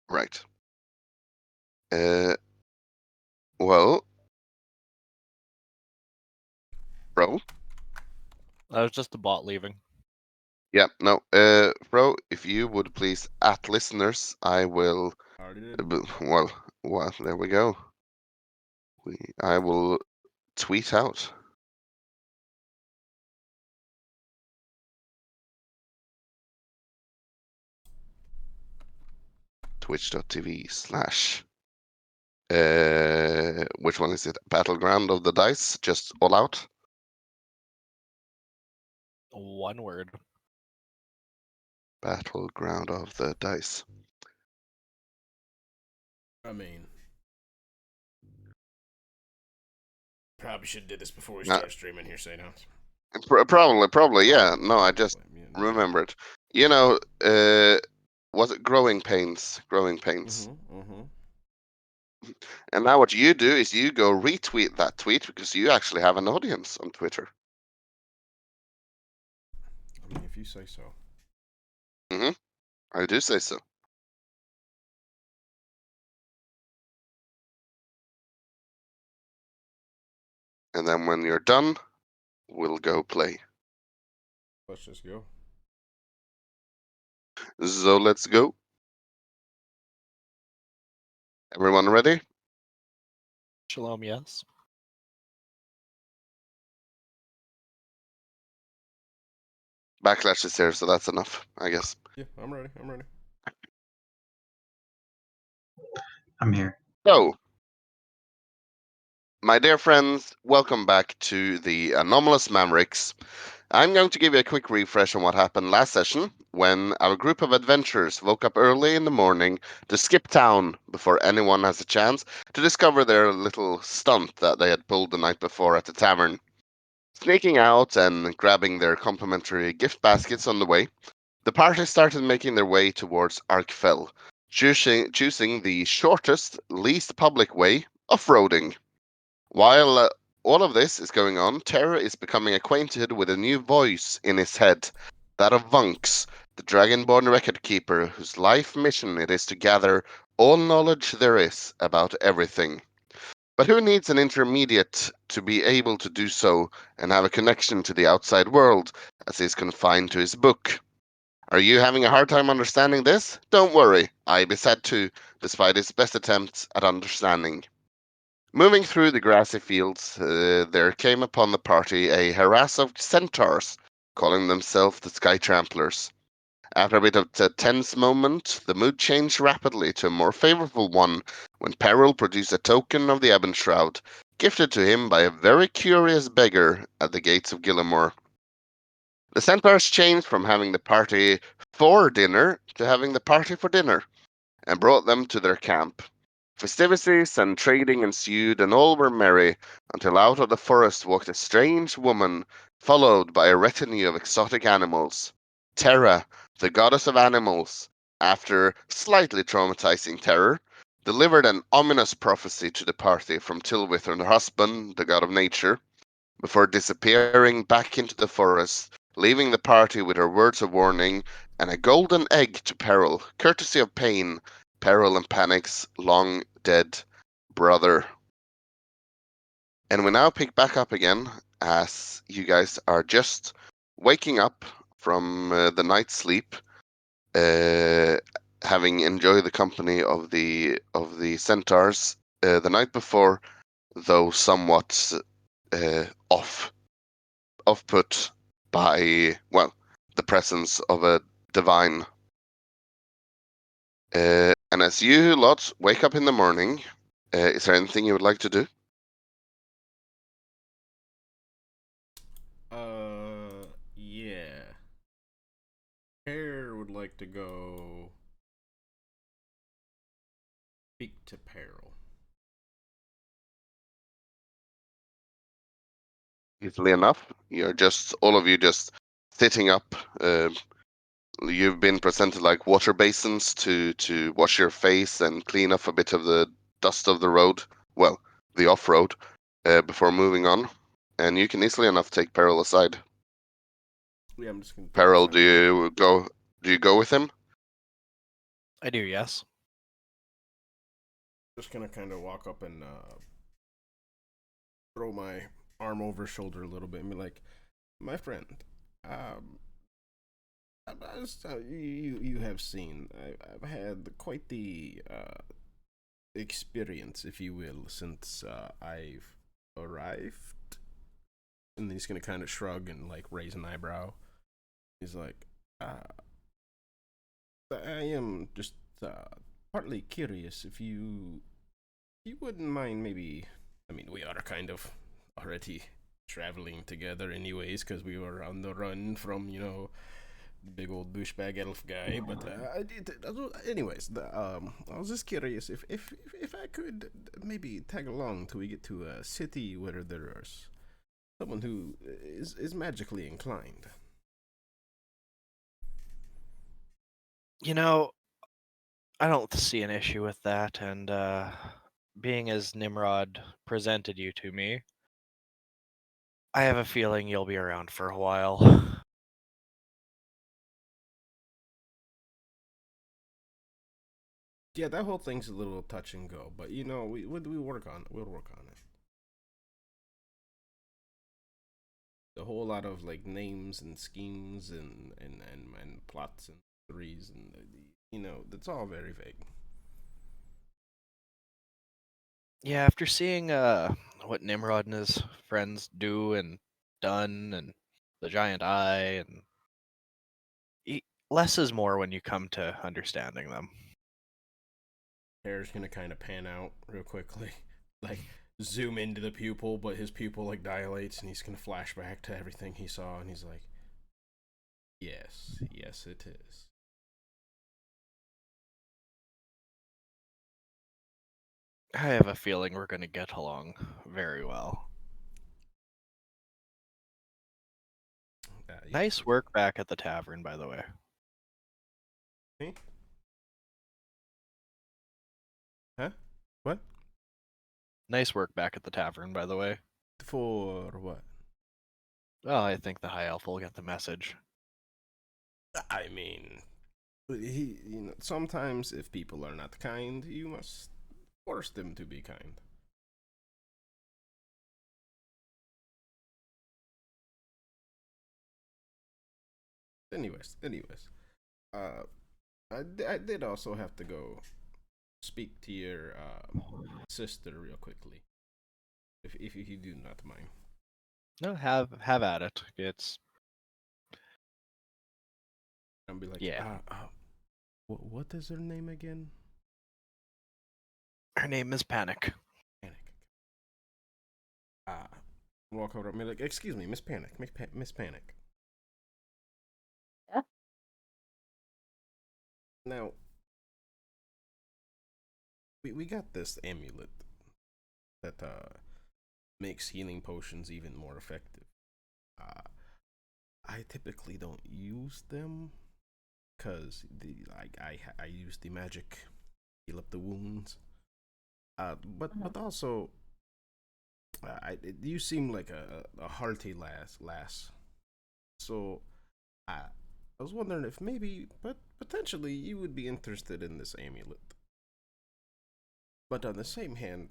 Right. Well, bro. That was just the bot leaving. Yeah, no. Bro, if you would please at listeners, I will. Already did. Well, there we go. I will tweet out. Twitch.tv/ which one is it? Battleground of the Dice? Just all out? One word. Battleground of the Dice. I mean, probably should have did this before we started streaming here, say now. Probably, yeah. No, I just remembered. You know, was it Growing Pains? Growing Pains. And now what you do is you go retweet that tweet because you actually have an audience on Twitter. I mean, if you say so. I do say so. And then when you're done, we'll go play. Let's just go. So let's go. Everyone ready? Shalom, yes. Backlash is here, so that's enough, I guess. Yeah, I'm ready. I'm here. So, my dear friends, welcome back to the Anomalous Mavericks. I'm going to give you a quick refresh on what happened last session when our group of adventurers woke up early in the morning to skip town before anyone has a chance to discover their little stunt that they had pulled the night before at the tavern. Sneaking out and grabbing their complimentary gift baskets on the way, the party started making their way towards Arcfell, choosing the shortest, least public way, off-roading. While all of this is going on, Terra is becoming acquainted with a new voice in his head, that of Vunks, the Dragonborn record keeper whose life mission it is to gather all knowledge there is about everything. But who needs an intermediate to be able to do so and have a connection to the outside world, as he is confined to his book? Are you having a hard time understanding this? Don't worry, I beset too, despite his best attempts at understanding. Moving through the grassy fields, there came upon the party a harass of centaurs, calling themselves the Sky Tramplers. After a bit of a tense moment, the mood changed rapidly to a more favorable one when Peril produced a token of the Ebon Shroud, gifted to him by a very curious beggar at the gates of Gillimore. The centaurs changed from having the party for dinner to having the party for dinner, and brought them to their camp. Festivities and trading ensued, and all were merry, until out of the forest walked a strange woman, followed by a retinue of exotic animals. Terra, the goddess of animals, after slightly traumatizing Terror, delivered an ominous prophecy to the party from Tilwith and her husband, the god of nature, before disappearing back into the forest, leaving the party with her words of warning and a golden egg to Peril, courtesy of Pain, Peril and Panic's long dead brother. And we now pick back up again as you guys are just waking up from the night's sleep, having enjoyed the company of the centaurs the night before, though somewhat off-put by, well, the presence of a divine. And as you lot wake up in the morning, is there anything you would like to do? Yeah. Pear would like to go speak to Peril. Easily enough, you're just, all of you just sitting up. You've been presented like water basins to wash your face and clean off a bit of the dust of the road, well, the off-road, before moving on. And you can easily enough take Peril aside. Yeah, I'm just gonna. Peril, do you go with him? I do, yes. Just gonna kind of walk up and throw my arm over his shoulder a little bit and be like, "My friend, um, you have seen I've had quite the experience, if you will, since I've arrived." And he's gonna kind of shrug and like raise an eyebrow. He's like, I am just partly curious if you wouldn't mind maybe. I mean, we are kind of already traveling together anyways because we were on the run from the big old douchebag elf guy. But anyways, I was just curious if I could maybe tag along till we get to a city where there's someone who is magically inclined. You know, I don't see an issue with that, and being as Nimrod presented you to me, I have a feeling you'll be around for a while. Yeah, that whole thing's a little touch and go, but we work on it. We'll work on it. A whole lot of like names and schemes and plots and theories and that's all very vague. Yeah, after seeing what Nimrod and his friends do and done, and the giant eye, and less is more when you come to understanding them. Hair's gonna kind of pan out real quickly, like zoom into the pupil, but his pupil like dilates, and he's gonna flash back to everything he saw, and he's like, yes, it is. I have a feeling we're going to get along very well. Nice work back at the tavern, by the way. Me? Huh? What? Nice work back at the tavern, by the way. For what? Well, I think the high elf will get the message. I mean, sometimes if people are not kind, you must force them to be kind. Anyways, I did also have to go speak to your sister real quickly, if you do not mind. No, have at it. It's I'll be like, yeah. What is her name again? Her name is Panic. Panic. Walk over to me like, excuse me, Miss Panic, Miss Panic. Yeah. Now, we got this amulet that makes healing potions even more effective. I typically don't use them because I use the magic heal up the wounds. But also, you seem like a hearty lass. So I was wondering if maybe, but potentially, you would be interested in this amulet. But on the same hand,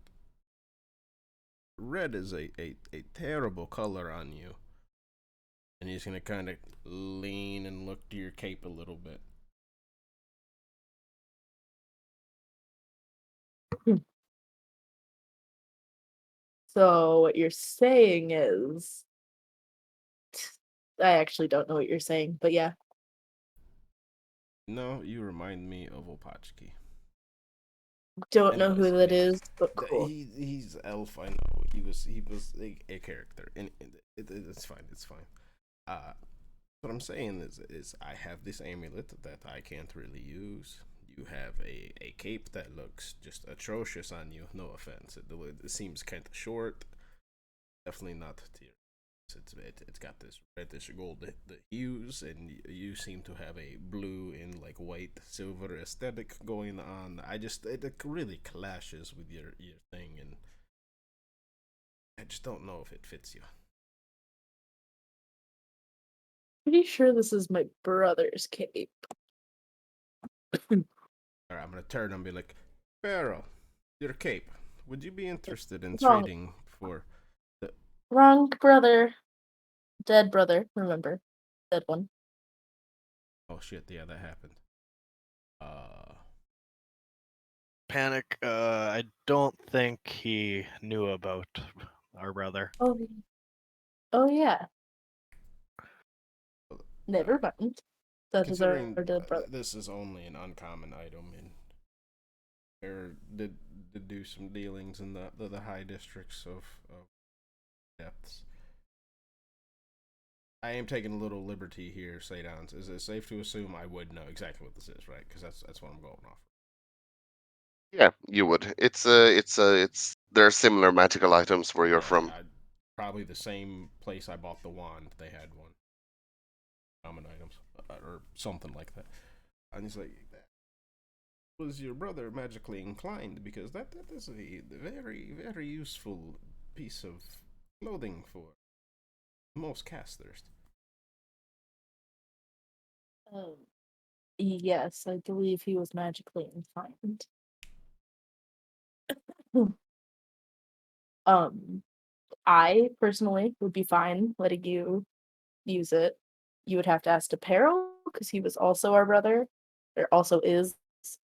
red is a terrible color on you. And he's gonna kind of lean and look to your cape a little bit. So what you're saying is, I actually don't know what you're saying, but yeah. No, you remind me of Opachki. Don't know who that is, but cool. He's elf. I know he was a character, and it's fine. It's fine. What I'm saying is I have this amulet that I can't really use. You have a cape that looks just atrocious on you. No offense, it seems kind of short. Definitely not to your. It's got this reddish gold hues, and you seem to have a blue and like white silver aesthetic going on. It really clashes with your thing, and I just don't know if it fits you. Pretty sure this is my brother's cape. Alright, I'm gonna turn and be like, Pharaoh, Your cape. Would you be interested in Wrong. trading for? Wrong brother. Dead brother, remember. Dead one. Oh shit! Yeah, that happened. Panic. I don't think he knew about our brother. Oh yeah. Never mind. That is our Considering dead brother. this is only an uncommon item, and did do some dealings in the high districts of depths. I am taking a little liberty here, Sadons. Is it safe to assume I would know exactly what this is, right? Because that's what I'm going off. Yeah, you would. It's there are similar magical items where you're from. Probably the same place I bought the wand. They had one. Common items or something like that. And he's like, was your brother magically inclined? Because that is a very, very useful piece of clothing for most casters. Yes, I believe he was magically inclined. I personally would be fine letting you use it. You would have to ask Peril because he was also our brother, or also is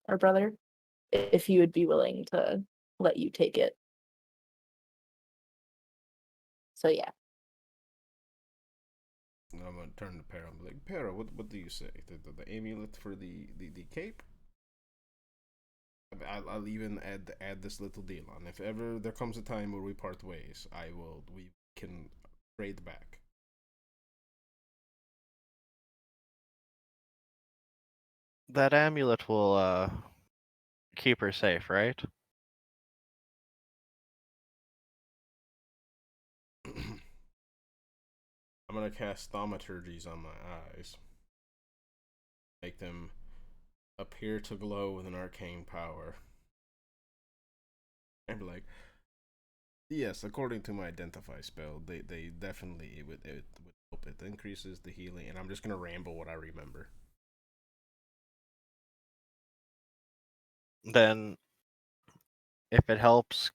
our brother, if he would be willing to let you take it. So yeah. I'm gonna turn to Peril and be like, Peril, what do you say? The amulet for the cape? I'll even add this little deal on. If ever there comes a time where we part ways, we can trade back. That amulet will keep her safe, right? I'm gonna cast thaumaturgies on my eyes. Make them appear to glow with an arcane power. And be like, yes, according to my identify spell, they definitely it would help. It increases the healing, and I'm just gonna ramble what I remember. Then, if it helps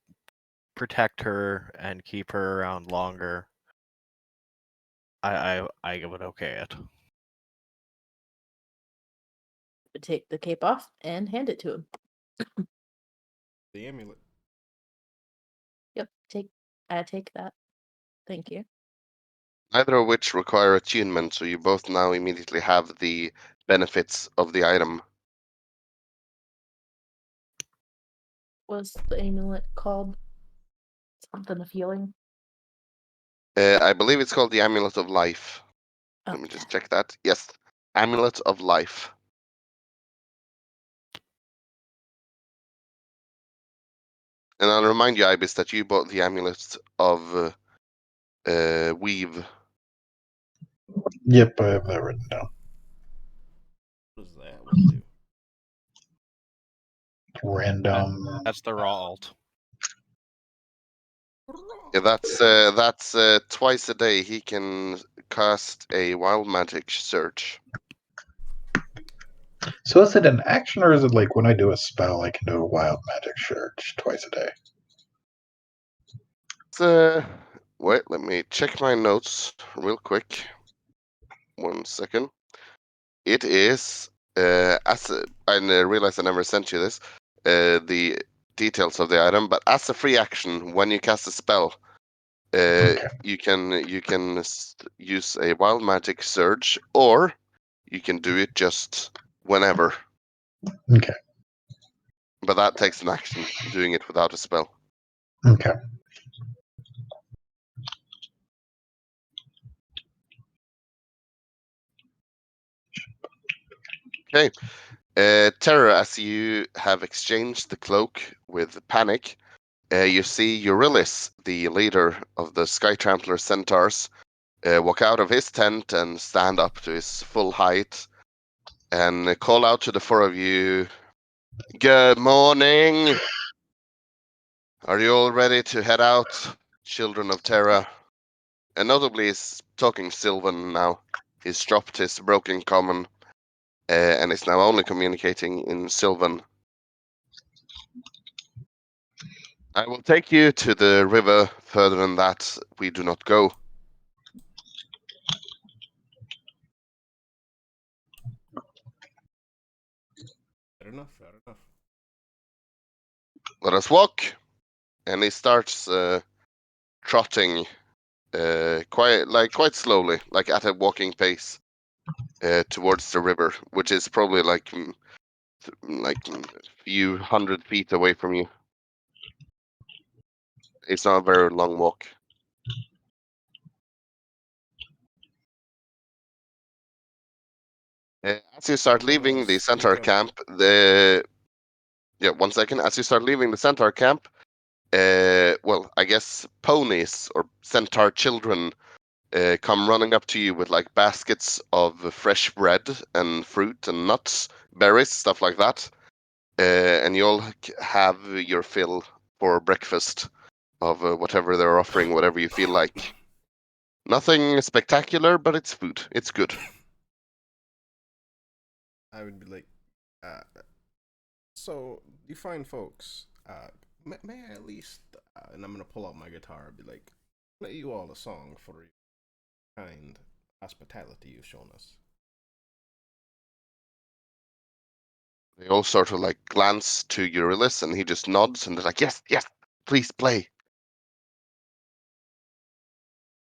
protect her and keep her around longer, I would okay it. Take the cape off and hand it to him. The amulet. Yep, take that. Thank you. Neither of which require attunement, so you both now immediately have the benefits of the item. Was the amulet called something of healing? I believe it's called the Amulet of Life. Let me Okay. just check that. Yes, Amulet of Life. And I'll remind you, Ibis, that you bought the Amulet of Weave. Yep, I have that written down. What does that one do? Random. That's the raw alt. Yeah, that's twice a day he can cast a wild magic search. So is it an action or is it like when I do a spell, I can do a wild magic search twice a day? Wait, let me check my notes real quick. 1 second. It is I realize I never sent you this, the details of the item, but as a free action, when you cast a spell, Okay. you can use a wild magic surge, or you can do it just whenever. Okay. But that takes an action, doing it without a spell. Okay. Okay. Terror, as you have exchanged the cloak with Panic, you see Eurylis, the leader of the Sky Trampler Centaurs, walk out of his tent and stand up to his full height and call out to the four of you, "Good morning! Are you all ready to head out, children of Terra?" And notably, he's talking Sylvan now. He's dropped his broken common and is now only communicating in Sylvan. I will take you to the river. Further than that, we do not go. Fair enough. Fair enough. Let us walk. And he starts trotting quite slowly, like at a walking pace, towards the river, which is probably like a few 100 feet away from you. It's not a very long walk. As you start I'm gonna leaving the sneak centaur up. camp, one second. As you start leaving the centaur camp, well, I guess ponies or centaur children come running up to you with like baskets of fresh bread and fruit and nuts, berries, stuff like that. And you'll have your fill for breakfast of whatever they're offering, whatever you feel like. Nothing spectacular, but it's food. It's good. I would be like, uh, so you fine folks, may I at least, and I'm gonna pull out my guitar, and be like, play you all a song for your kind hospitality you've shown us. They all sort of like glance to Eurylis, and he just nods, and they're like, "Yes, yes, please play."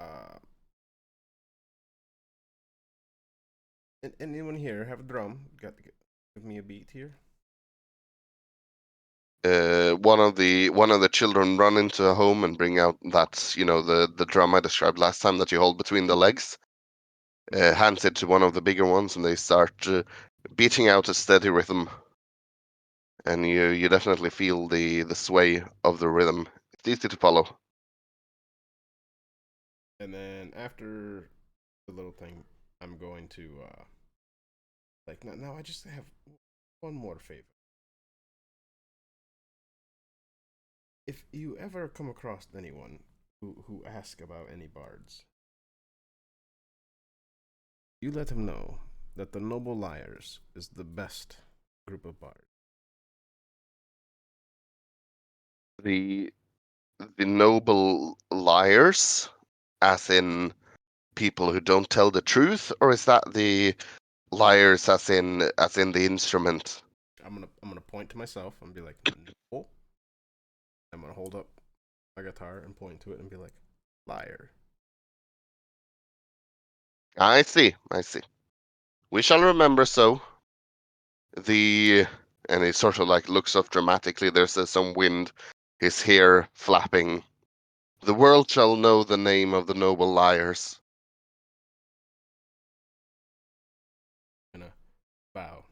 Uh, and anyone here have a drum? Give me a beat here. One of the children run into a home and bring out that the drum I described last time that you hold between the legs. Hands it to one of the bigger ones, and they start beating out a steady rhythm. And you definitely feel the sway of the rhythm. It's easy to follow. And then after the little thing, I'm going to like now. I just have one more favor. If you ever come across anyone who asks about any bards, you let him know that the Noble Liars is the best group of bards. The the noble liars, as in people who don't tell the truth, or is that the liars as in the instrument? I'm gonna point to myself and be like, no. I'm gonna hold up my guitar and point to it and be like, liar. I see, I see. We shall remember so. The and he sort of like looks up dramatically. There's some wind, his hair flapping. The world shall know the name of the noble liars. I'm gonna bow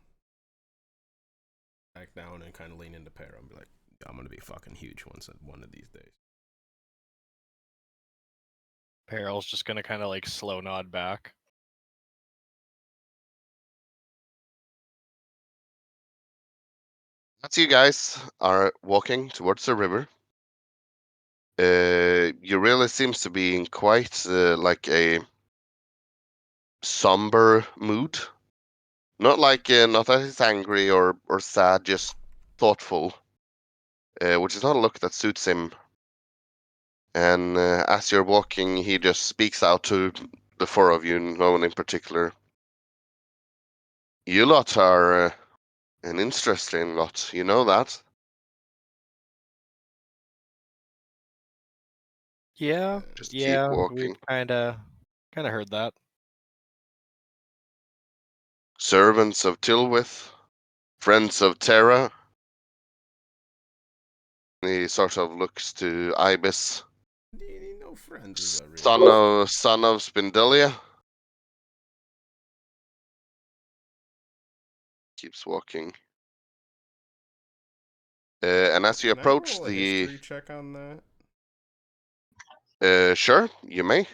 back down and kind of lean into Pero and be like, I'm gonna be fucking huge one of these days. Peril's just gonna kind of like slow nod back. As you guys are walking towards the river, you really seems to be in quite like a somber mood. Not that he's angry or sad, just thoughtful, which is not a look that suits him. And as you're walking, he just speaks out to the four of you, no one in particular. You lot are an interesting lot, you know that? Yeah, Just keep yeah, walking. we've kind of heard that. Servants of Tilwith, friends of Terra. He sort of looks to Ibis, No friends is a really son good of start. son of Spindelia. Keeps walking. And as you Can I approach roll a the, history check on that, sure, you may.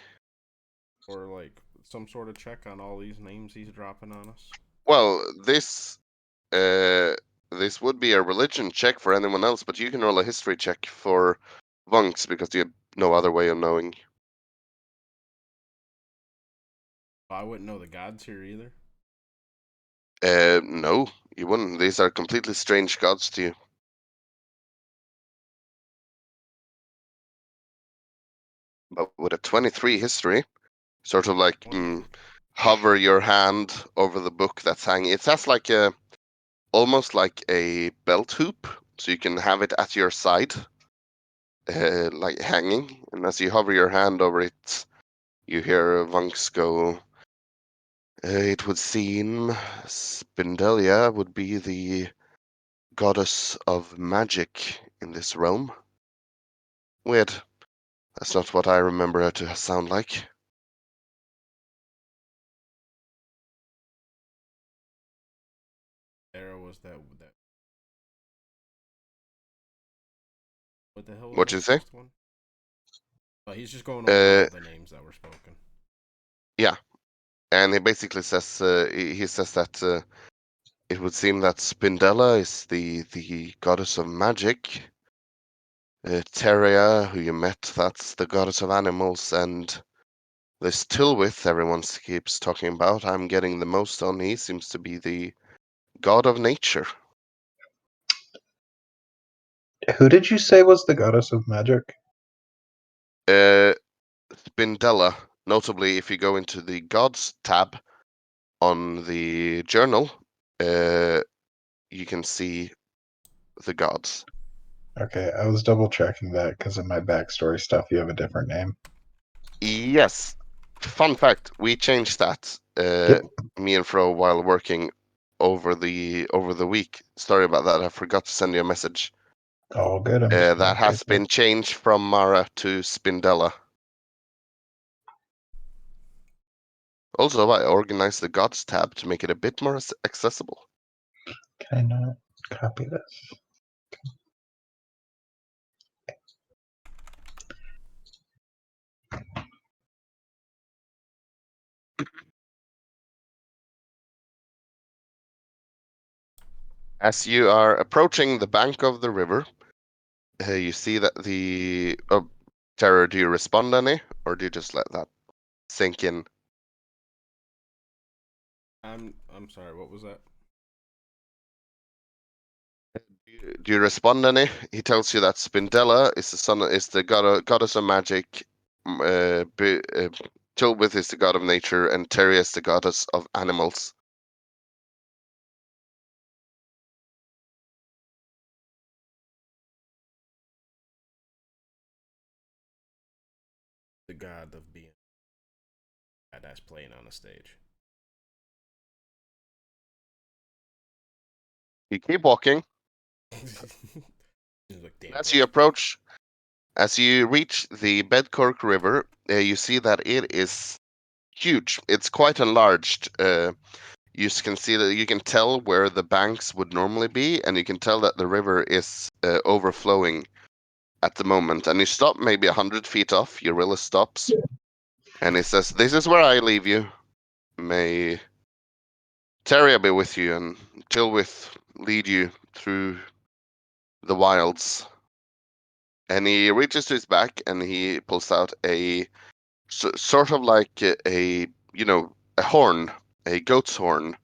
or like some sort of check on all these names he's dropping on us? Well, uh, this would be a religion check for anyone else, but you can roll a history check for Vunks because you have no other way of knowing. I wouldn't know the gods here either. No, you wouldn't. These are completely strange gods to you. but with a 23 history, sort of like 23. hover your hand over the book that's hanging. It has like almost like a belt hoop, so you can have it at your side, like hanging. And as you hover your hand over it, you hear Vunks go, it would seem Spindelia would be the goddess of magic in this realm. Weird. That's not what I remember her to sound like. Era was that. What the hell was What'd that you say? first one? Oh, he's just going over all the names that were spoken. Yeah, and he basically says he says that it would seem that Spindella is the goddess of magic. Teria, who you met, that's the goddess of animals, and this Tilwith everyone keeps talking about, I'm getting the most on. He seems to be the god of nature. Who did you say was the goddess of magic? Spindella, notably, if you go into the gods tab on the journal, you can see the gods. Okay, I was double checking that because in my backstory stuff you have a different name. Yes. Fun fact: we changed that. Yep. Me and Fro while working over the week. Sorry about that. I forgot to send you a message. All good. I'm just That has been changed from Mara to Spindella. Also, I organized the gods tab to make it a bit more accessible. Can I not copy this? As you are approaching the bank of the river, you see that the Terror. Do you respond any, or do you just let that sink in? I'm sorry. What was that? Do you respond any? He tells you that Spindella is the goddess of magic. Tilwith is the god of nature, and Teria is the goddess of animals. The god of being. That's playing on the stage. You keep walking. Like, damn, As bro. you approach, as you reach the Bedcork River, you see that it is huge. It's quite enlarged. You can see that you can tell where the banks would normally be, and you can tell that the river is overflowing at the moment. And you stop maybe 100 feet off. Eurilla stops, and he says, "This is where I leave you. May Teria be with you, and Tilwith lead you through the wilds." And he reaches to his back, and he pulls out a sort of like a horn, a goat's horn,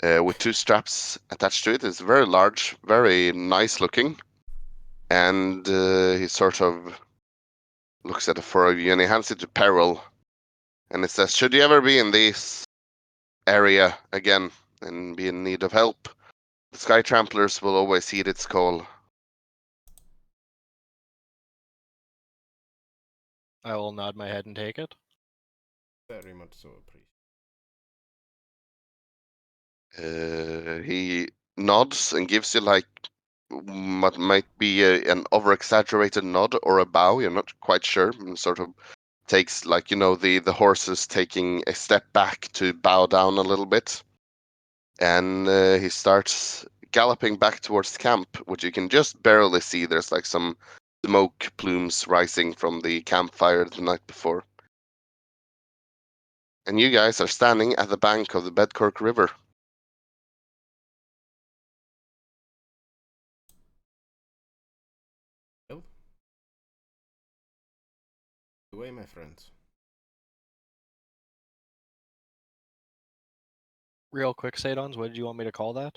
with two straps attached to it. It's very large, very nice looking, and he sort of looks at the four of you, and he hands it to Peril, and it says, "Should you ever be in this area again and be in need of help, the Sky Tramplers will always heed its call." I will nod my head and take it. Very much so appreciate. He nods and gives you like what might be an over-exaggerated nod or a bow. You're not quite sure. And sort of takes like the horses taking a step back to bow down a little bit, and he starts galloping back towards camp, which you can just barely see. There's like some smoke plumes rising from the campfire the night before. And you guys are standing at the bank of the Bedcork River. Well, away, my friends. Real quick, Sadons, what did you want me to call that?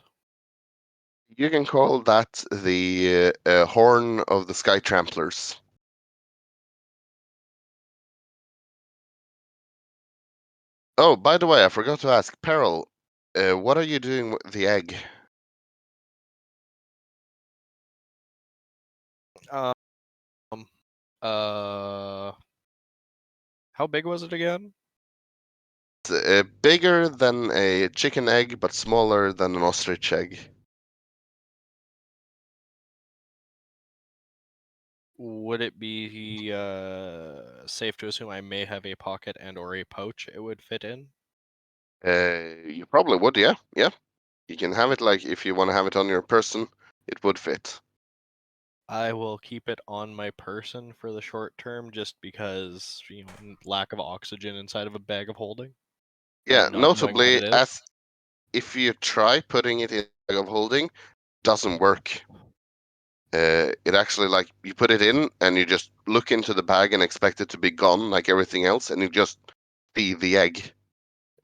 You can call that the Horn of the Sky Tramplers. Oh, by the way, I forgot to ask, Peril, what are you doing with the egg? Um, how big was it again? It's bigger than a chicken egg, but smaller than an ostrich egg. Would it be safe to assume I may have a pocket and or a pouch it would fit in? You probably would, yeah. Yeah. You can have it like if you want to have it on your person, it would fit. I will keep it on my person for the short term, just because lack of oxygen inside of a bag of holding. Yeah, And not knowing what notably, it is. as if you try putting it in a bag of holding, doesn't work. It actually like you put it in and you just look into the bag and expect it to be gone like everything else, and you just see the egg.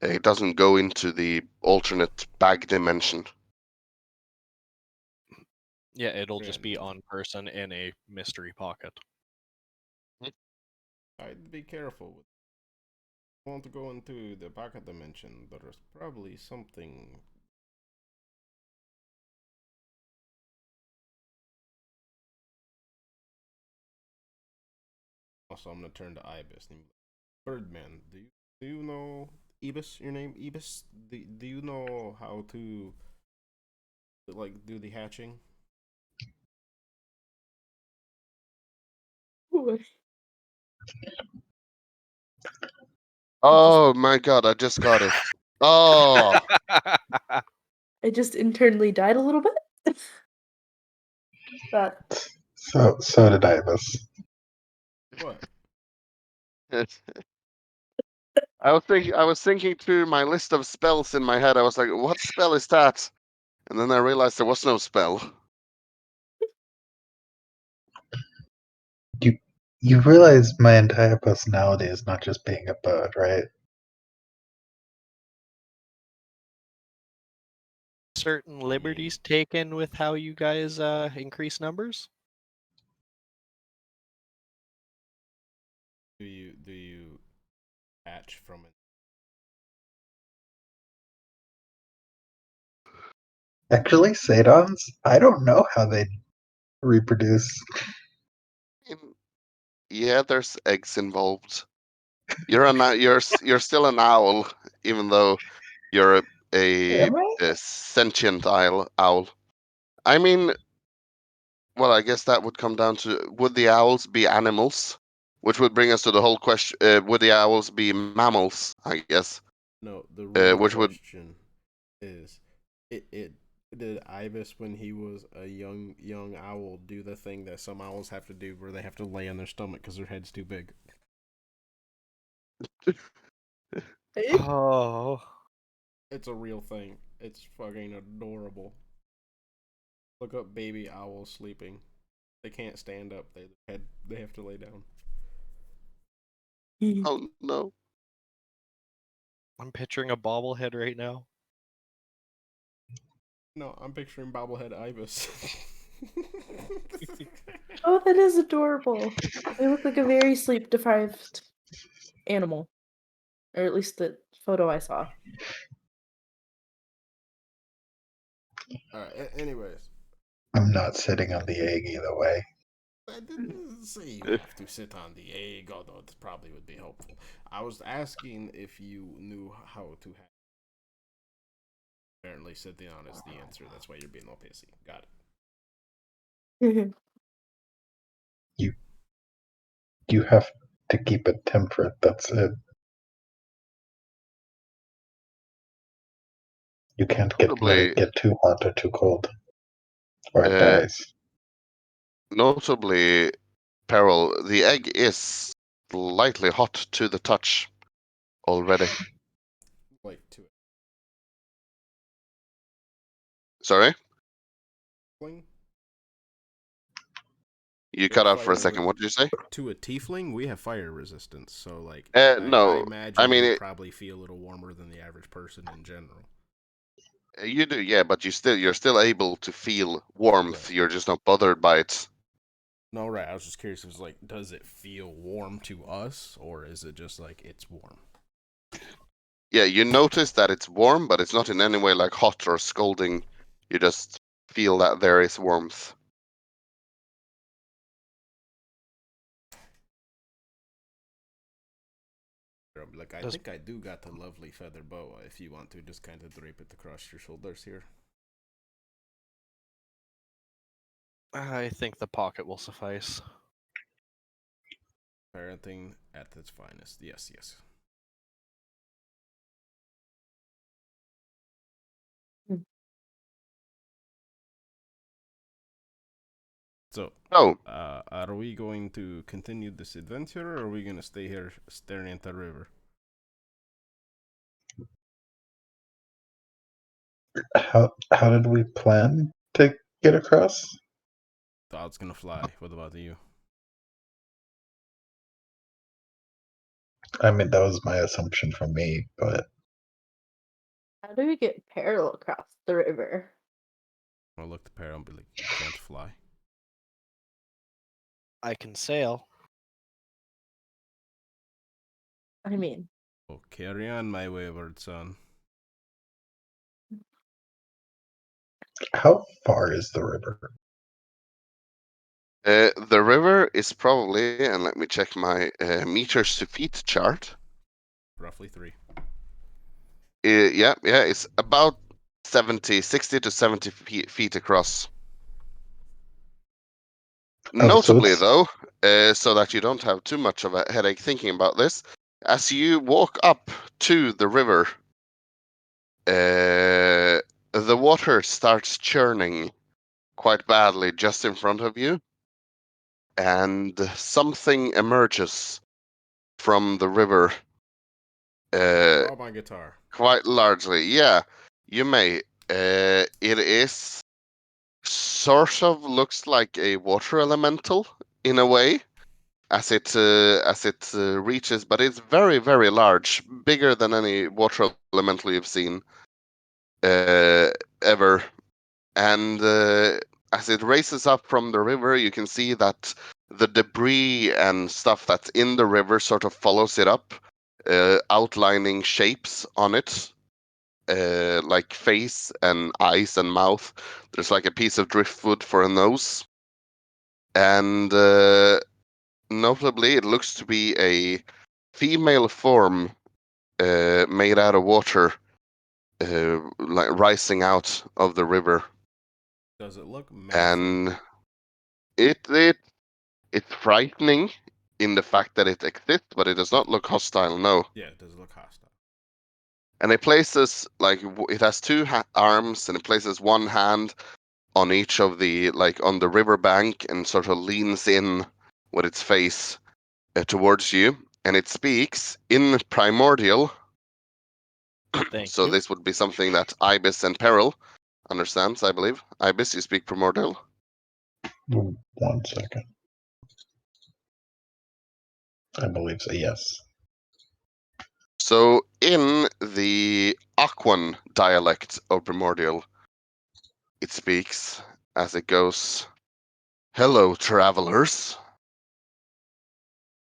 It doesn't go into the alternate bag dimension. Yeah, it'll just be Random. on person in a mystery pocket. I'd be careful with. I want to go into the pocket dimension. There's probably something. Also, I'm gonna turn to Ibis. Birdman, do you know Ibis? Your name Ibis? Do you know how to like do the hatching? Ooh, Oh my god, I just got it. Oh, I just internally died a little bit. But So did Ibis. What? I was thinking through my list of spells in my head. I was like, what spell is that? And then I realized there was no spell. You realize my entire personality is not just being a bird, right? Certain I mean, liberties taken with how you guys increase numbers? do you hatch from it? Actually, Sadons, I don't know how they reproduce. Yeah, there's eggs involved. You're still an owl, even though you're Am I? a sentient owl. I mean, well, I guess that would come down to would the owls be animals? Which would bring us to the whole question: would the owls be mammals? I guess. No, the real Which would question is, it did Ibis when he was a young owl do the thing that some owls have to do, where they have to lay on their stomach because their head's too big? Oh. It's a real thing. It's fucking adorable. Look up baby owls sleeping. They can't stand up. They have to lay down. oh no. I'm picturing a bobblehead right now. No, I'm picturing bobblehead Ibis. oh, that is adorable. They look like a very sleep deprived animal. Or at least the photo I saw. Alright, anyways. I'm not sitting on the egg either way. I didn't say you have to sit on the egg, although it probably would be helpful. I was asking if you knew how to have. Apparently, Sithion is the answer. That's why you're being all pissy. Got it. You have to keep it temperate, that's it. You can't let it Notably, get too hot or too cold, or it uh, dies. notably, Peril, the egg is slightly hot to the touch already. Like to it. Sorry, Tiefling? you We cut have out for a fire second. What did you say? to a tiefling. We have fire resistance, so like I No, I imagine mean you it, probably feel a little warmer than the average person in general. you do, yeah, but you're still able to feel warmth. Right. You're just not bothered by it. No, right. I was just curious. It was like, does it feel warm to us, or is it just like it's warm? Yeah, you notice that it's warm, but it's not in any way like hot or scalding. You just feel that there is warmth. Like, I think I do got a lovely feather boa if you want to just kind of drape it across your shoulders here. I think the pocket will suffice. Parenting at its finest. Yes, yes. So, Oh, are we going to continue this adventure, or are we gonna stay here staring at the river? How did we plan to get across? Todd's gonna fly. What about you? I mean, that was my assumption from me, but How do we get parallel across the river? I'll look the pair and be like, "You can't fly." I can sail. I mean, Oh, carry on, my wayward son. how far is the river? the river is probably, and let me check my meters to feet chart. Roughly 3. Yeah, it's about 60 to 70 feet across. Oh, so Notably, it's though, so that you don't have too much of a headache thinking about this, as you walk up to the river, the water starts churning quite badly just in front of you, and something emerges from the river. Draw my guitar. Quite largely, yeah. You may. It is sort of looks like a water elemental in a way, as it reaches, but it's very very large, bigger than any water elemental you've seen ever. And as it races up from the river, you can see that the debris and stuff that's in the river sort of follows it up, outlining shapes on it, like face and eyes and mouth. There's like a piece of driftwood for a nose. And notably, it looks to be a female form made out of water, like rising out of the river. Does it look menacing? And it it's frightening in the fact that it exists, but it does not look hostile. No. Yeah, does it look hostile? And it places like it has two arms, and it places one hand on each of the like on the river bank and sort of leans in with its face towards you, and it speaks in primordial. Thank So you. this would be something that Ibis and Peril understands, I believe. Ibis, you speak primordial. 1 second. I believe so. Yes. So in the Aquan dialect of primordial, it speaks as it goes, "Hello, travelers."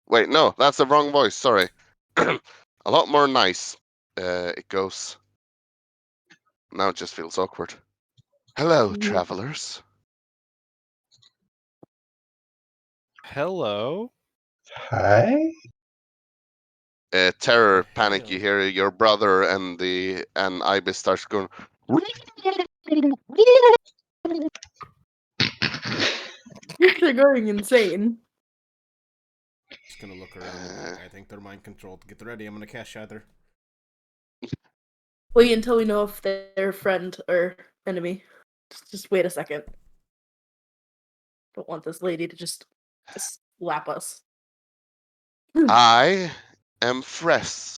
Wait, no, that's the wrong voice. Sorry. A lot more nice. It goes. Now it just feels awkward. Hello, travelers. Hello. Hi. Terror, The panic. You hell? hear your brother and Ibis starts going. they're going insane. Just gonna look around and be like, I think they're mind controlled. Get ready, I'm gonna cast Shatter. Wait until we know if they're friend or enemy. Just wait a second. Don't want this lady to just slap us. I am Fress,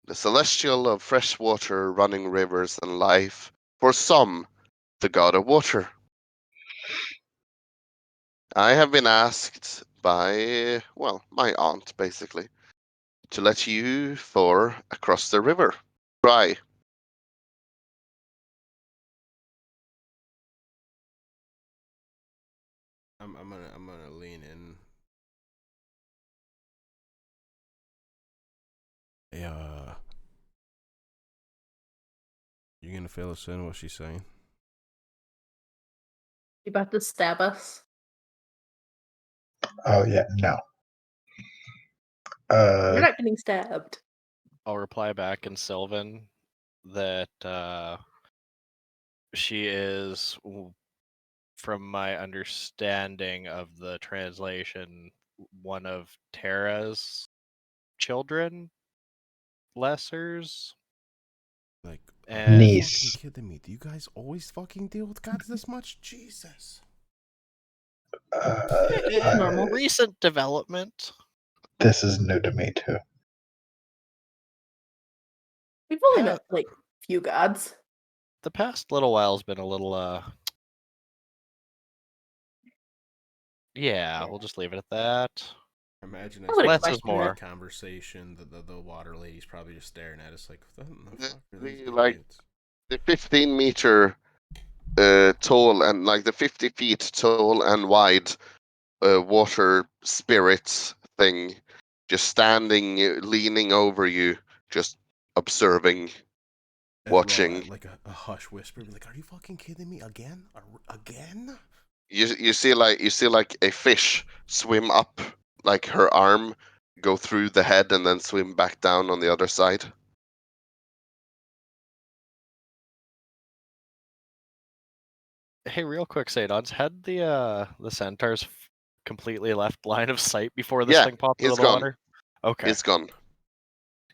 the celestial of fresh water, running rivers and life. For some, the god of water. I have been asked by, well, my aunt, basically, to let you four across the river. Try. I'm gonna lean in. Yeah. You gonna fill us in? What's she saying? You about to stab us? Oh yeah, no. You're not getting stabbed. I'll reply back in Sylvan that she is, from my understanding of the translation, one of Terra's children, lessers. Like, And- are you Niece. fucking kidding me? Do you guys always fucking deal with gods this much? Jesus. Normal. Recent development. This is new to me too. We've only met like few gods. The past little while's been a little yeah, we'll just leave it at that. Imagine I as would we Less have is expect more. that conversation, the water lady's probably just staring at us like, what the The- fuck are these the, like- idiots? The 15-meter tall and like the 50 feet tall and wide water spirit thing, just standing, leaning over you, just observing, As well, watching. like a hush whisper, be like, are you fucking kidding me? Again? Again? You see like a fish swim up, like her arm go through the head and then swim back down on the other side. Hey, real quick, Sadons, had the centaurs completely left line of sight before this Yeah, thing popped it's out of the gone. water? Okay. It's gone.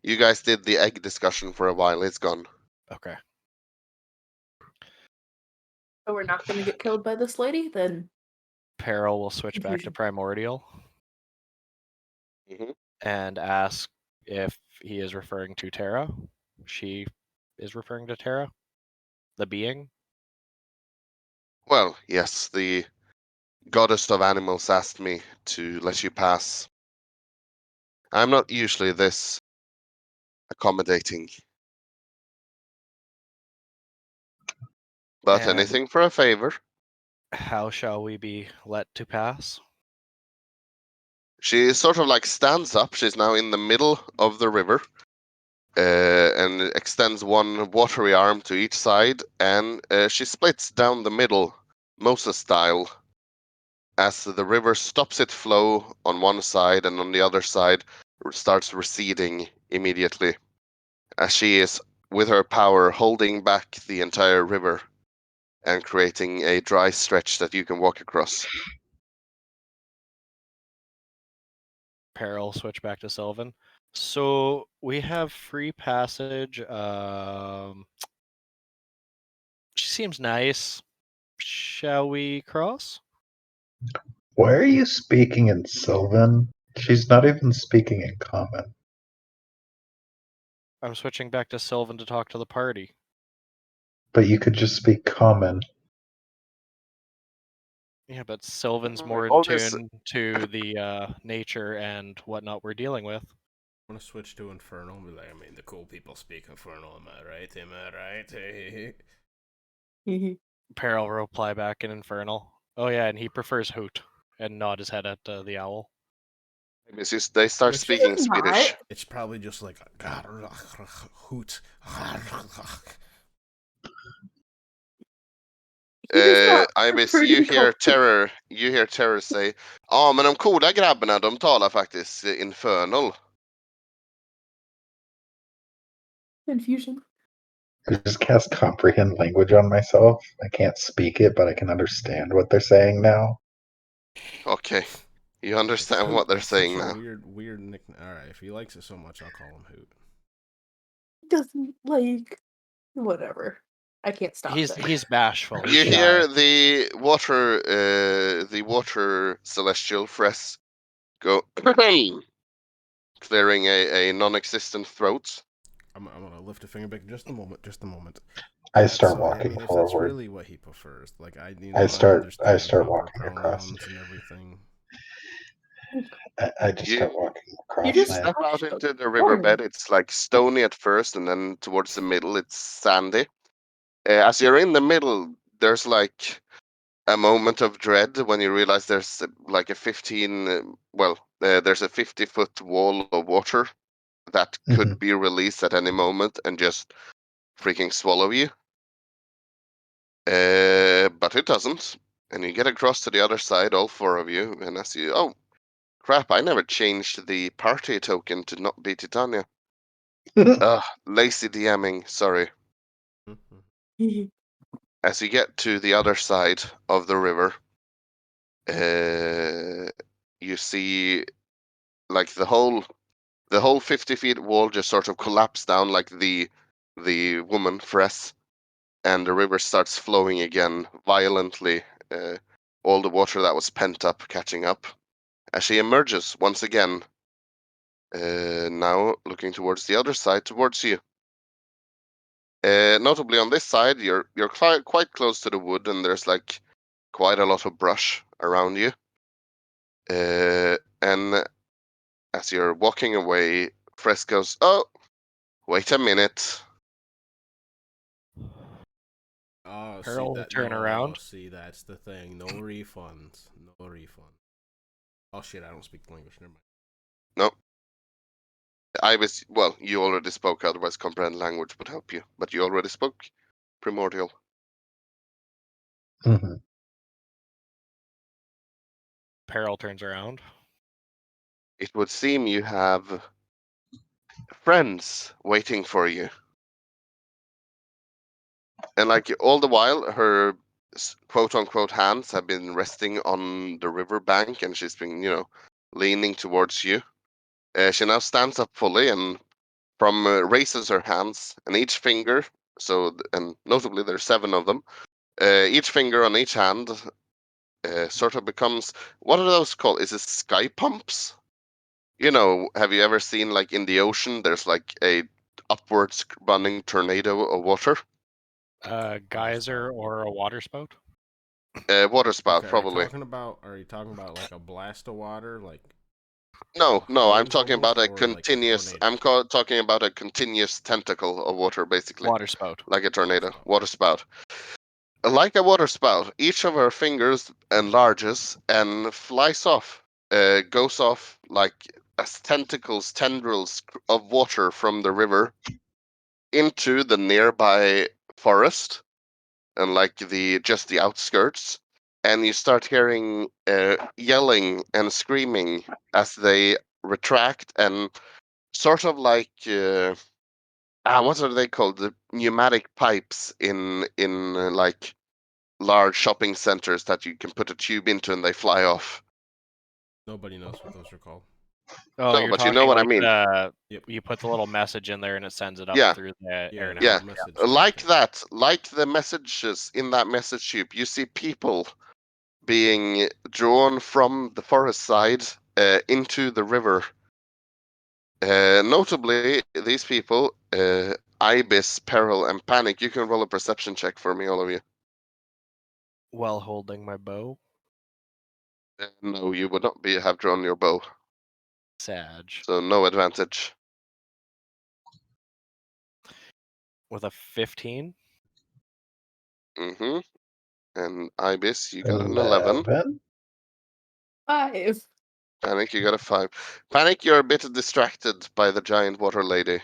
You guys did the egg discussion for a while. It's gone. Okay. So we're not going to get killed by this lady? Then Peril will switch back to Confusion. primordial hmm and ask if he is referring to Terra. She is referring to Terra, the being. Well, yes, the goddess of animals asked me to let you pass. I'm not usually this accommodating, but And anything for a favor. how shall we be let to pass? She sort of like stands up. She's now in the middle of the river, and extends one watery arm to each side, and she splits down the middle, Moses style, as the river stops its flow on one side and on the other side starts receding immediately, as she is, with her power, holding back the entire river and creating a dry stretch that you can walk across. Peril switch back to Sylvan. So we have free passage. She seems nice. Shall we cross? Why are you speaking in Sylvan? She's not even speaking in common. I'm switching back to Sylvan to talk to the party. But you could just speak common. Yeah, but Sylvan's Mm, more in all this- tune to the nature and whatnot we're dealing with. I'm gonna switch to Infernal and be like, I mean, the cool people speak Infernal, am I right? Am I right? Peril will reply back in Infernal. Oh yeah, and he prefers Hoot and nod his head at the owl. They start Which- speaking Does not. Swedish. It's probably just like, hoot. He does not Ibis, prefer to you be hear called Terror say, ja men de coola grabbarna de talar faktiskt infernal. confusion. I just cast comprehend language on myself. I can't speak it, but I can understand what they're saying now. Okay, you understand what they're That's saying such a now. weird nickname. Alright, if he likes it so much, I'll call him Hoot. He doesn't like whatever. I can't stop that. He's bashful. You He's shy. hear the water celestial Fress go clearing a non-existent throat. I'm gonna lift a finger back just a moment. I start So, walking if that's forward. really what he prefers, like I start understand proper walking across. pronouns and everything. I just You- start walking across. You just and I- Step out touched into the a riverbed. thorn. It's like stony at first, and then towards the middle, it's sandy. As you're in the middle, there's like a moment of dread when you realize there's like a 50-foot wall of water that could Mhm. be released at any moment and just freaking swallow you. But it doesn't. And you get across to the other side, all four of you, and as you, oh, crap, I never changed the party token to not be Titania. Lazy DMing, sorry. Mhm. As you get to the other side of the river, you see like the whole 50 feet wall just sort of collapsed down like the woman Fress, and the river starts flowing again violently. All the water that was pent up catching up as she emerges once again. Now looking towards the other side, towards you. Notably on this side, you're quite close to the wood, and there's like quite a lot of brush around you. And as you're walking away, Fress goes, "Oh, wait a minute." Oh, see Pearl will that? turn No, around. see that's the thing. No refunds. No refund. Oh shit! I don't speak the language. Never mind. No. Well, you already spoke, otherwise comprehend language would help you. But you already spoke Primordial. Mhm. Peril turns around. It would seem you have friends waiting for you. And like all the while, her quote unquote hands have been resting on the river bank, and she's been, leaning towards you. She now stands up fully and raises her hands, and each finger, and notably there's 7 of them, each finger on each hand sort of becomes, what are those called? Is it sky pumps? Have you ever seen like in the ocean, there's like a upwards running tornado of water? Geyser or a water spout? Water spout, Okay, probably. are you talking about like a blast of water, like No, a no, I'm hose talking almost, about a or like a continuous. tornado? I'm talking about a continuous tentacle of water, basically, Water spout. like a tornado, spout. water spout. Like a water spout, each of her fingers enlarges and flies off, goes off like as tendrils of water from the river into the nearby forest and like just the outskirts, and you start hearing yelling and screaming as they retract and sort of like what are they called? The pneumatic pipes in like large shopping centers that you can put a tube into and they fly off. Nobody knows what those are called. Oh, No, you're but you know talking what I like mean. Yep. you put the little message in there and it sends it up Yeah, through the Yeah, air the yeah. network. message. Like Okay. that, like the messages in that message tube, you see people being drawn from the forest side into the river. Notably, these people, Ibis, Peril, and Panic. You can roll a perception check for me, all of you. While holding my bow. No, you would not have drawn your bow, Sag. so no advantage. With a 15. Mm-hmm. And Ibis, you got an 11. 11? 5. Panic, you got a 5. Panic, you're a bit distracted by the giant water lady.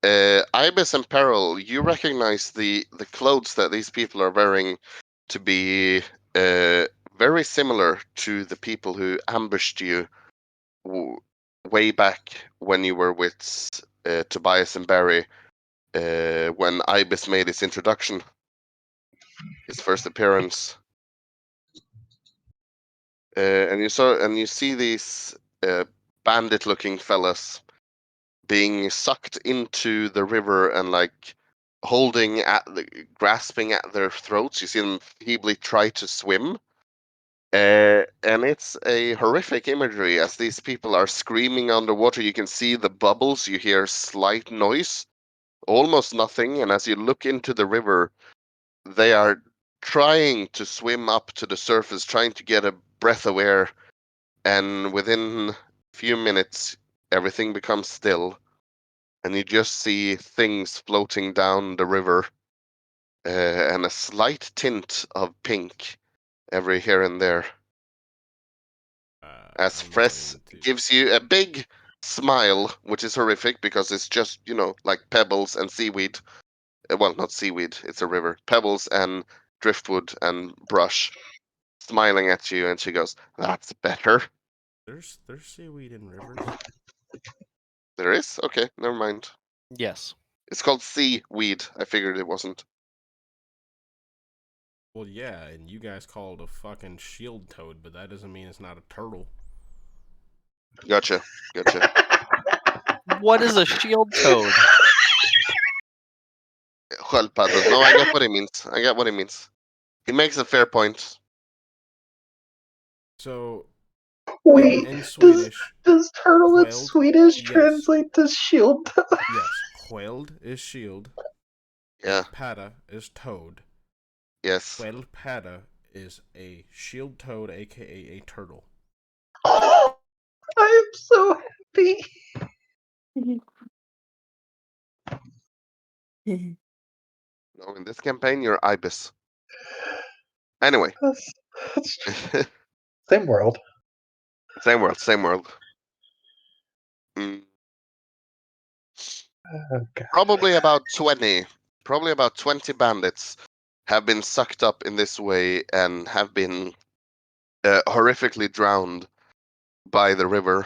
Ibis and Peril, you recognize the clothes that these people are wearing to be very similar to the people who ambushed you way back when you were with Tobias and Barry, when Ibis made his introduction, his first appearance. And you see these bandit-looking fellas being sucked into the river and like grasping at their throats. You see them feebly try to swim. And it's a horrific imagery as these people are screaming underwater. You can see the bubbles, you hear slight noise, almost nothing. And as you look into the river, they are trying to swim up to the surface, trying to get a breath of air. And within a few minutes, everything becomes still. And you just see things floating down the river and a slight tint of pink every here and there. As I'm Fress going to. gives you a big smile, which is horrific because it's just, like pebbles and seaweed. Well, not seaweed, it's a river. Pebbles and driftwood and brush, smiling at you, and she goes, "That's better." There's seaweed in rivers. There is? Okay, never mind. Yes. It's called seaweed. I figured it wasn't. Well, yeah, and you guys call it a fucking shield toad, but that doesn't mean it's not a turtle. Gotcha. What is a shield toad? Sköldpaddor. No, I get what he means. He makes a fair point. So Wait, in Swedish, does turtle in quailed, Swedish yes. translate to shield? yes, quailed is shield. Yeah. And padda is toad. Yes. Quailed padda is a shield toad, aka a turtle. Oh, I am so happy. No, in this campaign, you're ibis. Anyway. That's same world. Same world. Mm. Oh, God. Probably about 20 bandits have been sucked up in this way and have been horrifically drowned by the river.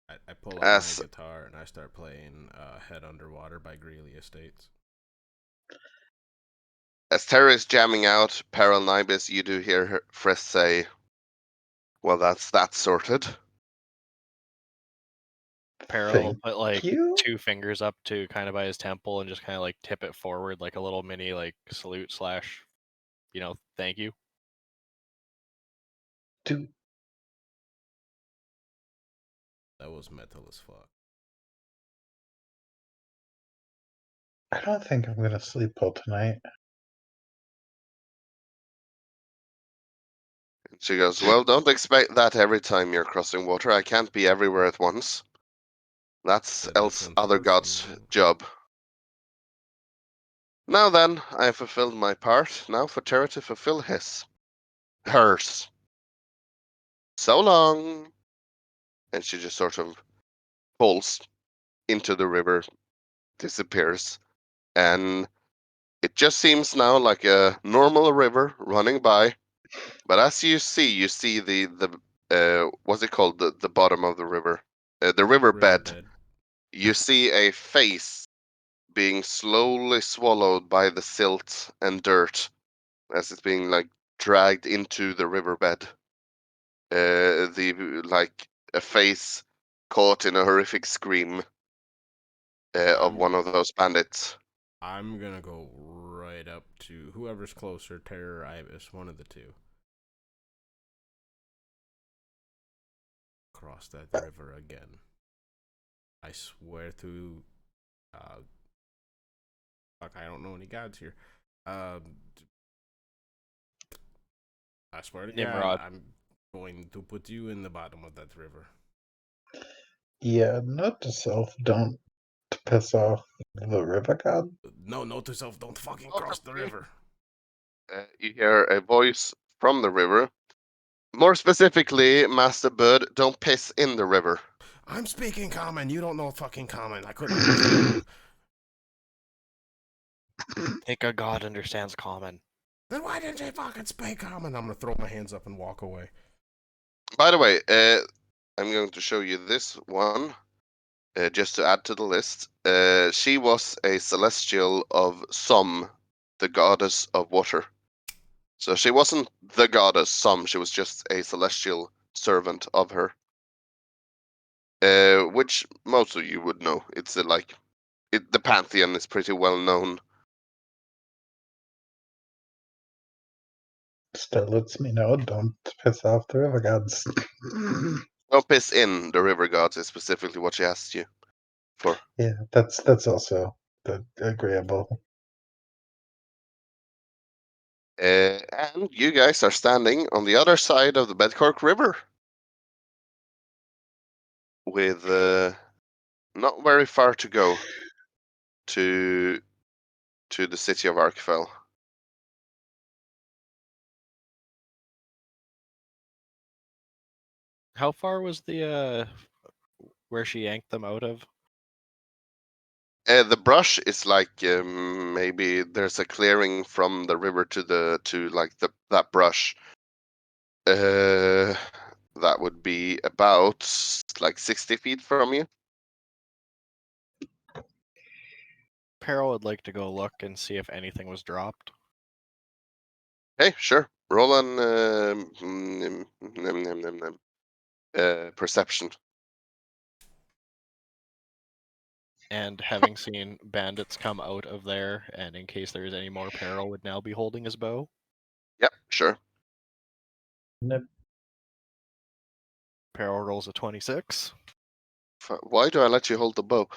I pull out my As guitar and I start playing Head Underwater by Greeley Estates. Terra is jamming out, Peril and Ibis, you do hear her Frisk say, "Well, that's that sorted." Peril will Thank put like you. 2 fingers up to kind of by his temple and just kind of like tip it forward like a little mini like salute slash, thank you. Do That was metal as fuck. I don't think I'm gonna sleep well tonight. And she goes, "Well, don't expect that every time you're crossing water. I can't be everywhere at once. That's A else different other person. god's job. Now then, I have fulfilled my part. Now for Terra to fulfill hers. So long." And she just sort of pulls into the river, disappears, and it just seems now like a normal river running by. But as you see the what's it called, the bottom of the river, the riverbed. Riverbed. You see a face being slowly swallowed by the silt and dirt as it's being like dragged into the riverbed. The like a face caught in a horrific scream of one of those bandits. I'm gonna go right up to whoever's closer, Terror or Ibis, one of the two. Cross that river again. I swear to fuck, I don't know any gods here. I swear to Nimrod. God, I'm going to put you in the bottom of that river. Yeah, note to self: don't piss off the river god. No, note to self, don't fucking cross the river. You hear a voice from the river. More specifically, Master Bird, don't piss in the river. I'm speaking common. You don't know fucking common. I couldn't understand you. Think a god understands common. Then why didn't you fucking speak common? I'm gonna throw my hands up and walk away. By the way, I'm going to show you this one, just to add to the list. She was a celestial of Som, the goddess of water. So she wasn't the goddess Som, she was just a celestial servant of her. Which most of you would know. It's the pantheon is pretty well known. Still lets me know don't piss off the river gods. Don't piss in the river gods is specifically what she asked you for. Yeah, that's also agreeable. And you guys are standing on the other side of the Bedcork River, with not very far to go to the city of Arcfell. How far was the where she yanked them out of? The brush is like maybe there's a clearing from the river to like that brush. That would be about like 60 feet from you. Peril would like to go look and see if anything was dropped. Hey, sure. Roll an perception. And having seen bandits come out of there, and in case there is any more, Peril would now be holding his bow. Yep, sure. Peril rolls a 26. Why do I let you hold the bow?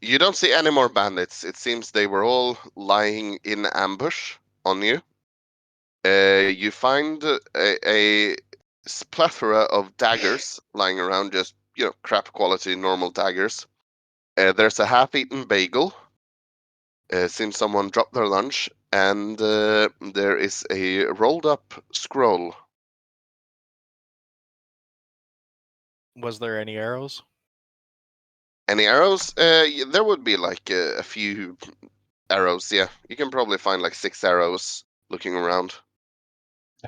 You don't see any more bandits. It seems they were all lying in ambush on you. You find a plethora of daggers lying around, just crap quality normal daggers. There's a half-eaten bagel. Seems someone dropped their lunch, and there is a rolled-up scroll. Was there any arrows? Any arrows? There would be like a few arrows. Yeah, you can probably find like 6 arrows looking around.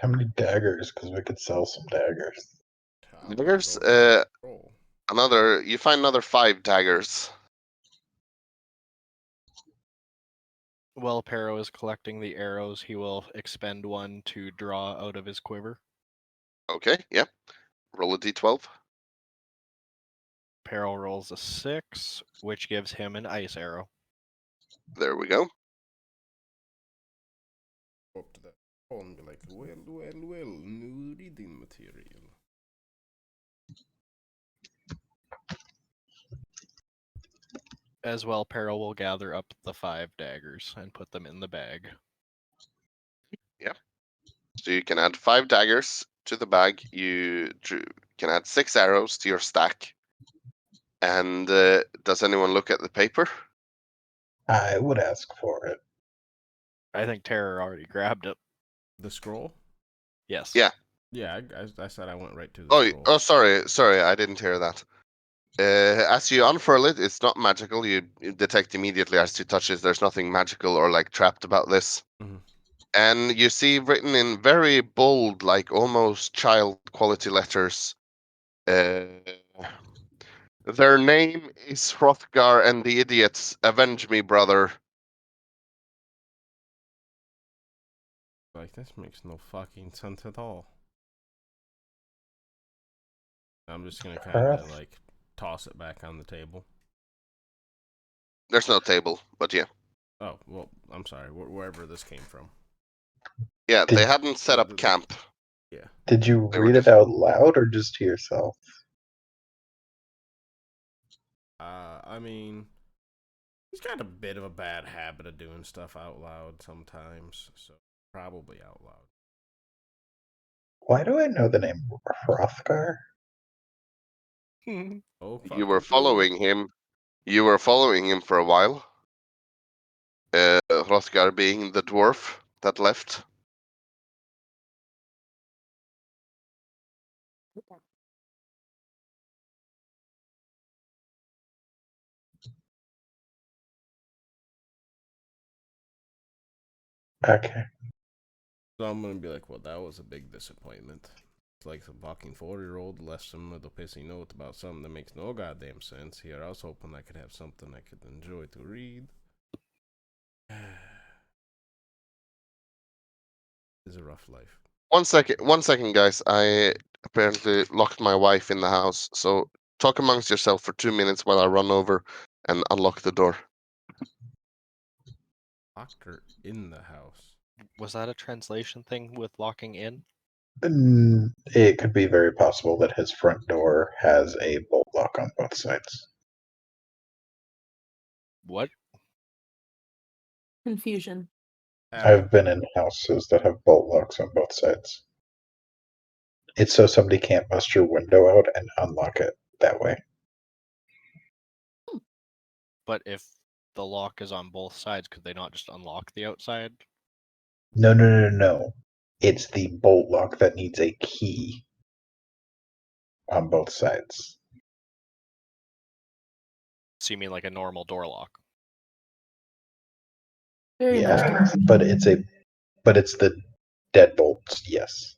How many daggers? Because we could sell some daggers. How many Daggers. rolled up roll? You find another 5 daggers. While Peril is collecting the arrows, he will expend one to draw out of his quiver. Okay, yeah. Roll a d12. Peril rolls a 6, which gives him an ice arrow. There we go. Go up to that hole and be like, well, new reading material. As well, Peril will gather up the 5 daggers and put them in the bag. So you can add 5 daggers to the bag. You can add 6 arrows to your stack. And does anyone look at the paper? I would ask for it. I think Terror already grabbed it. The scroll? Yes. Yeah. Yeah, I said I went right to the scroll. Oh, sorry, I didn't hear that. As you unfurl it, it's not magical. You detect immediately as you touch it, there's nothing magical or like trapped about this. Mhm. And you see written in very bold, like almost child quality letters, their name is Hrothgar and the idiots. Avenge me, brother. Like, this makes no fucking sense at all. I'm just gonna kind of like toss it back on the table. There's no table, but yeah. Oh, well, I'm sorry, wherever this came from. Yeah, Did- they hadn't set up camp. Yeah. Did you They were read it just- out loud or just to yourself? I mean, he's got a bit of a bad habit of doing stuff out loud sometimes, so probably out loud. Why do I know the name Hrothgar? Oh, You were fucking following him. You were following him for a while. Hrothgar being the dwarf that left. Okay. So I'm gonna be like, well, that was a big disappointment. It's like some fucking 4-year-old left some little pissy note about something that makes no goddamn sense here. I was hoping I could have something I could enjoy to read. It's a rough life. 1 second, guys. I apparently locked my wife in the house. So talk amongst yourself for 2 minutes while I run over and unlock the door. Locked her in the house. Was that a translation thing with locking in? It could be very possible that his front door has a bolt lock on both sides. What? Confusion. I've been in houses that have bolt locks on both sides. It's so somebody can't bust your window out and unlock it that way. But if the lock is on both sides, could they not just unlock the outside? No. It's the bolt lock that needs a key on both sides. So you mean like a normal door lock? Very much. Yeah, but it's the deadbolts, yes.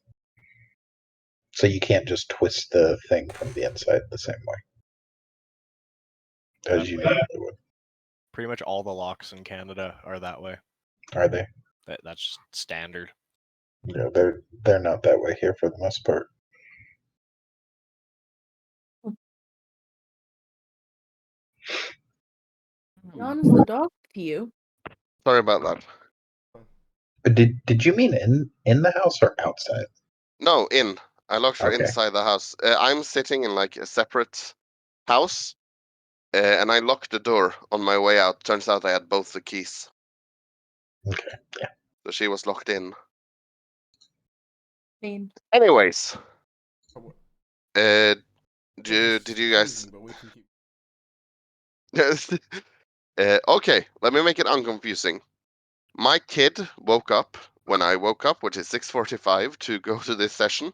So you can't just twist the thing from the inside the same way as you normally would. Pretty much all the locks in Canada are that way. Are they? That's just standard. Yeah, they're not that way here for the most part. Ron, is the dog to you? Sorry about that. But did you mean in the house or outside? No, in. I locked her Okay. inside the house. I'm sitting in like a separate house, and I locked the door on my way out. Turns out I had both the keys, Okay. Yeah. so she was locked in. Named. Anyways, Oh, did this is you guys? confusing, but we can keep. Okay, let me make it unconfusing. My kid woke up when I woke up, which is 6:45 to go to this session.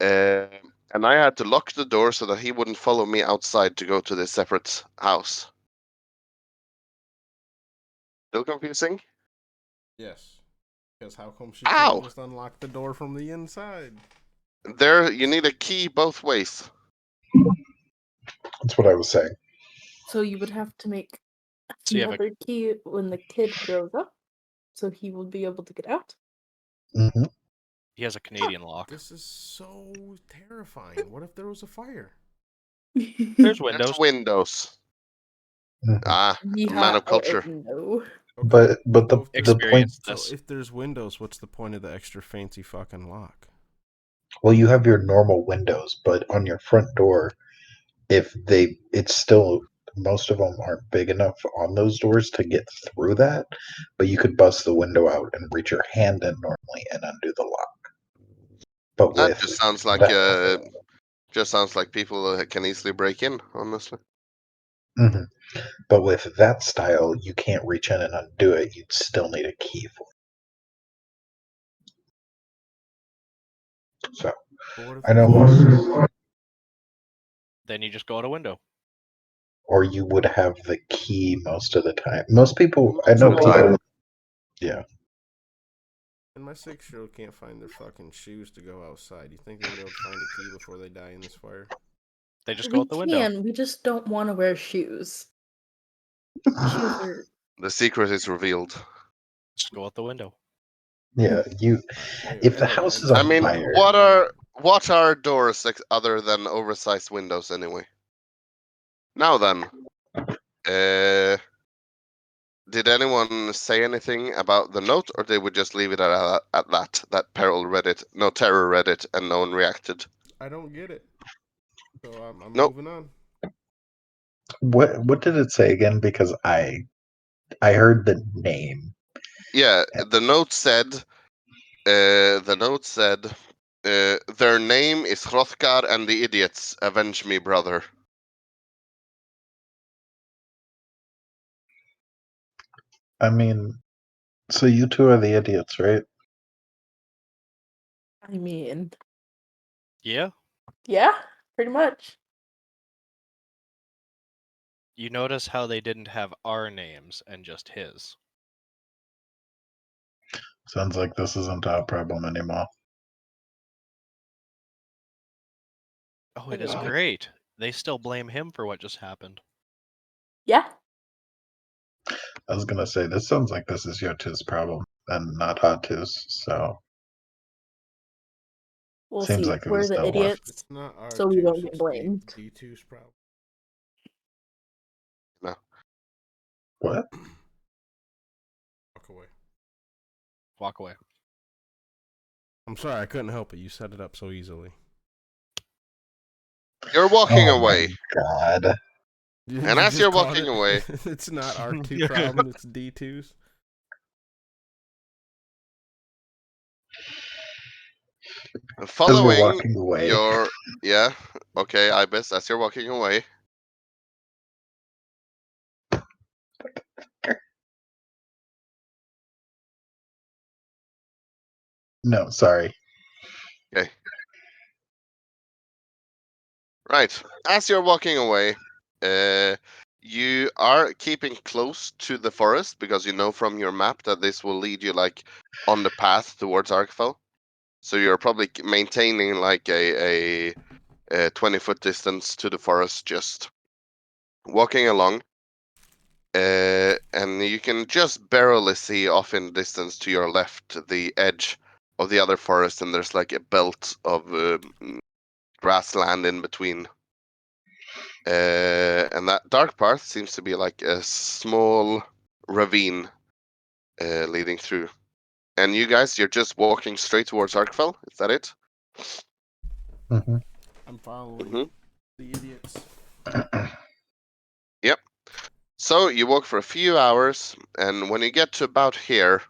And I had to lock the door so that he wouldn't follow me outside to go to this separate house. Still confusing? Yes. Because how come she Ow! can't just unlock the door from the inside? There, you need a key both ways. That's what I was saying. So you would have to make So you have a another key when the kid grows up, so he will be able to get out. Hmm. he has a Canadian lock. This is so terrifying. What if there was a fire? There's There's windows. Windows. Hmm. Ah, a man Yeah, of culture. no. Okay. But so if the there's, point. Experience so this. if there's windows, what's the point of the extra fancy fucking lock? Well, you have your normal windows, but on your front door, it's still, most of them aren't big enough on those doors to get through that, but you could bust the window out and reach your hand in normally and undo the lock. But That with just sounds like people can easily break in. Honestly, Mhm. But with that style, you can't reach in and undo it. You'd still need a key for it. So But what if I there's know a fire? most, Then you just go out a window. or you would have the key most of the time. Most people, I Most know of the time. people. Yeah, And my 6-year-old can't find their fucking shoes to go outside. You think they'll be able to find a key before they die in this fire? They just go We out the window. can. We just don't want to wear shoes. Shoes are. The secret is revealed. Just go out the window. yeah. You, if the house is I on mean, fire, what are doors other than oversized windows anyway? Now then, did anyone say anything about the note, or did we just leave it at that? That Peril read it, no Terror read it, and no one reacted. I don't get it. So I'm Nope. moving on. what did it say again? Because I heard the name. Yeah, the note said. Their name is Hrothgar and the idiots. Avenge me, brother. I mean, so you two are the idiots, right? I mean, Yeah. yeah, pretty much. You notice how they didn't have our names and just his. Sounds like this isn't our problem anymore. Oh, it is great. They still blame him for what just happened. Yeah. I was gonna say this sounds like this is your two's problem and not our two's. So We'll seems see. like it We're was the dealt with. idiots, It's not our so we two, don't get it's blamed. D2's problem. No. What? Walk away. Walk away. I'm sorry, I couldn't help it. You set it up so easily. You're walking Oh away. my god. You And as just you're caught walking it? away, It's not our two problem, it's D2's. As we're following walking away. your yeah, okay, Ibis, as you're walking away, No, sorry. okay. Right. As you're walking away, You are keeping close to the forest because you know from your map that this will lead you like on the path towards Arcfell. So you're probably maintaining like a 20-foot distance to the forest, just walking along. And you can just barely see off in the distance to your left the edge of the other forest, and there's like a belt of grassland in between. And that dark path seems to be like a small ravine leading through. And you guys, you're just walking straight towards Arcfell. Is that it? Hmm. I'm following Mm-hmm. the idiots. Yep. So you walk for a few hours, and when you get to about here,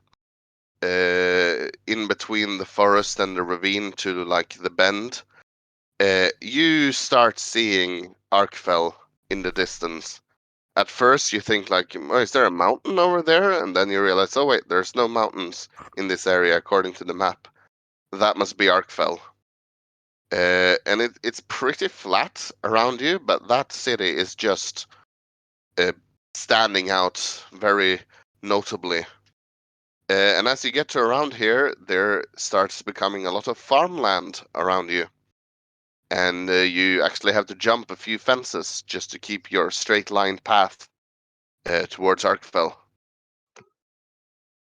in between the forest and the ravine to like the bend, you start seeing Arcfell in the distance. At first, you think like, oh, is there a mountain over there? And then you realize, oh wait, there's no mountains in this area according to the map. That must be Arcfell. And it's pretty flat around you, but that city is just uh, standing out very notably. And as you get to around here, there starts becoming a lot of farmland around you. And you actually have to jump a few fences just to keep your straight line path towards Arcfell.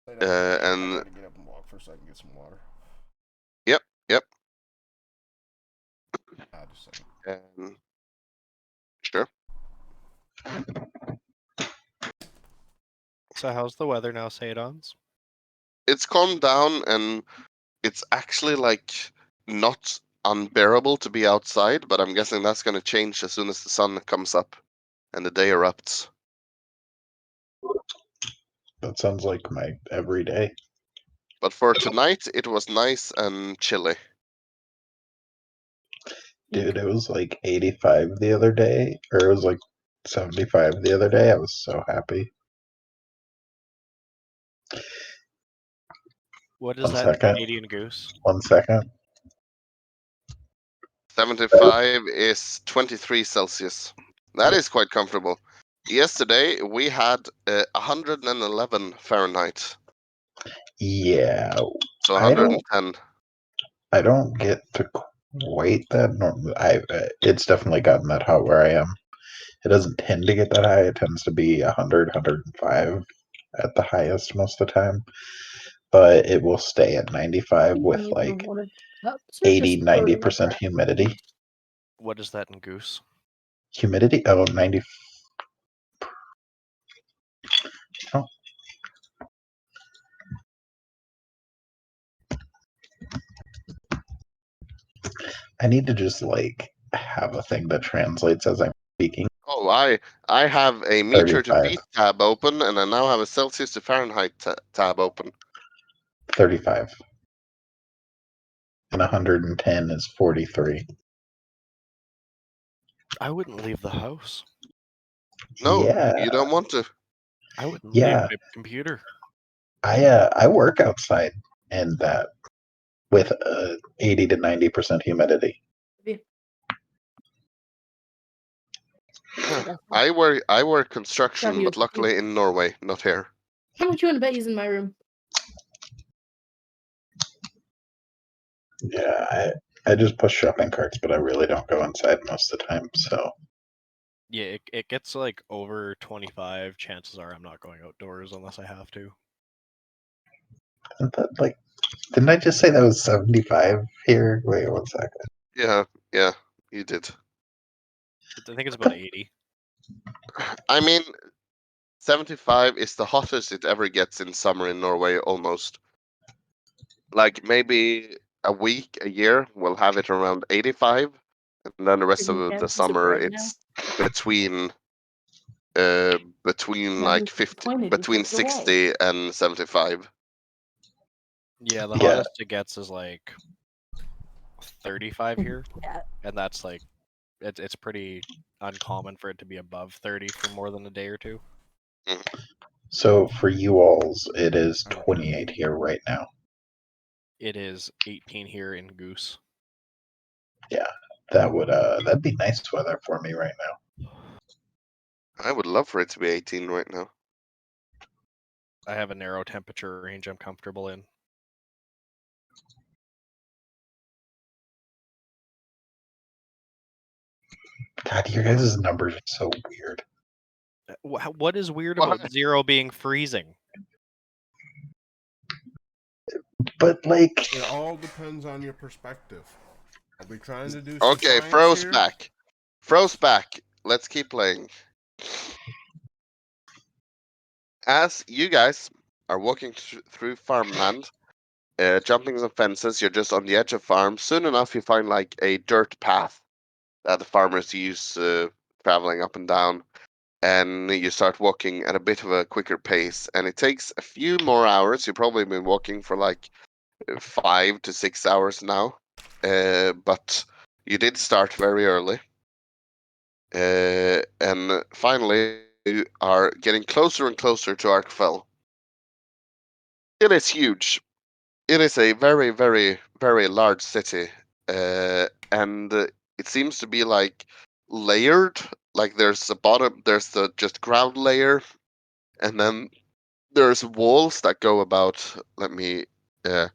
I And gotta get up and walk for a second, get some water. yep, yep. Just a second. Sure. So how's the weather now, Sadons? It's calmed down, and it's actually like not unbearable to be outside, but I'm guessing that's going to change as soon as the sun comes up and the day erupts. That sounds like my everyday. But for tonight, it was nice and chilly. Dude, it was like 85 the other day, or it was like 75 the other day. I was so happy. What is One that in second. Canadian goose? 1 second. 75 is 23 Celsius. That is quite comfortable. Yesterday, we had 111 Fahrenheit, Yeah, so I don't. 110. I don't get to quite that normal. It's definitely gotten that hot where I am. It doesn't tend to get that high. It tends to be 100, 105 at the highest most of the time. But it will stay at 95 You with need like more water cups or 80, just pouring 90% water? humidity. What is that in goose? Humidity? Oh, 90. Oh, I need to just like have a thing that translates as I'm speaking. Oh, I have a meter to 35. feet tab open, and I now have a Celsius to Fahrenheit tab open. 35. And 110 is 43. I wouldn't leave the house. No, Yeah, you don't want to. I wouldn't leave yeah. my computer. I work outside and that with 80 to 90% humidity. Huh. Yeah. I work Grab construction, you a but cookie. luckily in Norway, not here. How much you want to bet he's in my room? Yeah, I just push shopping carts, but I really don't go inside most of the time. So Yeah, it gets like over 25. Chances are I'm not going outdoors unless I have to. isn't that like, didn't I just say that was 75 here? Wait 1 second. Yeah, yeah, you did. I think it's about 80. I mean, 75 is the hottest it ever gets in summer in Norway, almost. Like maybe a week, a year, we'll have it around 85, and then the rest Any of the chances of summer bread now? it's between Now like he's 50, disappointed he between took it away. 60 and 75. Yeah, the Yeah. hottest it gets is like 35 here, Yeah. and that's like it's pretty uncommon for it to be above 30 for more than a day or two. So for you alls, it is 28 here right now. It is 18 here in Goose. Yeah, that'd be nice weather for me right now. I would love for it to be 18 right now. I have a narrow temperature range I'm comfortable in. God, your guys' numbers are so weird. What is weird What? about 0 being freezing? But like, It all depends on your perspective. Are we trying to do some Okay, science froze here? back. Froze back. Let's keep playing. As you guys are walking through farmland, jumping some fences, you're just on the edge of farm. Soon enough, you find like a dirt path that the farmers use traveling up and down. And you start walking at a bit of a quicker pace. And it takes a few more hours. You've probably been walking for like 5 to 6 hours now. But you did start very early. And finally, you are getting closer and closer to Arcfell. It is huge. It is a very, very, very large city, and it seems to be like layered. Like there's the bottom, there's the just ground layer, and then there's walls that go about. Let me, about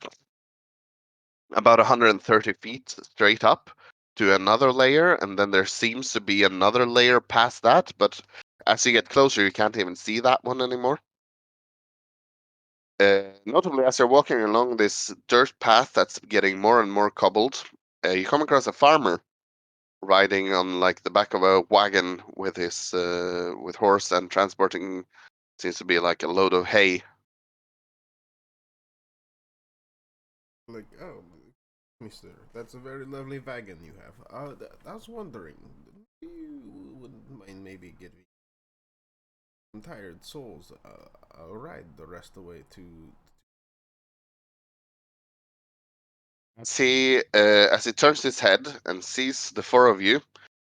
130 feet straight up to another layer, and then there seems to be another layer past that. But as you get closer, you can't even see that one anymore. Notably, as you're walking along this dirt path that's getting more and more cobbled, you come across a farmer riding on like the back of a wagon with his with horse and transporting seems to be like a load of hay. Like, oh, mister, that's a very lovely wagon you have. I was wondering, you wouldn't mind maybe getting some tired souls a ride the rest of the way to. As he turns his head and sees the four of you,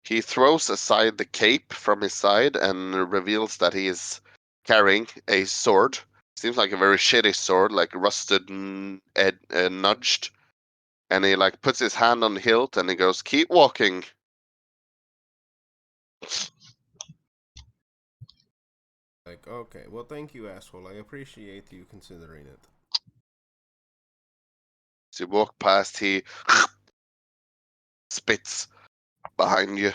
he throws aside the cape from his side and reveals that he is carrying a sword. Seems like a very shitty sword, like rusted and nudged. And he like puts his hand on the hilt and he goes, "Keep walking." Like, okay, well, thank you, asshole. I appreciate you considering it. As you walk past, he spits behind you.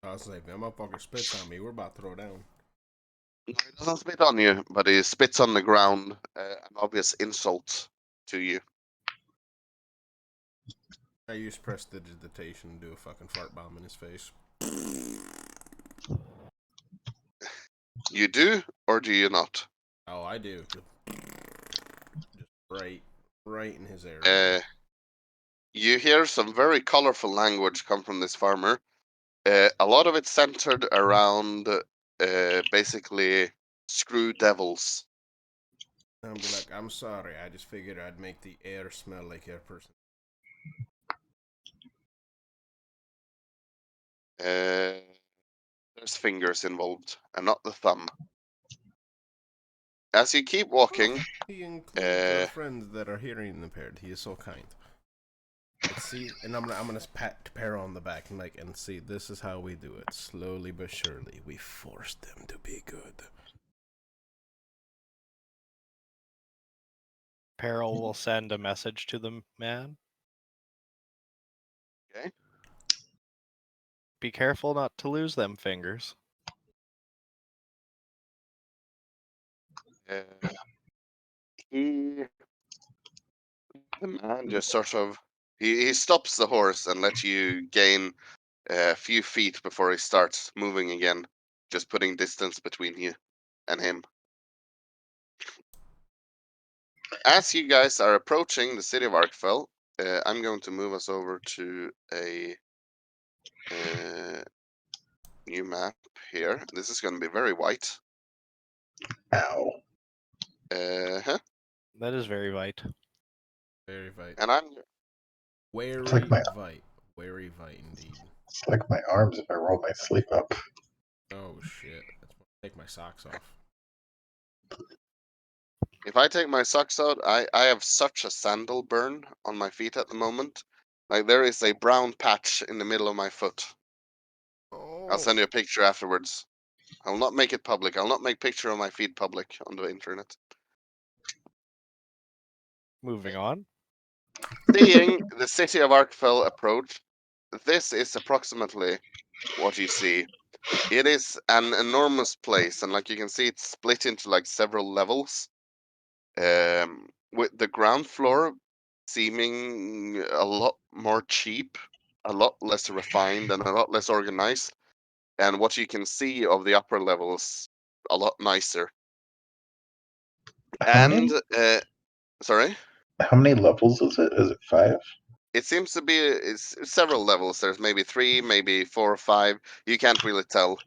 I was like, that motherfucker spits on me. We're about to throw down. No, he doesn't spit on you, but he spits on the ground, an obvious insult to you. I use prestidigitation to do a fucking fart bomb in his face. You do, or do you not? Oh, I do. Just right in his area. Uh, you hear some very colorful language come from this farmer. A lot of it centered around basically screw devils. And I'll be like, I'm sorry. I just figured I'd make the air smell like air person. There's fingers involved, and not the thumb. As you keep walking, He includes our friends that are hearing impaired. He is so kind. Let's see, and I'm gonna pat Pero on the back and like, and see, this is how we do it. Slowly but surely, we force them to be good. Peril will send a message to the man. okay, Be careful not to lose them fingers. uh, he the man just sort of he stops the horse and lets you gain a few feet before he starts moving again, just putting distance between you and him. As you guys are approaching the city of Arcfell, I'm going to move us over to a new map here. This is going to be very white. ow. Uh-huh. That is very white. Very vite. And I'm It's like my Vite. Very vite indeed. it's like my arms if I roll my sleeve up. Oh shit. Take my socks off. if I take my socks out, I have such a sandal burn on my feet at the moment. Like there is a brown patch in the middle of my foot. I'll Oh. send you a picture afterwards. I will not make it public. I'll not make picture of my feed public on the internet. Moving on. Seeing the city of Arcfell approach, this is approximately what you see. It is an enormous place, and like you can see, it's split into like several levels. With the ground floor seeming a lot more cheap, a lot less refined, and a lot less organized. And what you can see of the upper levels, a lot nicer. How many? And sorry, How many levels is it? Is it 5? it seems to be it's several levels. There's maybe 3, maybe 4 or 5. You can't really tell,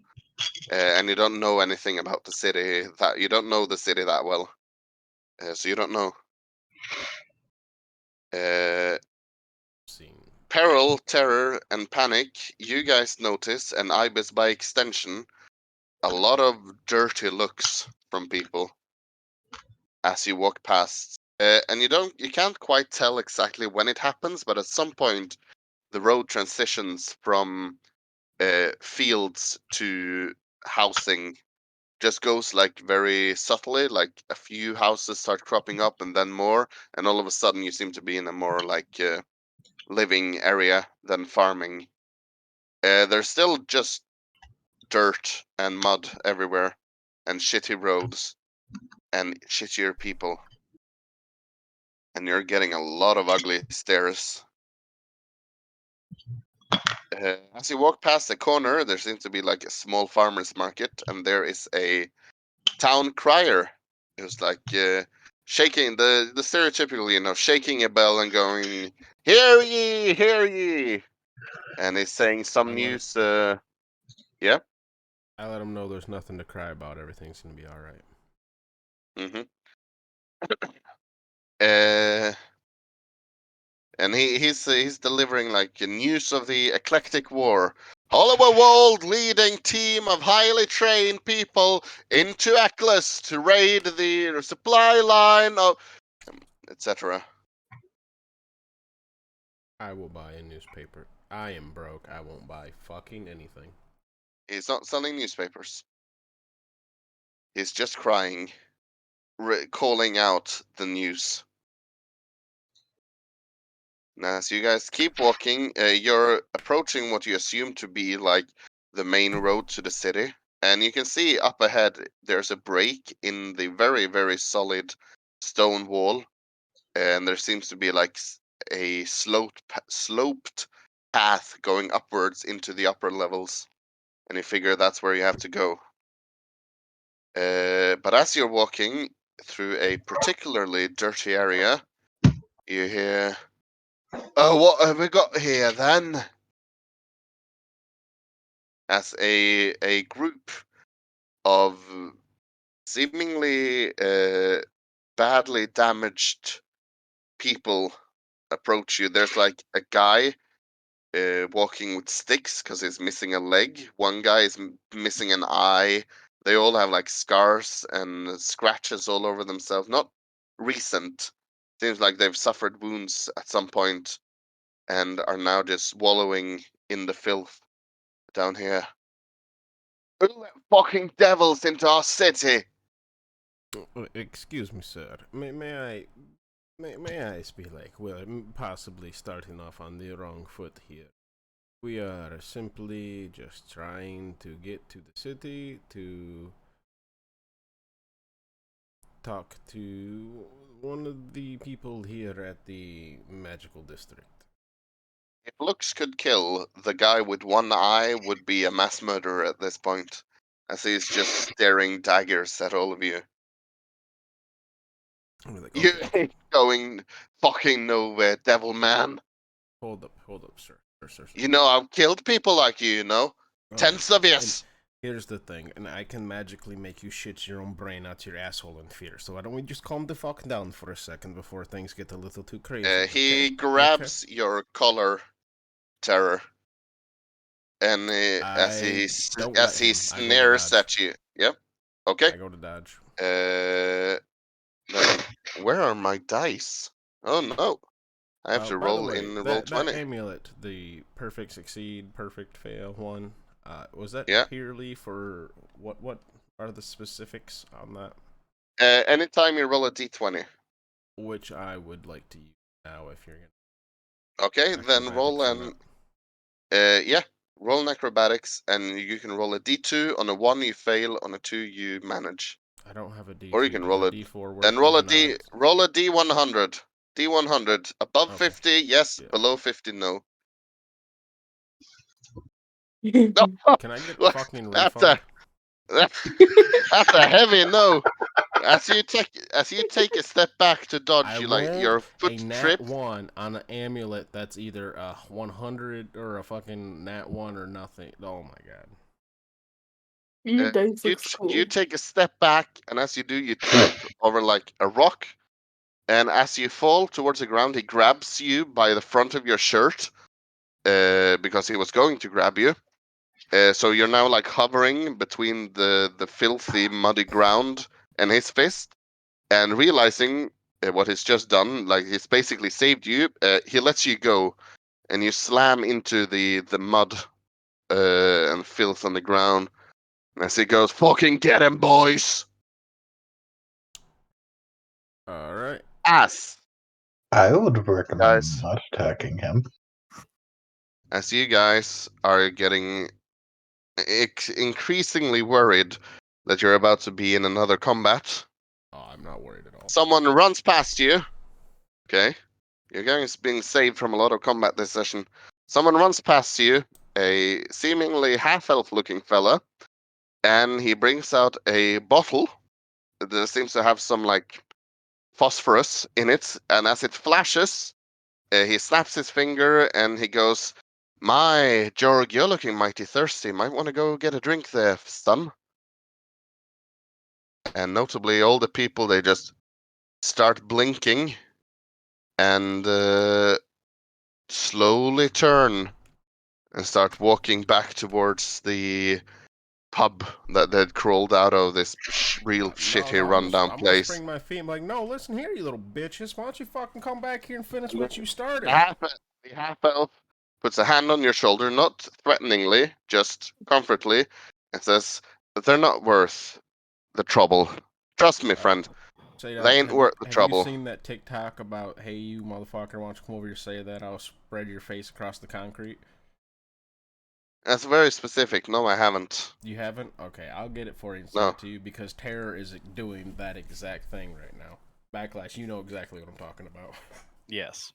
and you don't know anything about the city. That you don't know the city that well, so you don't know. Scene. Peril, terror, and panic. You guys notice, and Ibis by extension, a lot of dirty looks from people as you walk past. And you can't quite tell exactly when it happens, but at some point the road transitions from fields to housing, just goes like very subtly, like a few houses start cropping up and then more, and all of a sudden you seem to be in a more like living area than farming. There's still just dirt and mud everywhere, and shitty roads and shittier people, and you're getting a lot of ugly stares. As you walk past the corner, there seems to be like a small farmer's market, and there is a town crier who's like shaking the stereotypical, shaking a bell and going, "Hear ye, hear ye," and he's saying some news. Yeah. I let him know there's nothing to cry about. Everything's gonna be all right. Mm-hmm. Uh, and he's delivering like news of the eclectic war. Oliver Wald leading team of highly trained people into Eccles to raid the supply line of etc. I will buy a newspaper. I am broke. I won't buy fucking anything. He's not selling newspapers. He's just crying, calling out the news. Now, as you guys keep walking, you're approaching what you assume to be like the main road to the city. And you can see up ahead there's a break in the very, very solid stone wall. And there seems to be like a sloped path going upwards into the upper levels. And you figure that's where you have to go. But as you're walking through a particularly dirty area, you hear, "Oh, what have we got here then?" As a group of seemingly badly damaged people approach you. There's like a guy walking with sticks because he's missing a leg. One guy is missing an eye. They all have like scars and scratches all over themselves. Not recent. Seems like they've suffered wounds at some point and are now just wallowing in the filth down here. Who let fucking devils into our city? Excuse me, sir. May I speak like we're possibly starting off on the wrong foot here. We are simply just trying to get to the city to talk to one of the people here at the magical district. If looks could kill, the guy with one eye would be a mass murderer at this point, as he's just staring daggers at all of you. I'm like, You okay. ain't going fucking nowhere, devil man. Hold up, sir. Sir. You know, I've killed people like you. Okay. Tens of And yes. here's the thing, and I can magically make you shit your own brain out your asshole in fear. So why don't we just calm the fuck down for a second before things get a little too crazy? He Okay? grabs your collar, Terror, and I don't as let he him. I go to snares dodge. at you. Yep. Okay. I go to dodge. Then where are my dice? Oh no. I have to By the roll way, in roll that 20. amulet, the perfect succeed, perfect fail one, Was that Yeah. purely for what? What are the specifics on that? Anytime you roll a d20. Which I would like to use now if you're gonna Okay, then roll acrobatics or an yeah, roll an acrobatics, and you can roll a d2. On a 1 you fail, on a 2 you manage. not. I don't have a D2. Or you can Does roll a a D4 then work using odds? roll a d100. D100 above Okay. 50, yes. Yeah. Below 50, no. Can I get a What? fucking That's refund? that's a heavy no. As you take a step back to dodge, I you like rolled your a foot nat trips. 1 on an amulet that's either a 100 or a fucking nat 1 or nothing. Oh my god. Your dice looks You cool. take a step back, and as you do, you trip over like a rock. And as you fall towards the ground, he grabs you by the front of your shirt, because he was going to grab you. So you're now like hovering between the filthy, muddy ground and his fist, and realizing what he's just done, like he's basically saved you. He lets you go, and you slam into the mud and filth on the ground. And as he goes, "Fucking get him, boys!" Alright. As I would recommend guys, not attacking him. as you guys are getting increasingly worried that you're about to be in another combat, Oh, I'm not worried at all. someone runs past you. Okay, you're being saved from a lot of combat this session. Someone runs past you, a seemingly half-elf-looking fella, and he brings out a bottle that seems to have some like phosphorus in it, and as it flashes, he snaps his finger and he goes, "My, Jorg, you're looking mighty thirsty. Might want to go get a drink there, son." And notably, all the people, they just start blinking and slowly turn and start walking back towards the pub that they'd crawled out of, this real shitty rundown I'm gonna place. spring my feet. I'm like, no, listen here, you little bitches. Why don't you fucking come back here and finish what you The started? half elf puts a hand on your shoulder, not threateningly, just comfortably, and says, "They're not worth the trouble. Trust me, friend. Say They that. ain't worth the Have you trouble." seen that TikTok about, hey, you motherfucker, why don't you come over here say that? I'll spread your face across the concrete. That's very specific. No, I haven't. You haven't? Okay, I'll get it for you and send No. it to you because Terror is doing that exact thing right now. Backlash, you know exactly what I'm talking about. Yes.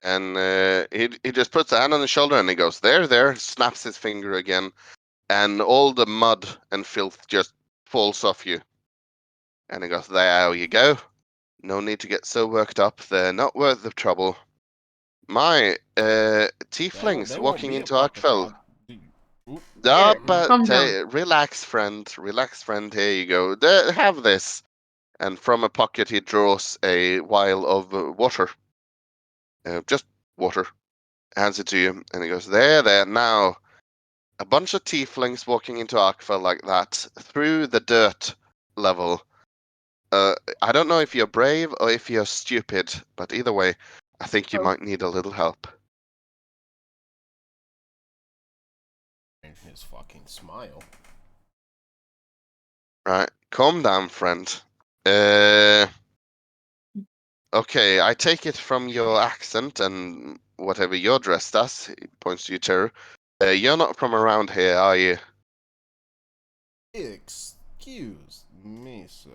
And he just puts a hand on his shoulder and he goes, there, snaps his finger again, and all the mud and filth just falls off you. And he goes, "There you go. No need to get so worked up. They're not worth the trouble." My, tieflings They won't walking be a into puck of Arcfell. Oop. Here, But calm down. relax, friend. Relax, friend. Here you go. Have this. And from a pocket, he draws a vial of water. Just water. Hands it to you, and he goes, there. Now, a bunch of tieflings walking into Arcfell like that through the dirt level. I don't know if you're brave or if you're stupid, but either way, I think you Oh. might need a little help. And his fucking smile. Right, calm down, friend. Okay, I take it from your accent and whatever you're dressed as, he points to you, Terror. You're not from around here, are you? Excuse me, sir.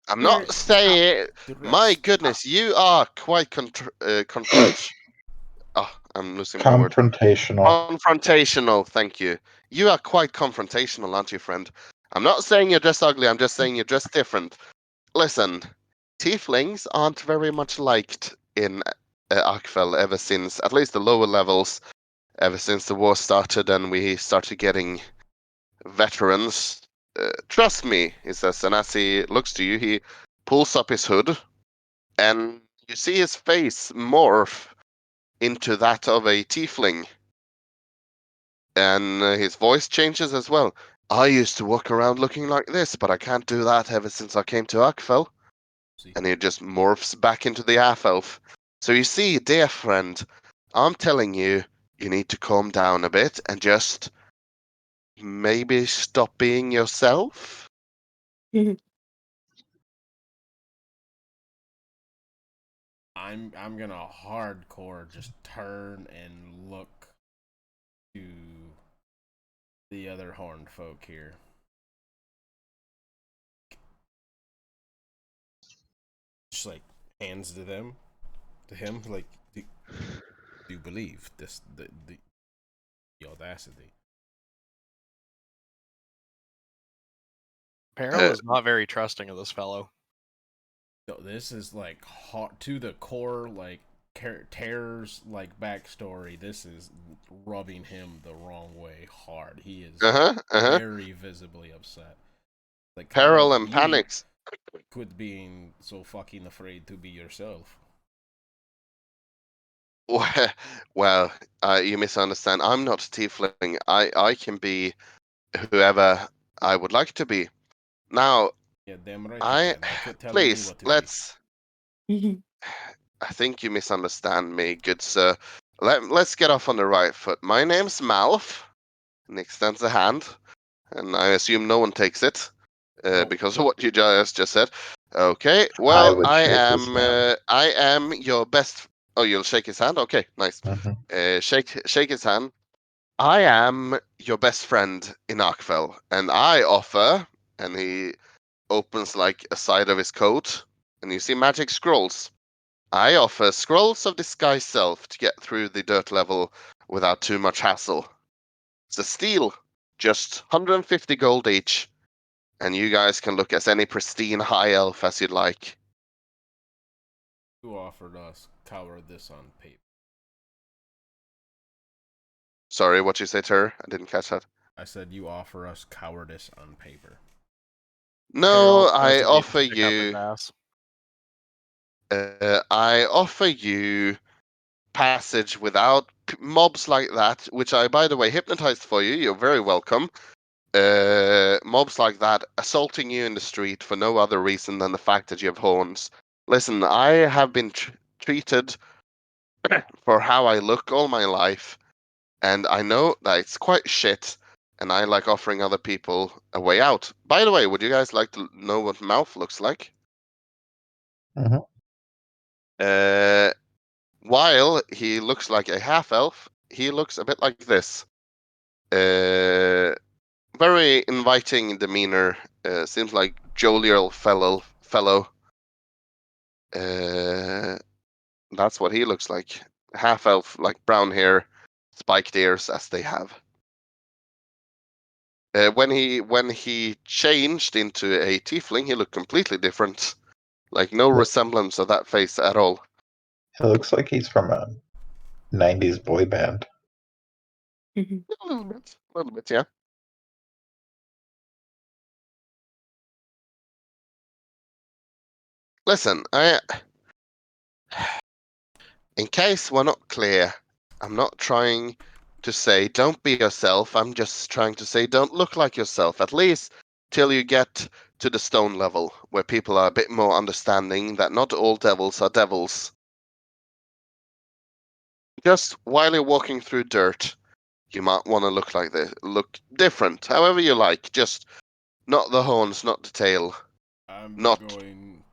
I'm Here, not saying. My Dressed goodness, you are quite confront. Oh, I'm losing my word. Confrontational. Confrontational, thank you. You are quite confrontational, aren't you, friend? I'm not saying you're dressed ugly, I'm just saying you're dressed different. Listen, tieflings aren't very much liked in Arcfell ever since, at least the lower levels, ever since the war started and we started getting veterans. Trust me, he says, and as he looks to you, he pulls up his hood, and you see his face morph into that of a tiefling. And his voice changes as well. "I used to walk around looking like this, but I can't do that ever since I came to Arcfell." And he just morphs back into the half elf. "So you see, dear friend, I'm telling you, you need to calm down a bit and just maybe stop being yourself. I'm gonna hardcore just turn and look to the other horned folk here. Just like hands to them, to him, like, do you believe this? The audacity. Peril is not very trusting of this fellow. No, this is like hot to the core, like Terror's like backstory. This is rubbing him the wrong way hard. He is very visibly upset. Like, come Peril on, and you panics. quit being so fucking afraid to be yourself. Well, you misunderstand. I'm not a tiefling. I can be whoever I would like to be. Now, Yeah, damn right you I can. Now quit telling me please what to be. let's. I think you misunderstand me, good sir. Let's get off on the right foot. My name's Malf, and he extends a hand, and I assume no one takes it Nope. because of what you just said. Okay, I well, would shake his hand. I am your best. Oh, you'll shake his hand. Okay, nice. Mhm. Shake his hand. I am your best friend in Arcfell, and I offer. And he opens like a side of his coat, and you see magic scrolls. I offer scrolls of disguise self to get through the dirt level without too much hassle. It's a steal, just 150 gold each, and you guys can look as any pristine high elf as you'd like. You offered us cowardice on paper. Sorry, what you say to her? I didn't catch that. I said you offer us cowardice on paper. No, Peril I proceeds offer to pick up his you. ass. I offer you passage without mobs like that, which I, by the way, hypnotized for you. You're very welcome. Mobs like that assaulting you in the street for no other reason than the fact that you have horns. Listen, I have been treated for how I look all my life, and I know that it's quite shit, and I like offering other people a way out. By the way, would you guys like to know what mouth looks like? Mhm. Uh, while he looks like a half elf, he looks a bit like this. Uh, very inviting demeanor. Seems like jovial fellow. Uh, that's what he looks like. Half elf, like brown hair, spiked ears, as they have. When he changed into a tiefling, he looked completely different. Like no resemblance of that face at all. It looks like he's from a '90s boy band. A little bit, yeah. Listen, in case we're not clear, I'm not trying to say don't be yourself. I'm just trying to say don't look like yourself, at least till you get to the stone level, where people are a bit more understanding that not all devils are devils. Just while you're walking through dirt, you might want to look like this, look different, however you like. Just not the horns, not the tail, I'm not. going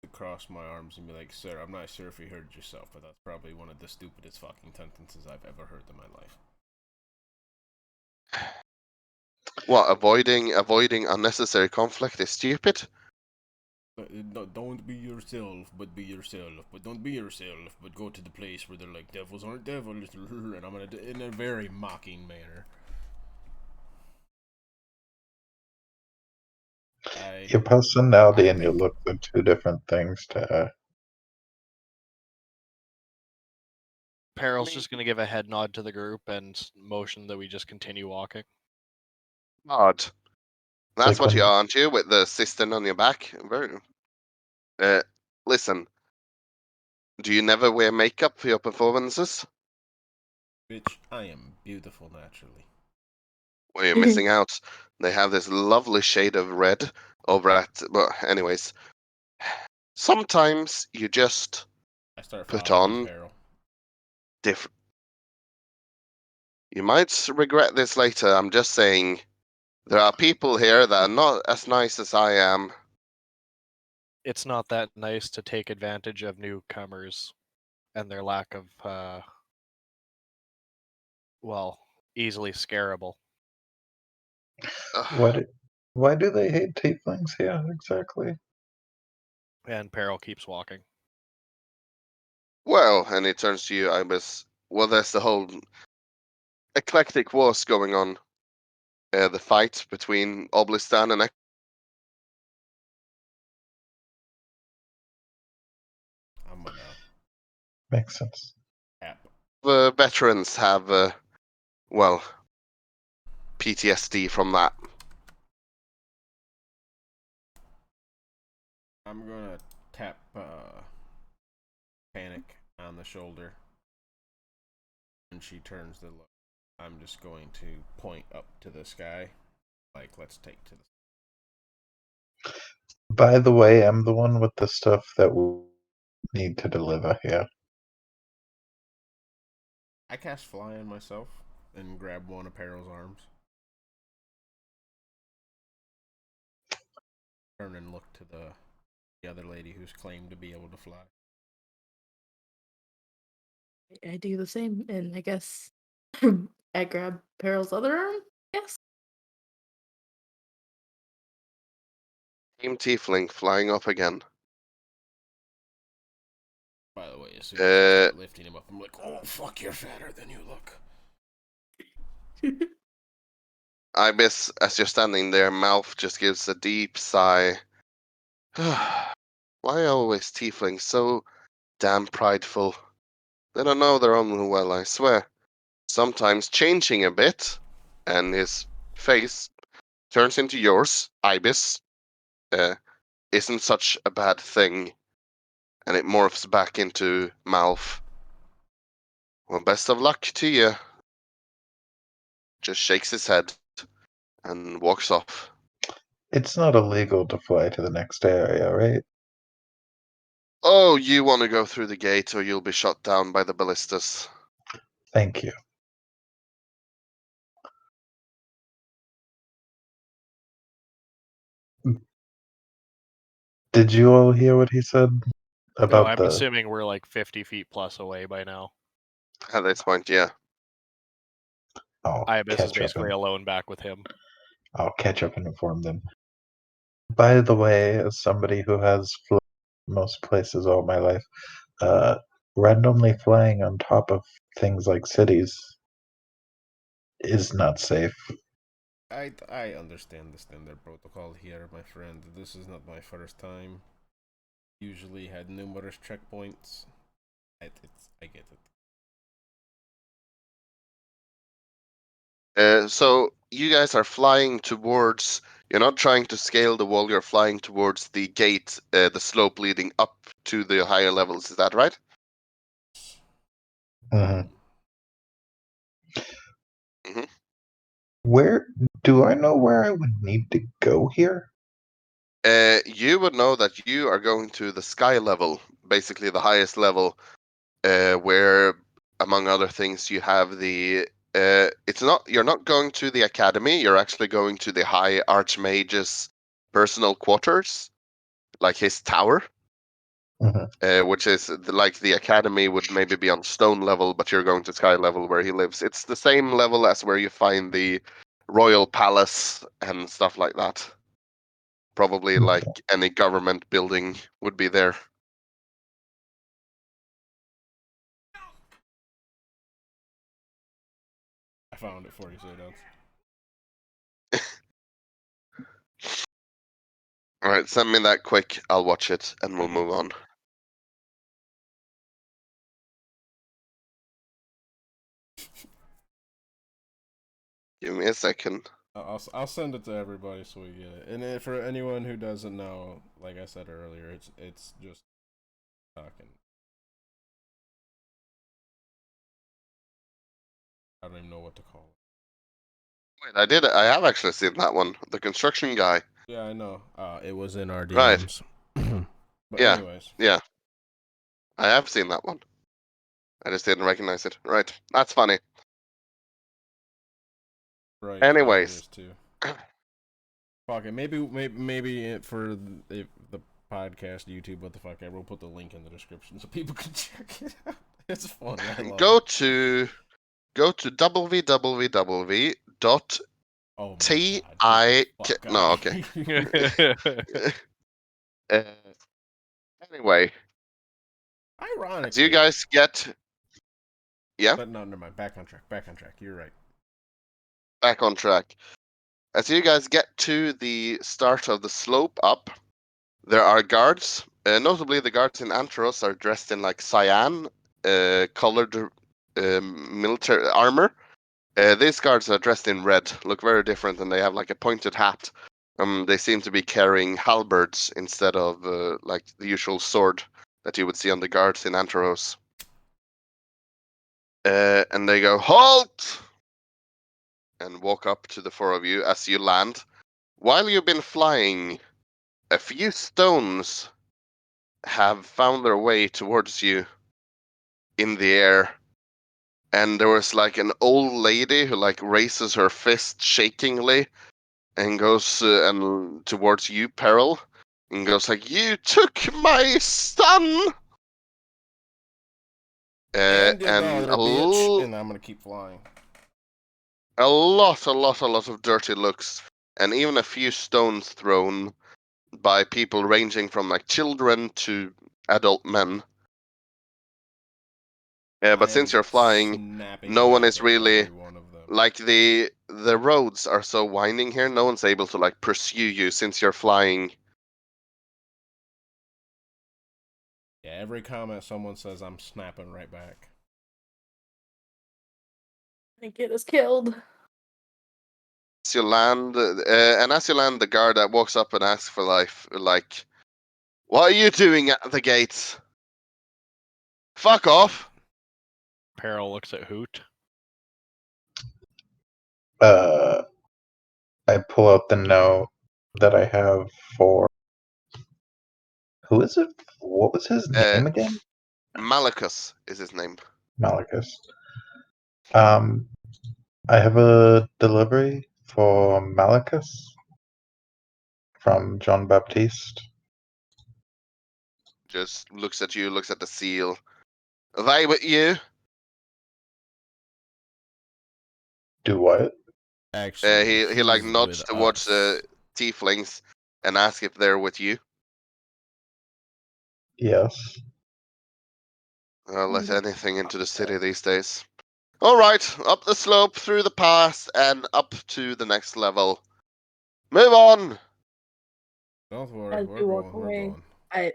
to cross my arms and be like, sir, I'm not sure if you heard yourself, but that's probably one of the stupidest fucking sentences I've ever heard in my life. What, avoiding unnecessary conflict is stupid? No, don't be yourself, but be yourself. But don't be yourself, but go to the place where they're like, devils aren't devils, and I'm gonna do in a very mocking manner. Your personality and your look are two different things to. Peril's just going to give a head nod to the group and motion that we just continue walking. Odd. That's like what when you are, aren't you? With the cistern on your back. Very. Uh, listen. Do you never wear makeup for your performances? Bitch, I am beautiful naturally. Well, you're missing out. They have this lovely shade of red over at. Well, anyways, sometimes you just I start put following on Peril. different. You might regret this later. I'm just saying, there are people here that are not as nice as I am. It's not that nice to take advantage of newcomers and their lack of, well, easily scarable. Ugh. Why do they hate tieflings? Yeah, exactly. And Peril keeps walking. Well, and he turns to you, Ibis. Well, there's the whole eclectic wars going on. The fight between Oblistan and I'm gonna Makes sense. tap. veterans have, well, PTSD from that. I'm gonna tap Panic on the shoulder, and she turns to look. I'm just going to point up to the sky, like let's take to the. By the way, I'm the one with the stuff that we need to deliver here. I cast Fly on myself and grab one of Peril's arms. Turn and look to the other lady who's claimed to be able to fly. I do the same, and I guess I grab Peril's other arm. Yes. Team Tiefling flying up again. By the way, as soon as I start lifting him up, I'm like, oh fuck, you're fatter than you look. Ibis, as you're standing there, mouth just gives a deep sigh. Why always tieflings so damn prideful? They don't know their own well, I swear. Sometimes changing a bit, and his face turns into yours, Ibis, isn't such a bad thing, and it morphs back into mouth. Well, best of luck to you. Just shakes his head and walks off. It's not illegal to fly to the next area, right? Oh, you want to go through the gate or you'll be shot down by the ballistas. Thank you. Did you all hear what he said No, about I'm the? assuming we're like 50 feet plus away by now. At this point, yeah. Ibis is catch up basically and alone back with him. I'll catch up and inform them. By the way, as somebody who has flown most places all my life, randomly flying on top of things like cities is not safe. I understand the standard protocol here, my friend. This is not my first time. Usually had numerous checkpoints. I get it. So you guys are flying towards. You're not trying to scale the wall. You're flying towards the gate, the slope leading up to the higher levels. Is that right? Mhm. Hmm. Where do I know where I would need to go here? You would know that you are going to the sky level, basically the highest level, where, among other things, you have the. It's not. You're not going to the academy. You're actually going to the High Archmage's personal quarters, like his tower. Which is like the academy would maybe be on stone level, but you're going to sky level where he lives. It's the same level as where you find the royal palace and stuff like that. Probably like any government building would be there. I found it for you, Zaydan. All right, send me that quick. I'll watch it and we'll move on. Give me a second. I'll send it to everybody so we get it. And for anyone who doesn't know, like I said earlier, it's just talking. I don't even know what to call it. Wait, I have actually seen that one. The construction guy. Yeah, I know. It was in our Right. DMs. But Yeah. anyways, Yeah. I have seen that one. I just didn't recognize it. Right. That's funny. Right. Anyways. Yeah, it is too. Fuck it. Maybe for the podcast, YouTube, what the fuck ever, we'll put the link in the description so people can check it out. It's funny. I love Go it. to www dot Oh my T god. I Get the K. fuck No, out okay. here. Uh, anyway, as you Ironically. guys get, yeah, But no, never mind. Back on track. Back on track. You're right. back on track. As you guys get to the start of the slope up, there are guards. Notably, the guards in Antros are dressed in like cyan colored military armor. These guards are dressed in red, look very different, and they have like a pointed hat. They seem to be carrying halberds instead of like the usual sword that you would see on the guards in Anteros. And they go, "Halt!" and walk up to the four of you as you land. While you've been flying, a few stones have found their way towards you in the air. And there was like an old lady who like raises her fist shakingly and goes and towards you, Peril, and goes like, "You took my son!" And your And daughter, bitch. And I'm gonna keep flying. a lot of dirty looks, and even a few stones thrown by people ranging from like children to adult men. But I since am you're flying, snapping no one back is at really every one of them. like the roads are so winding here. No one's able to like pursue you since you're flying. Yeah, every comment someone says, I'm snapping right back. Get us killed. As you land, and as you land, the guard that walks up and asks for life, like, "What are you doing at the gates? Fuck off!" Peril looks at Hoot. I pull out the note that I have for. Who is it? What was his name again? Malachus is his name. Malachus. I have a delivery for Malachus from John Baptiste. Just looks at you, looks at the seal. Are they with you? Do what? Actually, He like he's nods with towards the us. tieflings and asks if they're with you. Yes. I'll let anything into the city these days. All right, up the slope, through the pass, and up to the next level. Move on. Don't worry, As we're we walk going, we're away, going.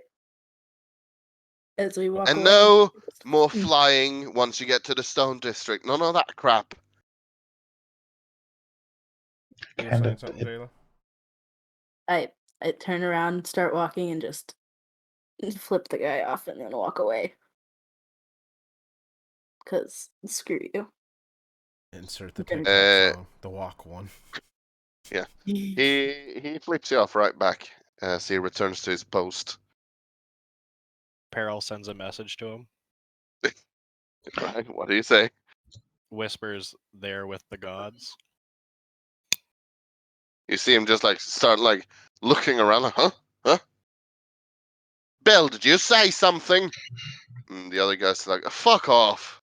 as we walk And away. no more flying once you get to the Stone District. None of that crap. You were Kind saying of. something, Jayla? I turn around, start walking, and just flip the guy off, and then walk away. Cause screw you. Insert the Okay. TikTok song, the walk one. Yeah. He flips you off right back as he returns to his post. Peril sends a message to him. Right? What do you say? Whispers, "There with the gods." You see him just like start like looking around like, huh? Huh? Bill, did you say something? And the other guy's like, fuck off.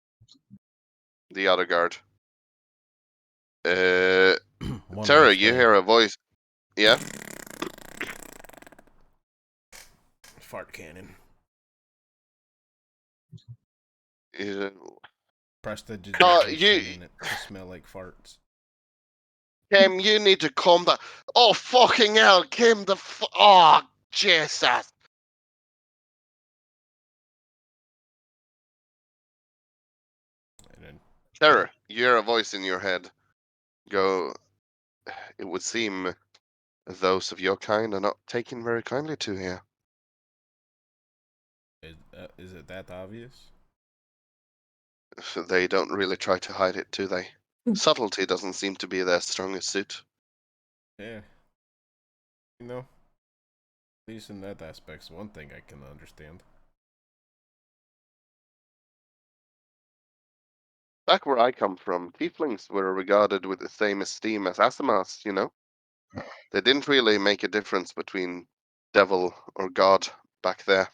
The other guard. One Tara, nice you day. hear a voice. Yeah? Fart cannon. Uh, Press the you, in it to smell like farts. Kim, you need to calm down. Oh, fucking hell, Kim, oh, Jesus. And then Tara, you hear a voice in your head. Go, it would seem those of your kind are not taken very kindly to here. is it that obvious? They don't really try to hide it, do they? Subtlety doesn't seem to be their strongest suit. Yeah. You know, at least in that aspect's one thing I can understand. Back where I come from, tieflings were regarded with the same esteem as Asimas, you know? They didn't really make a difference between devil or god back there.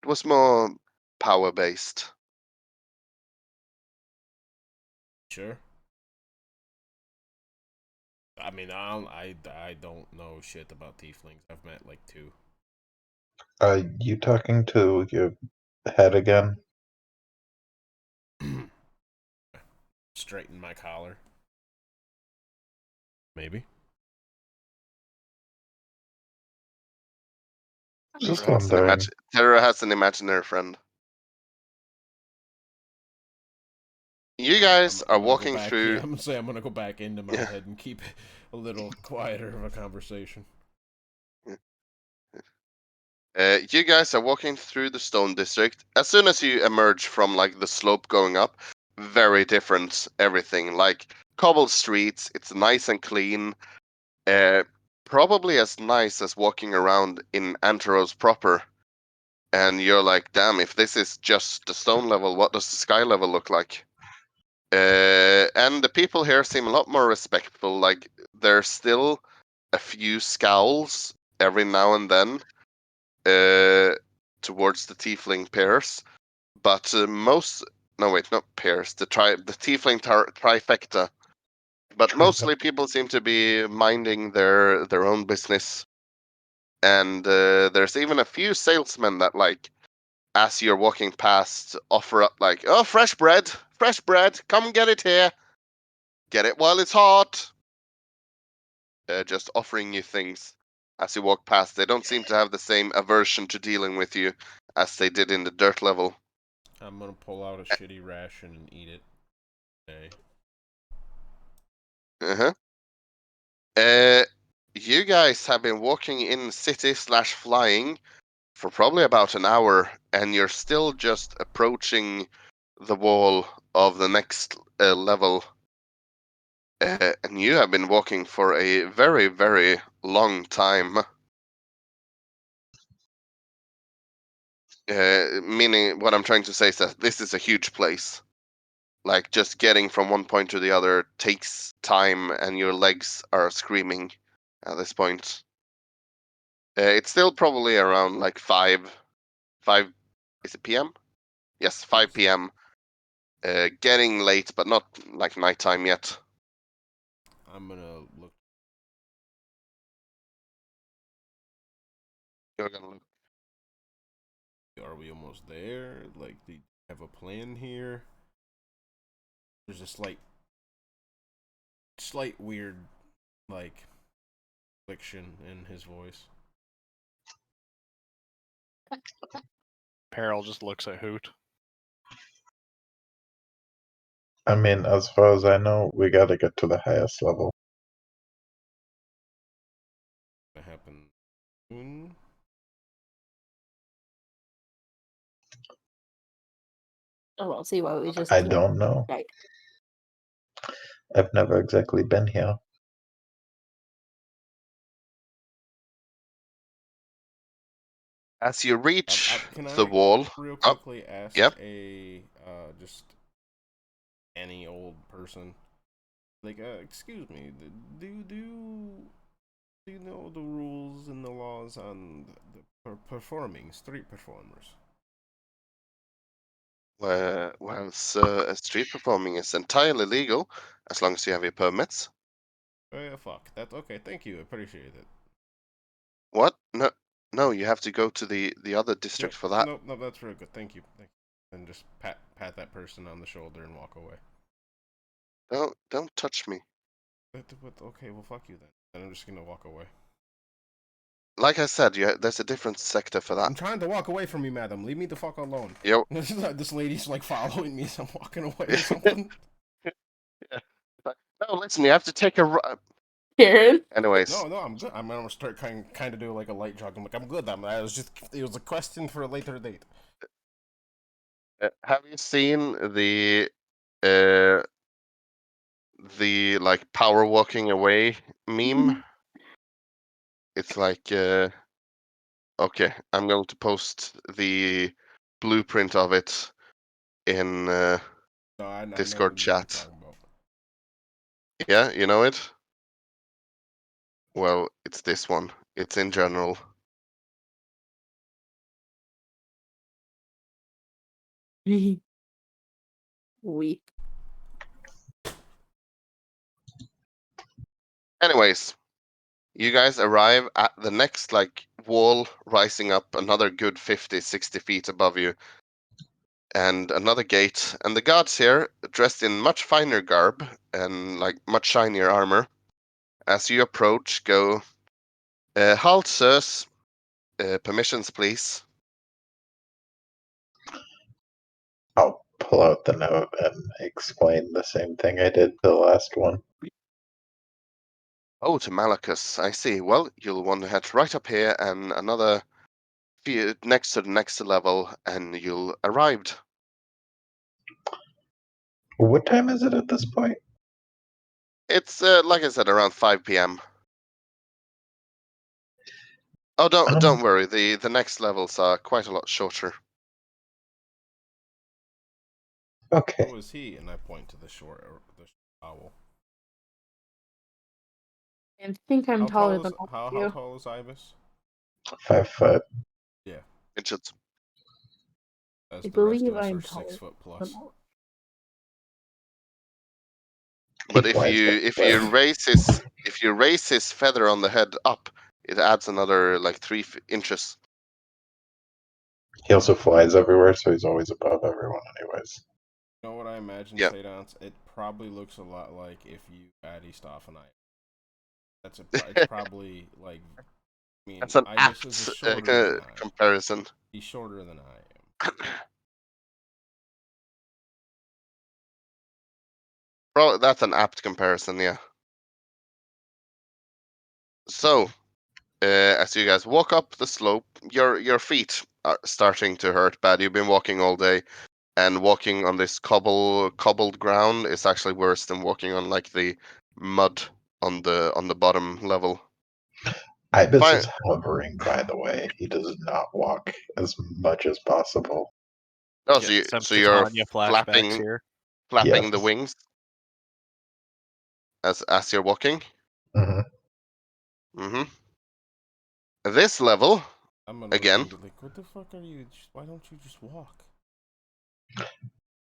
It was more power based. Sure. I mean, I don't know shit about tieflings. I've met like two. Are you talking to your head again? Straighten my collar. Maybe. Just Terra has an, wondering. Terra has an imaginary friend. You guys are I'm gonna go walking back. Yeah, through. I'm gonna say I'm gonna go back into my Yeah, head and keep it a little quieter of a conversation. you guys are walking through the stone district. As soon as you emerge from like the slope going up, very different everything. Like cobble streets, it's nice and clean. Uh, Probably as nice as walking around in Anteros proper. And you're like, damn, if this is just the stone level, what does the sky level look like? And the people here seem a lot more respectful. Like there's still a few scowls every now and then towards the tiefling pairs, but most no wait, not pairs, the tiefling trifecta. But mostly people seem to be minding their own business, and there's even a few salesmen that like as you're walking past offer up like, oh, fresh bread, come get it here, get it while it's hot. Just offering you things as you walk past. They don't seem to have the same aversion to dealing with you as they did in the dirt level. I'm gonna pull out a shitty ration and eat it. Okay. Uh-huh. Uh, you guys have been walking in city slash flying for probably about an hour, and you're still just approaching the wall of the next level. And you have been walking for a very, very long time. Meaning, what I'm trying to say is that this is a huge place. Like, just getting from one point to the other takes time, and your legs are screaming at this point. It's still probably around like 5, is it PM? Yes, 5 p.m. Getting late, but not like nighttime yet. I'm gonna look. You're gonna look. Are we almost there? Like, do you have a plan here? There's a slight weird, like, affliction in his voice. Peril just looks at Hoot. I mean, as far as I know, we gotta get to the highest level. That happen soon. Oh, well, see why we just I keep don't know. right. I've never exactly been here. As you reach Can the I wall, real oh, quickly ask yep. a just any old person, like, excuse me, do you know the rules and the laws on the performing street performers? Well, street performing is entirely legal as long as you have your permits. Fuck that. Okay, thank you. Appreciate it. What? No, no, you have to go to the other district Nope, for that. nope, that's very good. Thank you. Thank you. And just pat that person on the shoulder and walk away. Don't touch me. Okay, well, fuck you then. And I'm just gonna walk away. Like I said, there's a different sector for that. I'm trying to walk away from you, madam. Leave me the fuck alone. Yo. This lady's like following me as I'm walking away or something. No, listen, you have to take a. Karen. Anyways, No, I'm good. I'm gonna start kind of do like a light jog. I'm like, I'm good. It was a question for a later date. have you seen uh the like power walking away meme? It's like okay, I'm going to post the blueprint of it in No, I know Discord the game you're chat. talking about. Yeah, you know it? Well, it's this one. It's in general. Weak. Anyways, you guys arrive at the next like wall rising up another good 50, 60 feet above you. And another gate. And the guards here, dressed in much finer garb and like much shinier armor, as you approach, go, halt, sirs. Permissions, please. I'll pull out the note and explain the same thing I did to the last one. Oh, to Malachus. I see. Well, you'll want to head right up here and another few next to the next level, and you'll arrived. What time is it at this point? It's like I said, around 5 p.m. Oh, don't worry. The next levels are quite a lot shorter. Okay. Who is he? And I point to the short owl. I think I'm taller than all how of you. tall is Ibis? 5 foot. Yeah, It's just as I the rest believe of us I'm are taller 6 foot than plus. all. He But if flies you everywhere. raise his feather on the head up, it adds another like 3 inches. He also flies everywhere, so he's always above everyone, anyways. You know what I imagine, Yeah. Sadance? It probably looks a lot like if you add Estoff and I. It's probably like. I mean, That's an Ibis is apt shorter than I. comparison. He's shorter than I am. Well, that's an apt comparison, yeah. So, as you guys walk up the slope, your feet are starting to hurt bad. You've been walking all day, and walking on this cobbled ground is actually worse than walking on like the mud on the bottom level. Ibis Fine. is hovering, by the way. He does not walk as much as possible. Oh, Getting some so you're Titania flashbacks flapping here. flapping the Yes. wings as you're walking. hmm Mm-hmm. This level I'm gonna look again. and be like, "What the fuck are you? Why don't you just walk?"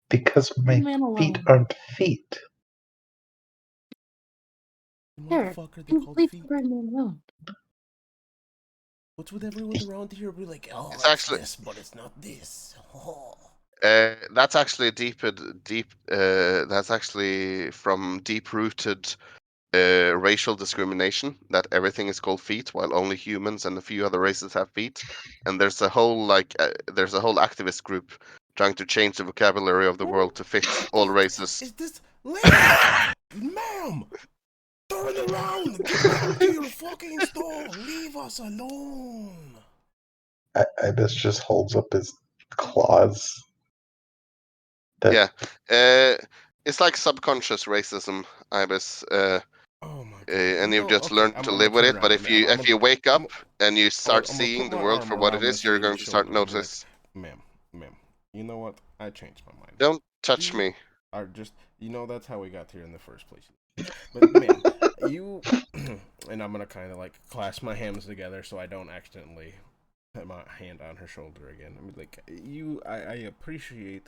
Because Leave my man feet alone. aren't feet. Motherfucker, There, they you called leave feet. the red man alone. What's with everyone around here? Be like, "Oh, It's it's actually this, but it's not this." Oh. that's actually deep. That's actually from deep-rooted racial discrimination that everything is called feet, while only humans and a few other races have feet. And there's a whole activist group trying to change the vocabulary of the world to fit all races. Is this lady, ma'am? Turn around! Get back to your fucking stall! Leave us alone! Ibis just holds up his claws. Yeah, it's like subconscious racism, Ibis. Oh my god! And you've just Okay, learned I'm to gonna live with turn it. But around. if you wake I'm, up and you start I'm gonna put seeing the my world arm for what it around is, Miss you're Lady's going to start shoulder and be like, notice. "Ma'am, you know what? I changed my mind. Don't touch You me. are just, that's how we got here in the first place. But ma'am, you, and I'm gonna kind of like clasp my hands together so I don't accidentally put my hand on her shoulder again. I mean, like I appreciate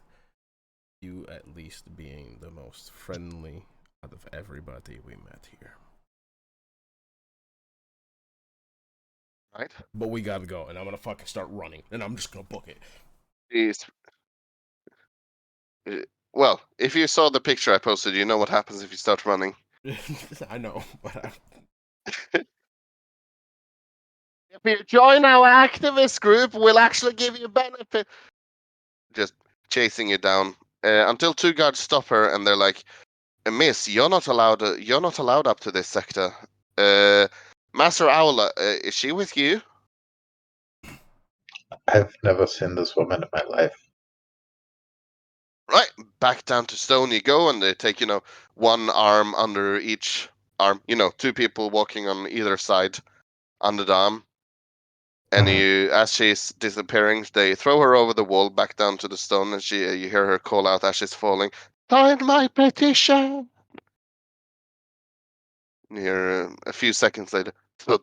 you at least being the most friendly out of everybody we met here. Right? But we gotta go, and I'm gonna fucking start running, and I'm just gonna book it. Please. Well, if you saw the picture I posted, you know what happens if you start running. I know, but If you join our activist group, we'll actually give you benefit. Just chasing you down until two guards stop her, and they're like, "Miss, you're not allowed. You're not allowed up to this sector. Master Owla, is she with you?" I've never seen this woman in my life. Right, back down to stone you go, and they take one arm under each arm. Two people walking on either side under the arm. And as she's disappearing, they throw her over the wall back down to the stone, and you hear her call out as she's falling, Sign my petition. Here, a few seconds later, thud.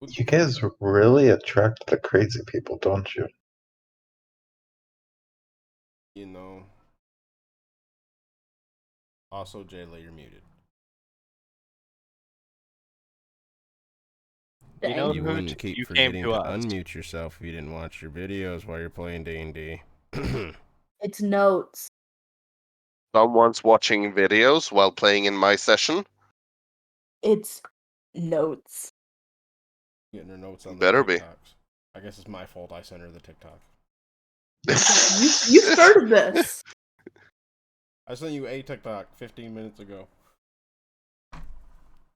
You guys really attract the crazy people, don't you? You know. Also, Jayla, you're muted. You know You who wouldn't keep you came forgetting to to us. unmute yourself if you didn't watch your videos while you're playing D&D. It's notes. Someone's watching videos while playing in my session. It's notes. Getting her notes on the Better be. TikToks. I guess it's my fault I sent her the TikTok. You started this. I sent you a TikTok 15 minutes ago.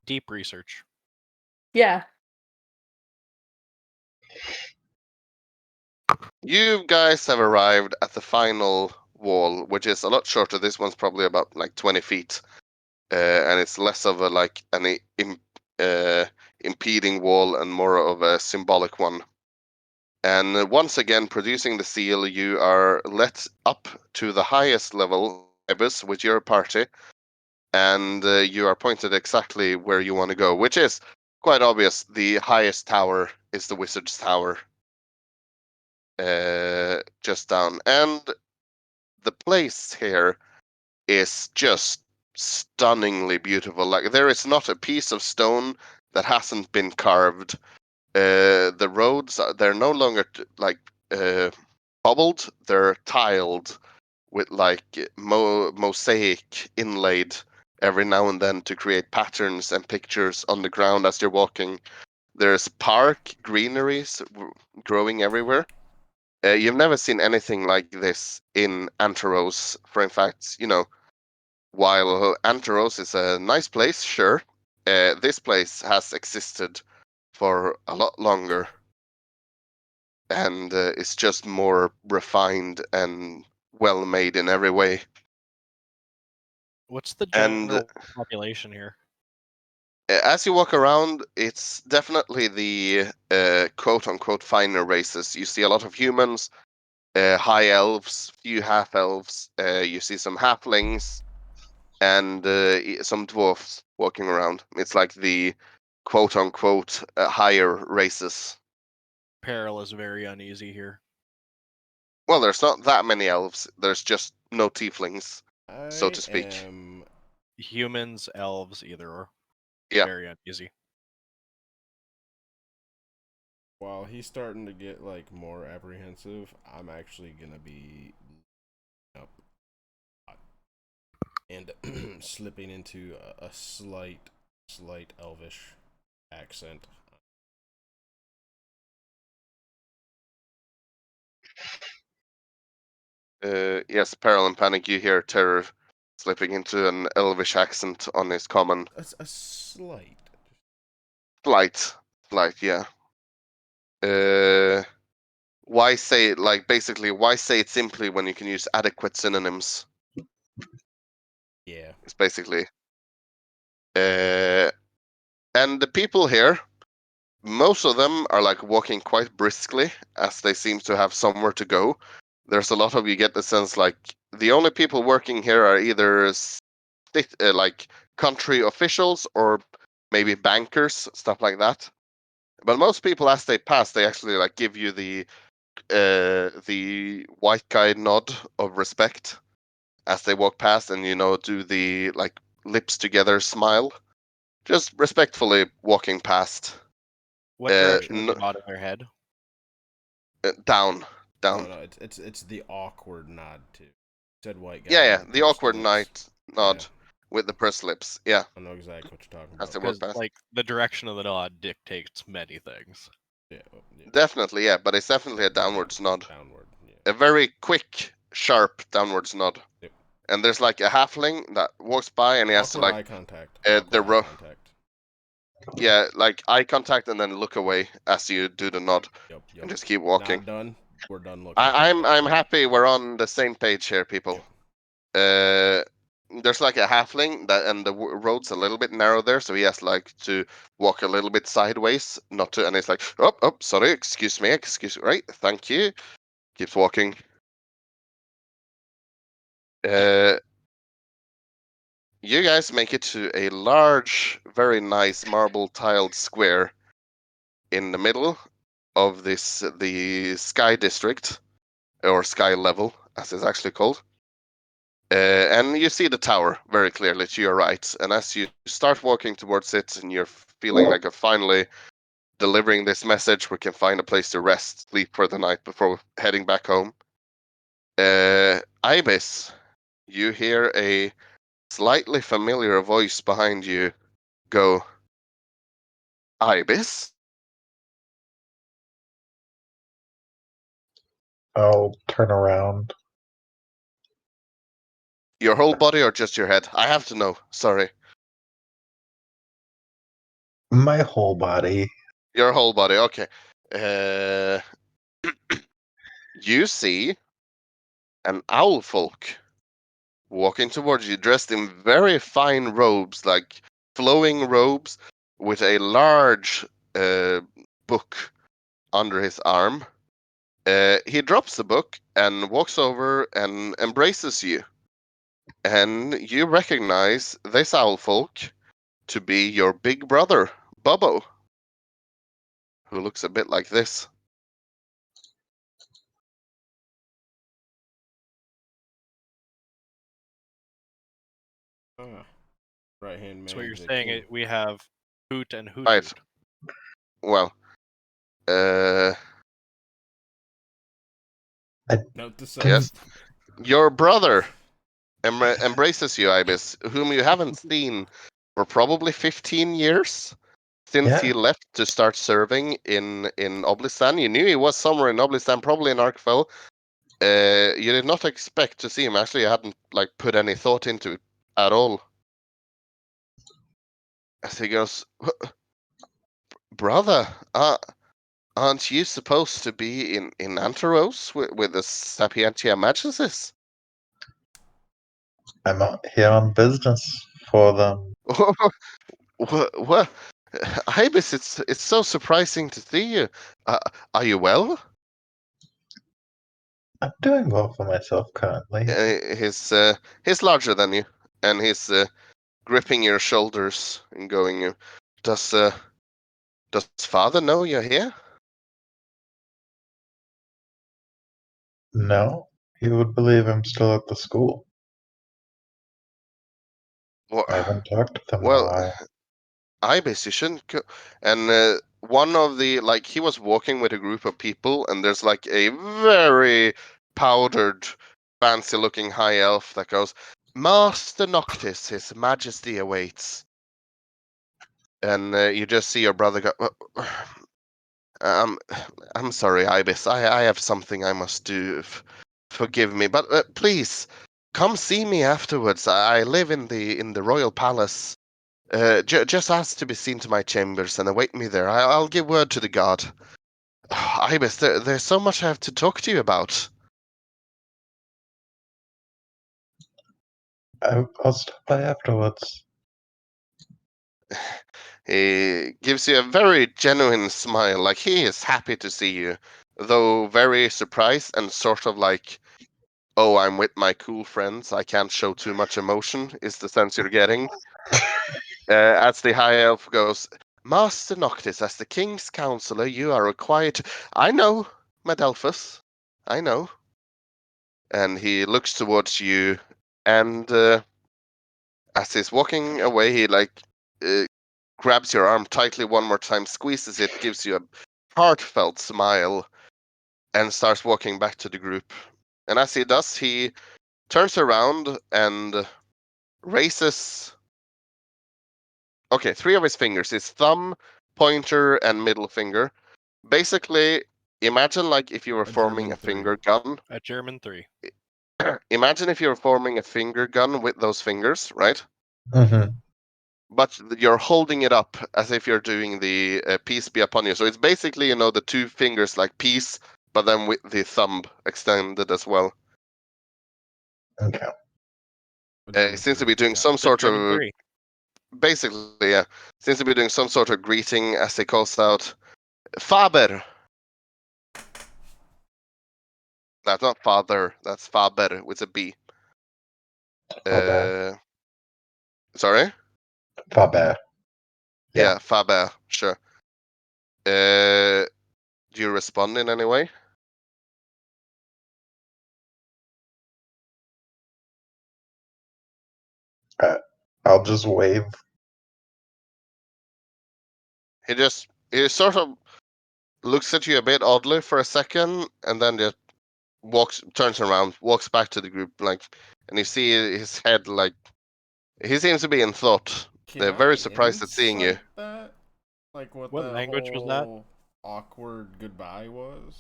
Deep research. Yeah. You guys have arrived at the final wall, which is a lot shorter. This one's probably about like 20 feet, and it's less of a like an impeding wall and more of a symbolic one. And once again, producing the seal, you are let up to the highest level, Ibis, with your party, and you are pointed exactly where you want to go, which is quite obvious. The highest tower is the wizard's tower, just down. And the place here is just stunningly beautiful. Like, there is not a piece of stone that hasn't been carved. The roads, they're no longer cobbled, they're tiled with like mosaic inlaid every now and then to create patterns and pictures on the ground as you're walking. There's park greeneries growing everywhere. You've never seen anything like this in Anteros. For in fact, while Anteros is a nice place, sure, this place has existed for a lot longer, and it's just more refined and well made in every way. What's the And general population here? as you walk around, it's definitely the quote unquote finer races. You see a lot of humans, high elves, few half elves, you see some halflings, and some dwarfs walking around. It's like the quote unquote higher races. Peril is very uneasy here. Well, there's not that many elves, there's just no tieflings, so I to speak. am. Humans, elves, either or. Yeah. Very uneasy. While he's starting to get like more apprehensive, I'm actually gonna be up and slipping into a slight elvish accent. Yes, Peril and Panic, you hear Terror slipping into an elvish accent on his common. A slight. Slight, yeah. Why say it like basically? Why say it simply when you can use adequate synonyms? Yeah. It's basically. And the people here, most of them are like walking quite briskly, as they seem to have somewhere to go. There's a lot of, you get the sense like the only people working here are either like country officials or maybe bankers, stuff like that. But most people, as they pass, they actually like give you the white guy nod of respect as they walk past, and do the like lips together smile, just respectfully walking past. What direction is N- the nod of their head? down. No, it's the awkward nod too. Said white guy, Yeah, but the pursed awkward lips. nod Yeah, with the pursed lips. Yeah, I know exactly what you're talking as about. they walk Because, past. like, the direction of the nod dictates many things. Yeah, yeah. Definitely, yeah, but it's definitely a downwards nod. Downward. Yeah. A very quick, sharp downwards nod. Yep. And there's like a halfling that walks by, and he has to Awkward like eye contact. the Awkward eye contact. yeah, like eye contact, and then look away as you do the nod, Yep. and just keep walking. Not done. We're done looking. I'm happy we're on the same page here, people. Yep. There's like a halfling that, and the road's a little bit narrow there, so he has like to walk a little bit sideways, not to, and it's like, oh, sorry, excuse me, right, thank you. Keeps walking. Uh, you guys make it to a large, very nice marble tiled square in the middle of the Sky District, or Sky Level, as it's actually called. And you see the tower very clearly to your right. And as you start walking towards it, and you're feeling like you're finally delivering this message, we can find a place to rest, sleep for the night before heading back home. Ibis, you hear a slightly familiar voice behind you go, Ibis? I'll turn around. Your whole body or just your head? I have to know. Sorry. My whole body. Your whole body. Okay. Uh, you see an owl folk walking towards you, dressed in very fine robes, like flowing robes, with a large book under his arm. He drops the book and walks over and embraces you. And you recognize this owl folk to be your big brother, Bubbo, who looks a bit like this. Right hand man. So what you're to saying king. we have Hoot and Hoot Right. Hoot. Well, Note to Didn't- self. your brother embraces you, Ibis, whom you haven't seen for probably 15 years since Yeah. he left to start serving in Oblistan. You knew he was somewhere in Oblistan, probably in Arcfell. You did not expect to see him. Actually, you hadn't like put any thought into it at all. As he goes, brother, aren't you supposed to be in Anteros with the Sapientia Magistus? I'm out here on business for them. What? Ibis, it's so surprising to see you. Are you well? I'm doing well for myself currently. He's larger than you, and he's gripping your shoulders and going, Does father know you're here? No, you would believe I'm still at the school. Well, I haven't talked to them in a well, while. Ibis, you shouldn't go. And one of the like he was walking with a group of people, and there's like a very powdered, fancy-looking high elf that goes, Master Noctis, His Majesty awaits. And you just see your brother go, um, I'm sorry, Ibis. I have something I must do. Forgive me, but please come see me afterwards. I live in the royal palace. Just ask to be seen to my chambers and await me there. I'll give word to the guard. Ibis, there's so much I have to talk to you about. I'll stop by afterwards. He gives you a very genuine smile, like he is happy to see you, though very surprised and sort of like, oh, I'm with my cool friends. I can't show too much emotion, is the sense you're getting. As the high elf goes, Master Noctis, as the king's counselor, you are required to... I know, Medelphus. I know. And he looks towards you, and as he's walking away, he uh, grabs your arm tightly one more time, squeezes it, gives you a heartfelt smile, and starts walking back to the group. And as he does, he turns around and raises... Okay, three of his fingers, his thumb, pointer, and middle finger. Basically, imagine like if you were A forming German a three. finger gun. A German 3. Imagine if you were forming a finger gun with those fingers, right? Mm-hmm. But you're holding it up as if you're doing the peace be upon you. So it's basically, the two fingers like peace, but then with the thumb extended as well. Okay. A It German seems to three. be doing Got some it. The sort German of, 3. basically, yeah, seems to be doing some sort of greeting as he calls out, Faber. That's not father, that's Faber with a B. Faber. Sorry? Faber. Yeah, Faber, sure. Do you respond in any way? I'll just wave. He sort of looks at you a bit oddly for a second, and then just turns around, walks back to the group, like, and you see his head, like, he seems to be in thought. Can They're I very surprised at seeing you. insight that? Like what What that language was that? whole awkward goodbye was?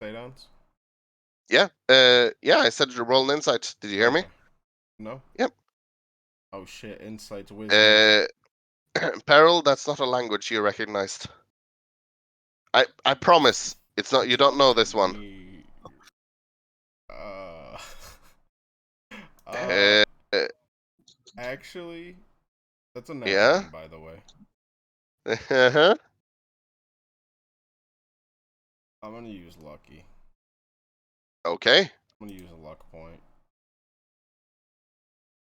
Stay downs? Yeah, yeah, I said to roll an insight. Did you hear me? Okay. No? Yep. Oh shit, insights, wisdom. Peril, that's not a language you recognized. I promise, it's not. You don't know this one. Uh, uh, Uh, actually, that's a nat yeah. 1, by the way. Uh-huh. I'm gonna use lucky. Okay. I'm gonna use a luck point.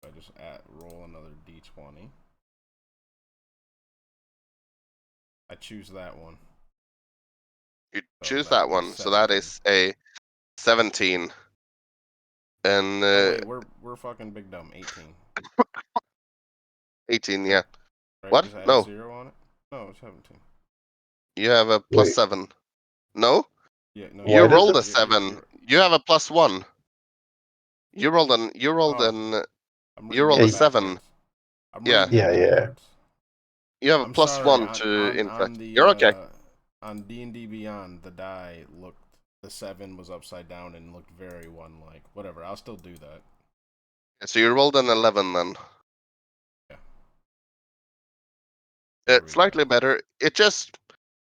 I just roll another d20. I choose that one. You So choose that'll that be one. So that 17. is a 17. And Oh wait, we're fucking big dumb. 18. 18. Yeah. Right? What? Just add a No. 0 on it. No, it's 17. You have a Wait. +7. No. Yeah, no. You Why does rolled it? a 7. You have a +1. You rolled an. You rolled Oh, an. I'm You reading rolled a it Hey. 7. backwards. I'm Yeah. reading it Yeah, yeah. backwards. You have a I'm sorry. +1 On to on insight. on the You're okay. on D&D Beyond, the die looked, the 7 was upside down and looked very 1-like. Whatever. I'll still do that. So you rolled an 11 then. Yeah. There we Slightly go. better. It just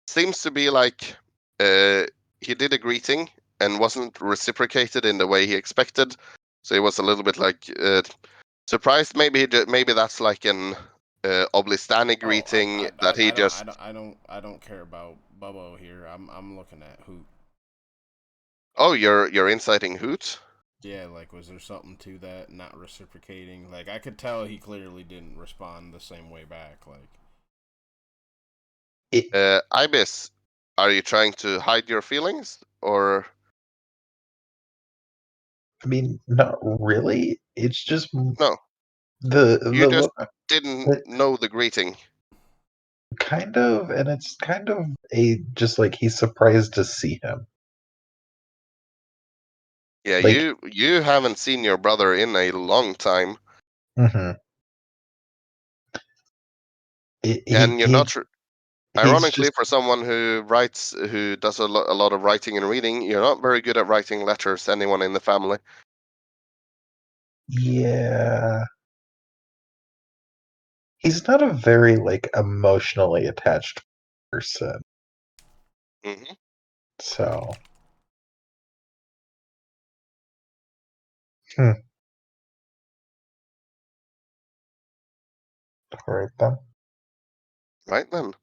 seems to be like he did a greeting and wasn't reciprocated in the way he expected. So he was a little bit like surprised. Maybe that's like an Oblistani Oh, greeting that he just. I don't care about Bubbo here. I'm looking at who. Oh, you're inciting Hoot. Yeah, like, was there something to that not reciprocating? Like, I could tell he clearly didn't respond the same way back. Like, Ibis, are you trying to hide your feelings or I mean, not really. It's just no? You the just look. didn't know the greeting. Kind of, and it's kind of a just like he's surprised to see him. Yeah, Like, you haven't seen your brother in a long time, mhm. and you're not. He's Ironically, just for someone who does a lot of writing and reading, you're not very good at writing letters. Anyone in the family? yeah. He's not a very like emotionally attached person. Hmm. So, hmm. All right then. Right then.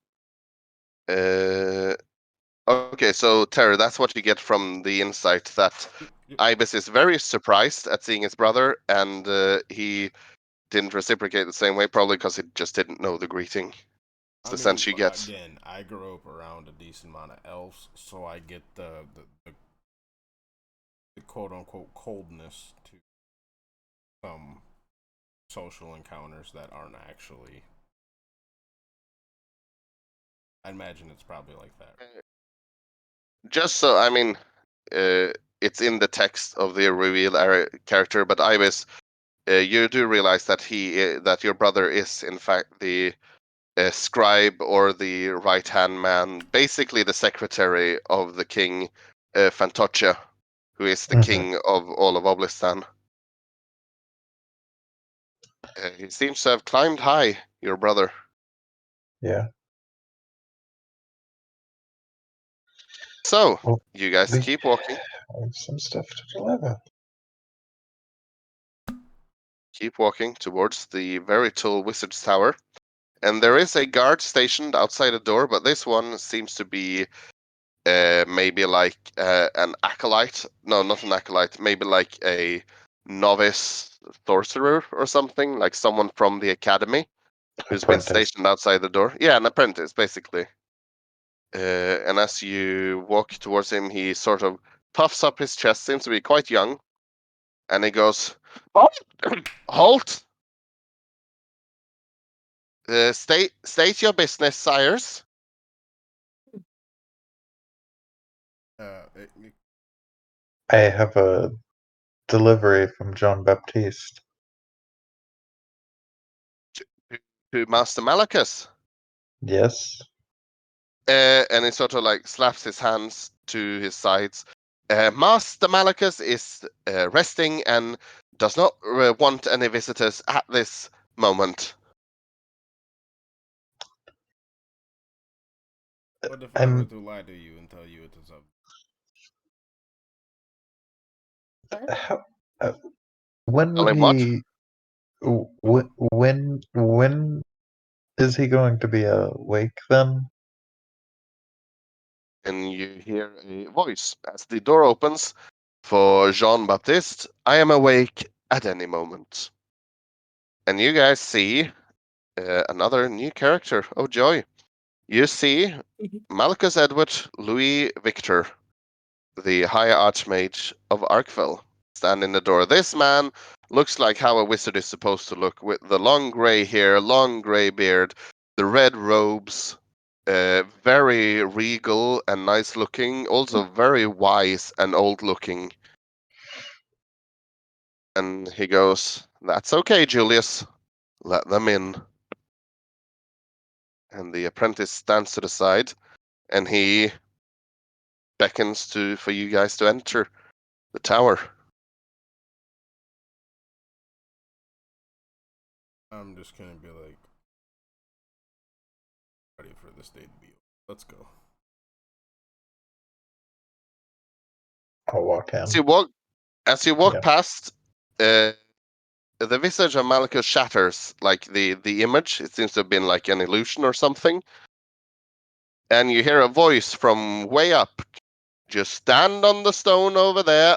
Okay, so Terry, that's what you get from the insight that yep. Ibis is very surprised at seeing his brother, and he didn't reciprocate the same way, probably because he just didn't know the greeting. It's I the sense mean, you get. again, I grew up around a decent amount of elves, so I get the quote unquote coldness to some social encounters that aren't actually. I imagine it's probably like that. Just so, I mean, it's in the text of the reveal character, but Ibis, you do realize that that your brother is in fact the scribe or the right hand man, basically the secretary of the king Fantoccia, who is the Mhm. king of all of Oblistan. He seems to have climbed high, your brother. Yeah. So Well, you guys we keep walking, have some stuff to deliver. towards the very tall wizard's tower. And there is a guard stationed outside the door, but this one seems to be maybe like an acolyte. No, not an acolyte. Maybe like a novice sorcerer or something, like someone from the academy who's been Apprentice. stationed outside the door. Yeah, an apprentice, basically. And as you walk towards him, he sort of puffs up his chest, seems to be quite young, and he goes, "Halt! State your business, sires." I have a delivery from John Baptiste. To Master Malachus. Yes. And he sort of like slaps his hands to his sides. Master Malachus is resting and does not want any visitors at this moment. What if I were to lie to you and tell you it is up? How, uh, when Tell would him what? he? When is he going to be awake then? And you hear a voice as the door opens for Jean Baptiste. I am awake at any moment. And you guys see another new character. Oh joy! You see Malchus Edward Louis Victor, the High Archmage of Arcfell, stand in the door. This man looks like how a wizard is supposed to look, with the long grey hair, long grey beard, the red robes, very regal and nice looking, also very wise and old looking. And he goes, "That's okay, Julius. Let them in." And the apprentice stands to the side, and he beckons for you guys to enter the tower. I'm just gonna be like, ready for this day to be over. Let's go. I'll walk in. As you walk Yeah. past, the visage of Malchus shatters, like the image. It seems to have been like an illusion or something. And you hear a voice from way up. Just stand on the stone over there.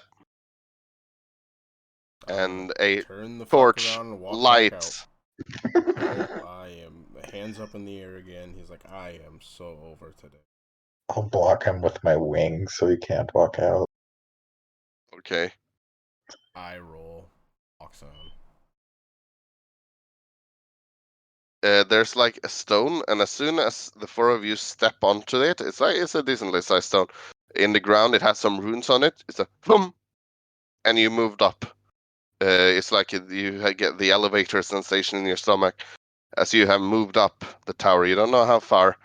I'm gonna And a turn the fuck torch around and walk back out. lights. Nope, I am hands up in the air again. He's like, I am so over today. I'll block him with my wings so he can't walk out. Okay. I roll, walks on. There's like a stone, and as soon as the four of you step onto it, it's a decently sized stone. In the ground, it has some runes on it. It's a boom, and you moved up. It's like you get the elevator sensation in your stomach as you have moved up the tower. You don't know how far,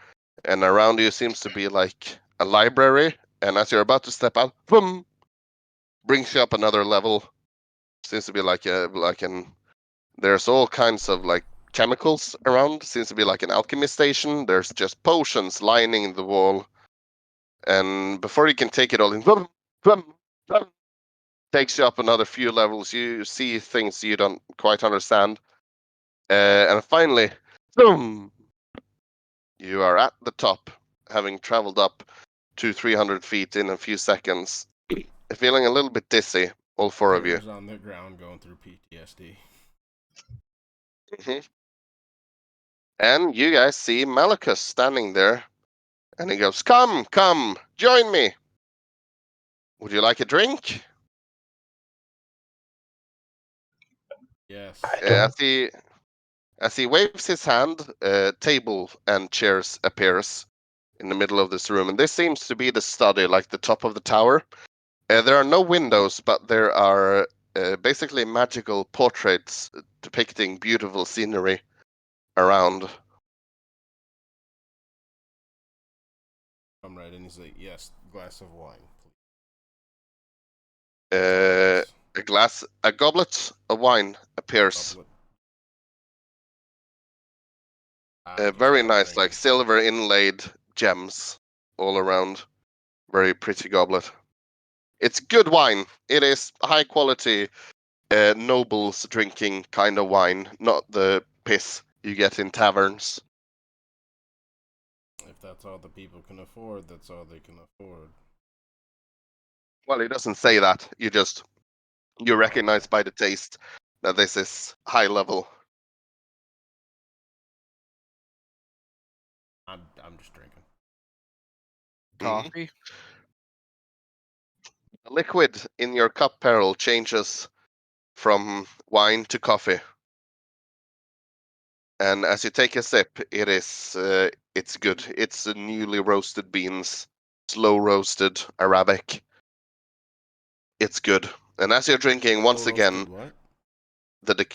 and around you seems to be like a library. And as you're about to step out, boom, brings you up another level. Seems to be like an. There's all kinds of like chemicals around. Seems to be like an alchemy station. There's just potions lining the wall, and before you can take it all in, boom, boom, boom, takes you up another few levels. You see things you don't quite understand. And finally, boom, you are at the top, having traveled up 300 feet in a few seconds, feeling a little bit dizzy, all four of you. Tears on the ground going through PTSD. Mhm. And you guys see Malachus standing there, and he goes, "Come, come, join me. Would you like a drink?" Yes. I As don't. he waves his hand, a table and chairs appears in the middle of this room, and this seems to be the study, like the top of the tower. There are no windows, but there are basically magical portraits depicting beautiful scenery around. Come right in. He's like, yes, glass of wine, Uh, please. a goblet of wine appears. Goblet. I just Very start nice, like drinking. silver inlaid gems all around. Very pretty goblet. It's good wine. It is high quality, nobles drinking kind of wine, not the piss you get in taverns. If If that's all the people can afford, that's all they can afford. Well, he doesn't say that. You recognize by the taste that this is high level. I'm just drinking. Coffee. The liquid in your cup, Peril, changes from wine to coffee. And as you take a sip, it's good. It's newly roasted beans, slow roasted Arabic. It's good. And as you're drinking, once Slow again, roasted what? the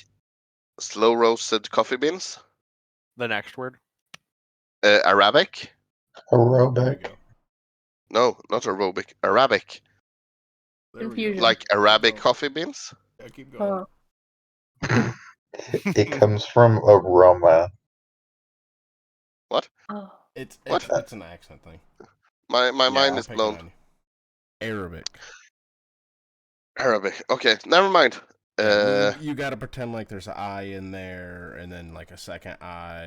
slow roasted coffee beans, The next word. Arabic. There we Aerobic. go. No, not aerobic. Arabic, There we Confusion. go. like Arabic Go. coffee beans. Yeah, keep going. It comes from aroma. What? Oh. What? It's an accent thing. My Yeah, mind I'm is picking blown. on you. Arabic. Arabic. Okay, never mind. Yeah, well, you got to pretend like there's an I in there, and then like a second I,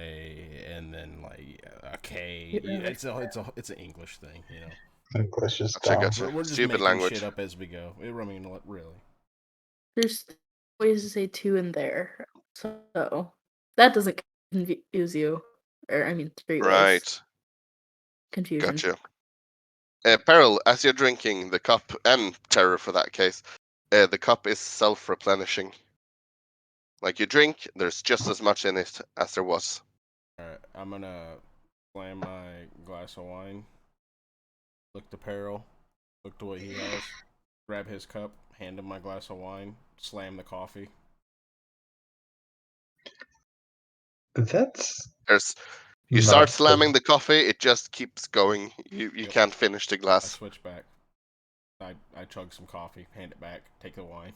and then like a K. It's an English thing, you know. English is Gotcha, dumb. gotcha. We're just Stupid making language. shit up as we go. I mean, really. There's ways to say two in there. So that doesn't confuse you. Or, I mean, three ways. Right. Confusion. Gotcha. Peril, as you're drinking the cup, and Terror for that case, the cup is self-replenishing. Like you drink, there's just as much in it as there was. Alright, I'm gonna slam my glass of wine, look to Peril, look to what he has, grab his cup, hand him my glass of wine, slam the coffee. That's You start not slamming the coffee, it just keeps going. You Yep. can't finish the I glass. switch back. I chug some coffee, hand it back, take the wine.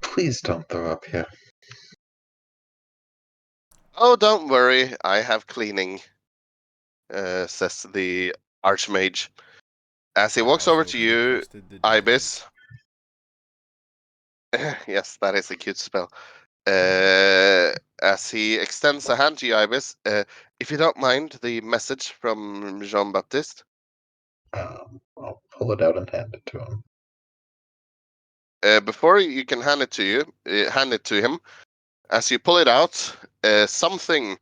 Please don't throw up here. Oh, don't worry, I have cleaning, says the Archmage. As he I walks over also to can be you, trusted to dictate. Ibis. Yes, that is a cute spell. As he extends a hand to you, Ibis, if you don't mind the message from Jean Baptiste. I'll pull it out and hand it to him. Before you can hand it to him. As you pull it out, something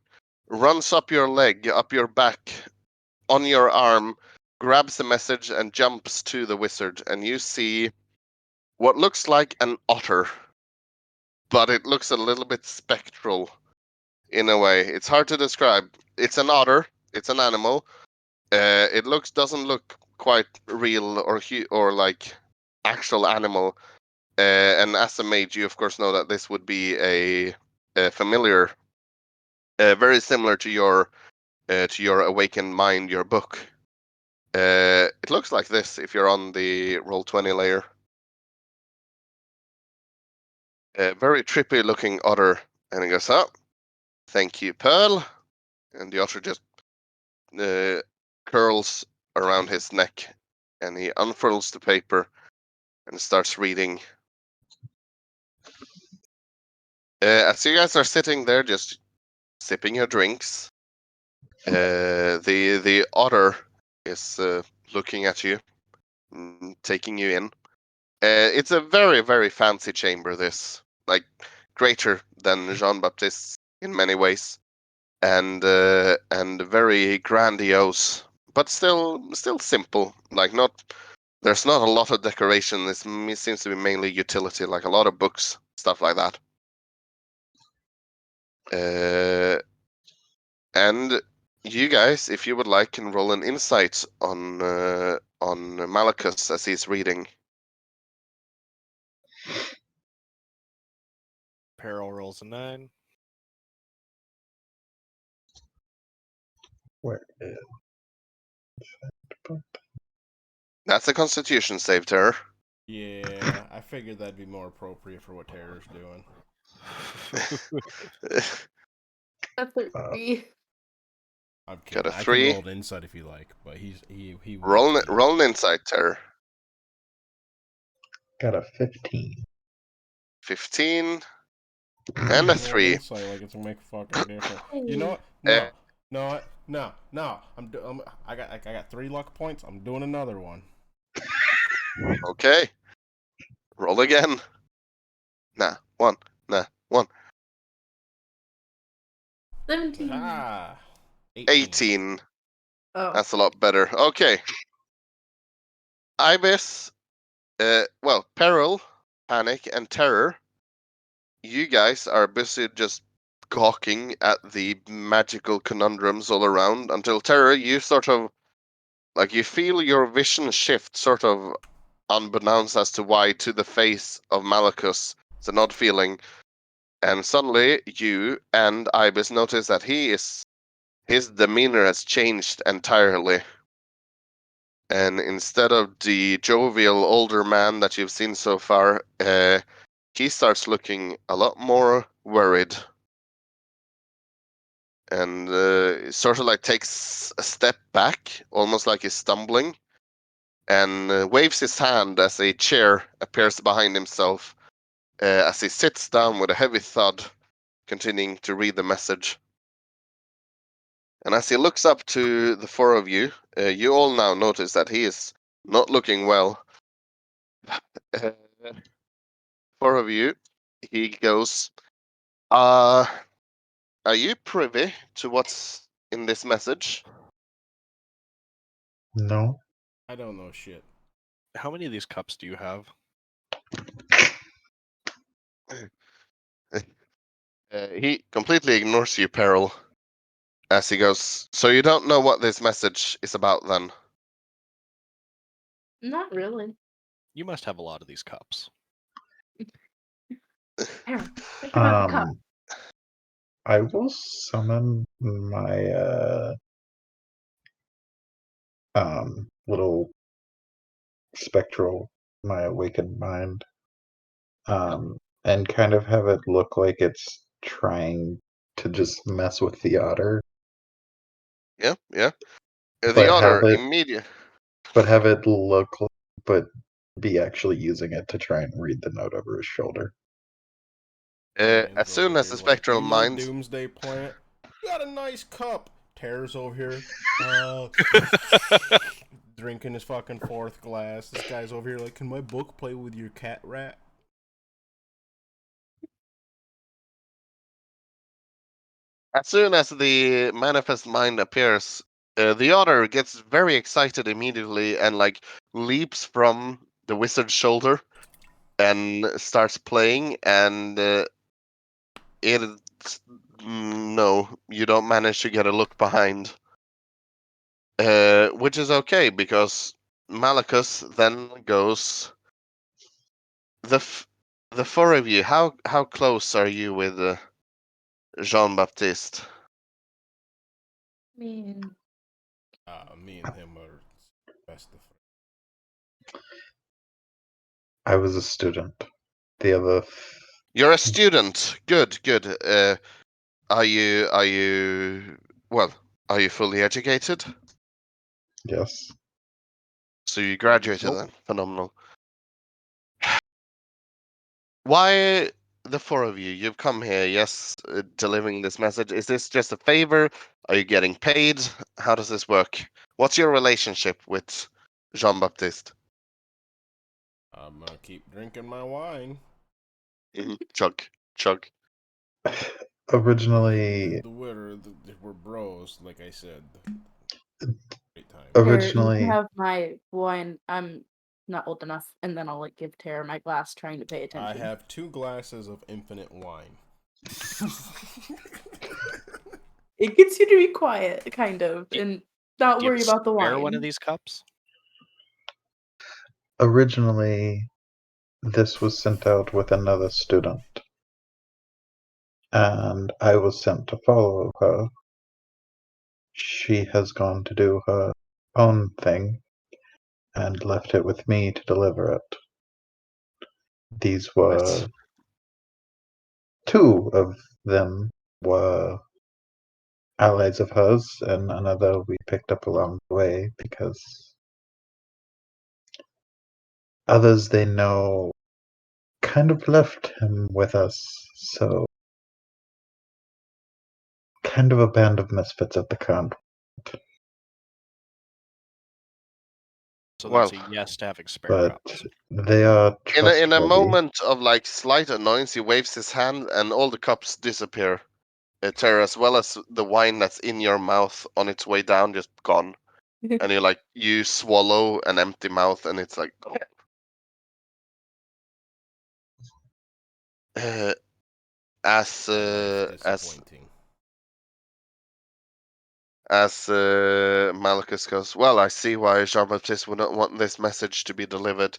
runs up your leg, up your back, on your arm, grabs the message and jumps to the wizard, and you see what looks like an otter, but it looks a little bit spectral in a way. It's hard to describe. It's an otter. It's an animal. It doesn't look quite real or like actual animal. And as a mage, you of course know that this would be a familiar, very similar to your awakened mind, your book. It looks like this if you're on the Roll20 layer. A very trippy looking otter, and he goes, "Oh, thank you, Pearl." And the otter just curls around his neck, and he unfurls the paper and starts reading. As you guys are sitting there, just sipping your drinks, the otter is looking at you, taking you in. It's a very, very fancy chamber. This, like, greater than Jean Baptiste's in many ways, and very grandiose, but still simple. Like, there's not a lot of decoration. It seems to be mainly utility, like a lot of books, stuff like that. And you guys, if you would like, can roll an insight on Malachus as he's reading. Peril rolls a 9. Where is That's a Constitution save, Terror. Yeah, I figured that'd be more appropriate for what Terror's doing. That's 3. I'm Got kidding. a I can 3. roll an insight if you like, but he won't. Roll an insight, Terror. got a 15? 15. And a Roll 3. insight like it's gonna make a fucking difference. You know Hey. what? Uh, No. I got 3 luck points. I'm doing another one. okay. Roll again. Nah, 1. Nah, 1. 17. Ah, 18. Oh. That's a lot better. Okay. Ibis, well, Peril, Panic, and Terror. You guys are busy just gawking at the magical conundrums all around until Terror, you sort of, like, you feel your vision shift sort of unbeknownst as to why to the face of Malachus. It's an odd feeling. And suddenly you and Ibis notice that his demeanor has changed entirely. And instead of the jovial older man that you've seen so far, he starts looking a lot more worried. And sort of like takes a step back, almost like he's stumbling, and waves his hand as a chair appears behind himself, as he sits down with a heavy thud, continuing to read the message. And as he looks up to the 4 of you, you all now notice that he is not looking well. 4 of you, he goes, Are you privy to what's in this message? No. I don't know shit. How many of these cups do you have? He completely ignores you, Peril, as he goes, So you don't know what this message is about then? Not really. You must have a lot of these cups. Harold, think about the cup. I will summon my little spectral, my awakened mind, and kind of have it look like it's trying to just mess with the otter, Yeah. The but otter have it immediate. look like, but be actually using it to try and read the note over his shoulder. As Man's soon over as here the like, spectral you know, mind. Doomsday Plant. You got a nice cup. Tears over here, drinking his fucking 4th glass. This guy's over here like, can my book play with your cat rat? As soon as the manifest mind appears, the otter gets very excited immediately and like leaps from the wizard's shoulder and starts playing. And it no, you don't manage to get a look behind, which is okay because Malachus then goes. The 4 of you, how close are you with Jean Baptiste? I mean, Me and him are best of friends. I was a student. The other, You're a student. Good. Are you well? Are you fully educated? yes, So you graduated Nope. then. Phenomenal. Why the 4 of you? You've come here, yes, delivering this message. Is this just a favor? Are you getting paid? How does this work? What's your relationship with Jean Baptiste? I'm gonna keep drinking my wine. Chug, chug. originally, We're bros, like I said. Great time. Tara, you can originally, have my wine. I'm not old enough, and then I'll like give Tara my glass, trying to pay I attention. have 2 glasses of infinite wine. It gets you to be quiet, kind of, and not Do you worry about the spare one of wine. these cups? originally, this was sent out with another student, and I was sent to follow her. She has gone to do her own thing and left it with me to deliver it. These were Right. 2 of them were allies of hers, and another we picked up along the way because others they know kind of left him with us, so kind of a band of misfits at the convent. So Well, that's a yes to having spare But cops. they are in trustworthy. a moment of like slight annoyance, he waves his hand, and all the cups disappear. Terra, as well as the wine that's in your mouth on its way down, just gone. And you swallow an empty mouth, and it's like. Uh, as My life's uh, as disappointing. as Malchus goes, well, I see why Jean Baptiste would not want this message to be delivered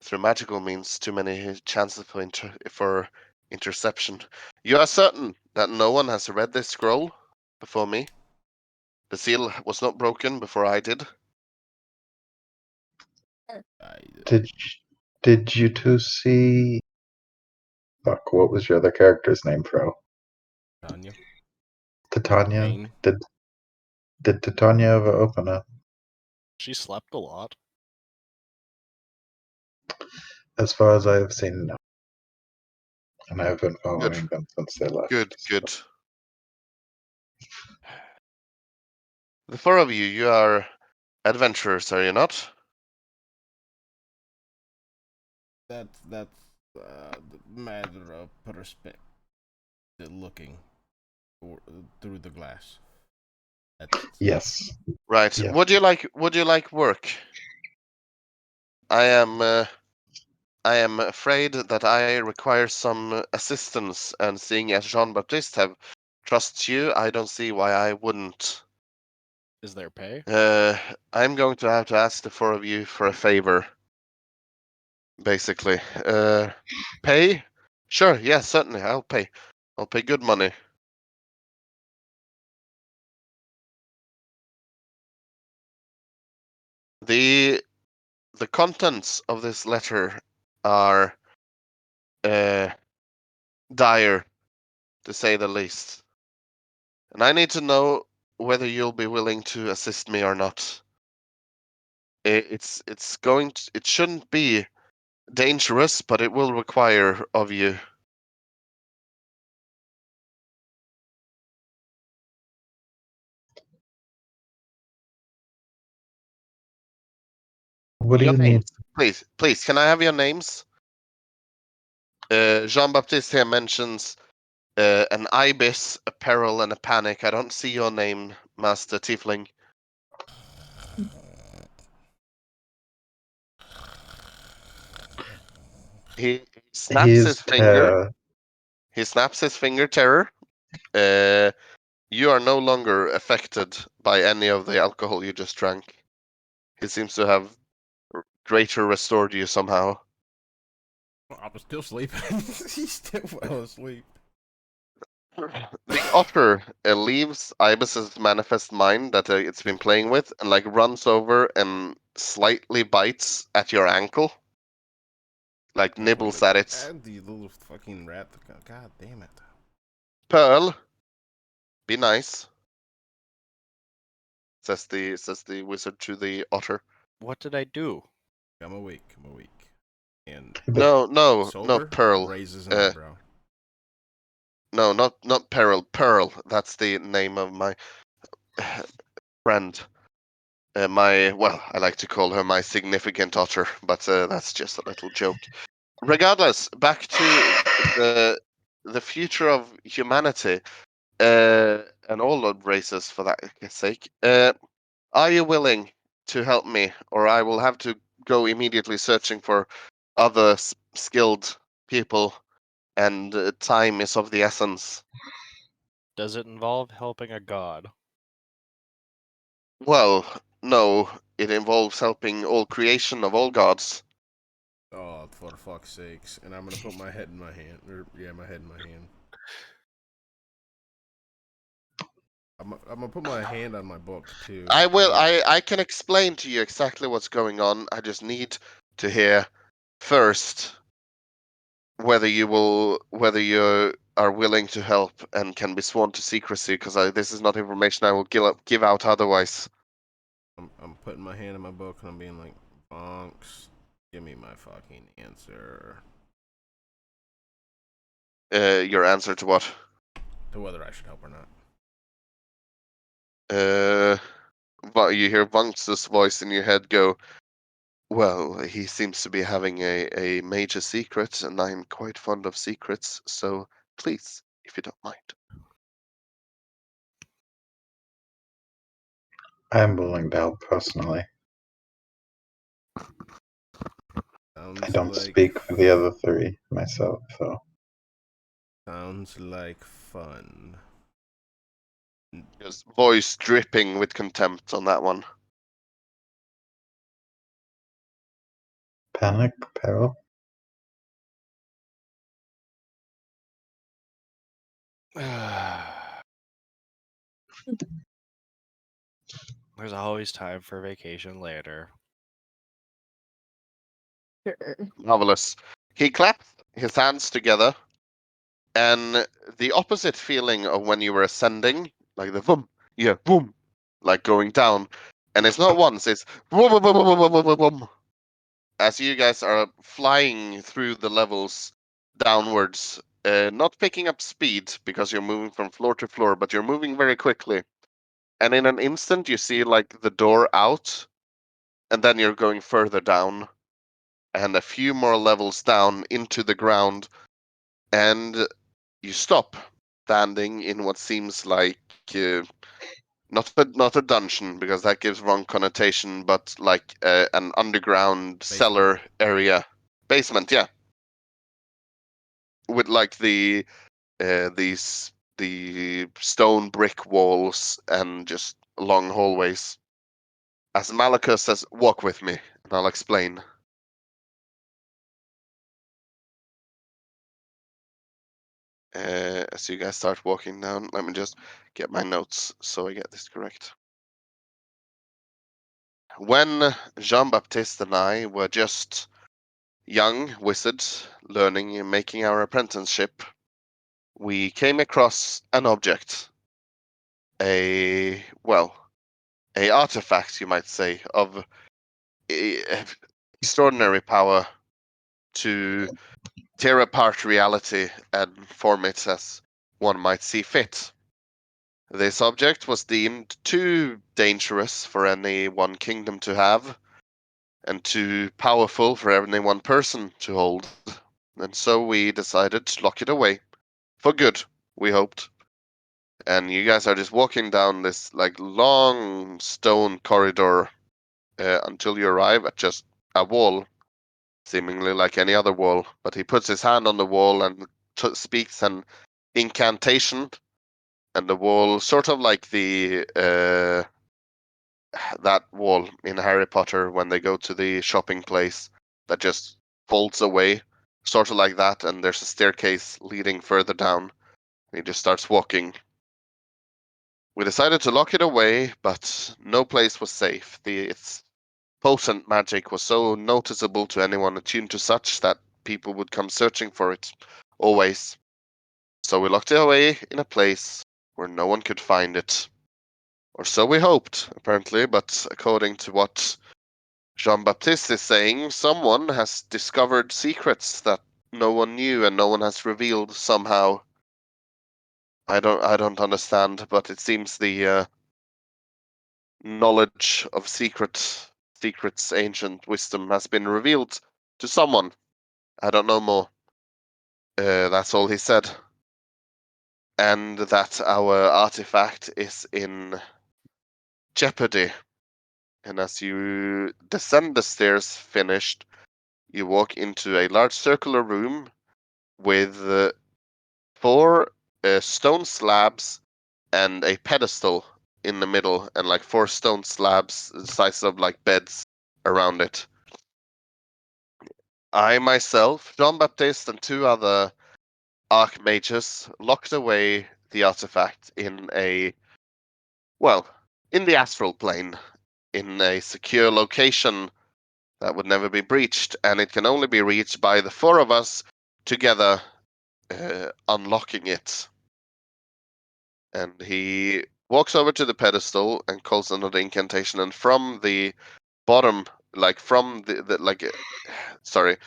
through magical means. Too many chances for interception. You are certain that no one has read this scroll before me? The seal was not broken before I did. I, Did you two see? Fuck, what was your other character's name, Fro? Tanya. Titania. Pain. Did Titania ever open it? She slept a lot. As far as I have seen, no. And I have been Good, following them since they left. good, so. good. The four of you are adventurers, are you not? That's the matter of perspective. Looking through the glass. That's Yes. Right. Yeah. Would you like work? I am afraid that I require some assistance, and seeing as Jean Baptiste have trusts you, I don't see why I wouldn't. Is there pay? I'm going to have to ask the four of you for a favor. Basically, pay? Sure, yeah, certainly, I'll pay. I'll pay good money. The the contents of this letter are uh, dire, to say the least. And I need to know whether you'll be willing to assist me or not. It shouldn't be dangerous, but it will require of you. What do Your you need? names, please, please. Can I have your names? Jean Baptiste here mentions an ibis, a peril, and a panic. I don't see your name, Master Tiefling. He snaps his He's finger. Terra. He snaps his finger, Terror. Uh, you are no longer affected by any of the alcohol you just drank. He seems to have greater restored you somehow. I was still sleeping. He still fell asleep. The otter leaves Ibis's manifest mind that it's been playing with, and like runs over and slightly bites at your ankle, like I'm pointing nibbles at it. at the little fucking rat. God damn it. Pearl, be nice, says the wizard to the otter. What did I do? I'm awake. I'm awake. And No, sober Pearl. raises an Uh, eyebrow. no, not Peril. Pearl. That's the name of my friend. I like to call her my significant otter, but that's just a little joke. Regardless, back to the the future of humanity, and all of races for that sake. Are you willing to help me, or I will have to go immediately searching for other skilled people, and time is of the essence. Does it involve helping a god? Well, no, it involves helping all creation of all gods. Oh, for fuck's sakes. And I'm gonna put my head in my hand. My head in my hand. I'm gonna put my hand on my book, too. I will. I can explain to you exactly what's going on. I just need to hear first whether you are willing to help and can be sworn to secrecy, because this is not information I will give out otherwise. I'm putting my hand in my book and I'm being like, Bonks, give me my fucking answer. Your answer to what? To whether I should help or not. But you hear Vunx's voice in your head go, well, he seems to be having a major secret, and I'm quite fond of secrets, so please, if you don't mind. I'm willing to help personally. I Sounds don't like speak for the other three myself, so sounds like fun. His voice dripping with contempt on that one. panic, peril. There's always time for vacation later. Sure. Marvelous. He clapped his hands together, and the opposite feeling of when you were ascending, like the boom, yeah, boom, like going down, and it's not once, it's boom, boom, boom, boom, boom, boom, boom, boom. As you guys are flying through the levels downwards, not picking up speed because you're moving from floor to floor, but you're moving very quickly. And in an instant, you see like the door out, and then you're going further down, and a few more levels down into the ground, and you stop, standing in what seems like not a dungeon because that gives wrong connotation, but like an underground Basement. cellar area, basement, yeah, with like the stone brick walls and just long hallways. As Malika says, "Walk with me, and I'll explain." As you guys start walking down, let me just get my notes so I get this correct. When Jean Baptiste and I were just young wizards learning and making our apprenticeship, we came across an object, a well, a artifact, you might say, of extraordinary power to tear apart reality and form it as one might see fit. This object was deemed too dangerous for any one kingdom to have, and too powerful for any one person to hold. And so we decided to lock it away. For good, we hoped. And you guys are just walking down this like long stone corridor until you arrive at just a wall, seemingly like any other wall. But he puts his hand on the wall and speaks an incantation, and the wall, sort of like the that wall in Harry Potter when they go to the shopping place that just folds away, sort of like that, and there's a staircase leading further down. He just starts walking. We decided to lock it away, but no place was safe. Its potent magic was so noticeable to anyone attuned to such that people would come searching for it, always. So we locked it away in a place where no one could find it. Or so we hoped, apparently, but according to what Jean Baptiste is saying, someone has discovered secrets that no one knew and no one has revealed somehow. I don't understand, but it seems the knowledge of secrets, ancient wisdom has been revealed to someone. I don't know more. That's all he said. And that our artifact is in jeopardy. And as you descend the stairs finished, you walk into a large circular room with four stone slabs and a pedestal in the middle, and like four stone slabs the size of like beds around it. I myself, Jean Baptiste, and two other archmages locked away the artifact in well, in the astral plane, in a secure location that would never be breached, and it can only be reached by the four of us together, unlocking it. And he walks over to the pedestal and calls another incantation, and from the bottom, like from the like, sorry,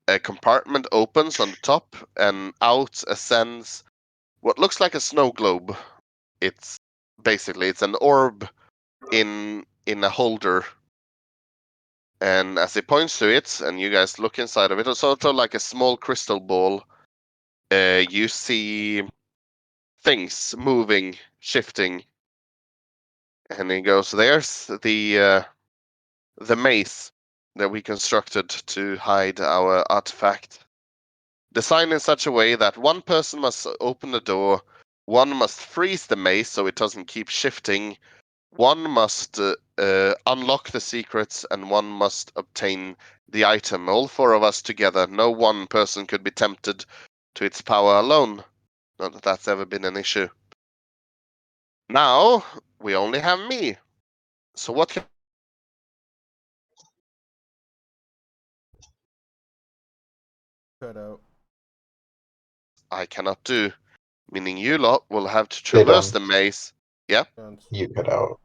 a compartment opens on the top, and out ascends what looks like a snow globe. It's basically. It's an orb in a holder. And as he points to it, and you guys look inside of it, it's sort of like a small crystal ball. You see things moving, shifting, and he goes, "There's the maze that we constructed to hide our artifact. Designed in such a way that one person must open the door, one must freeze the maze so it doesn't keep shifting, one must unlock the secrets, and one must obtain the item. All four of us together. No one person could be tempted to its power alone. Not that that's ever been an issue. Now, we only have me. So what can Cut out. I cannot do? Meaning you lot will have to Hey, traverse Dom, the maze. Yeah? Guns. you cut out.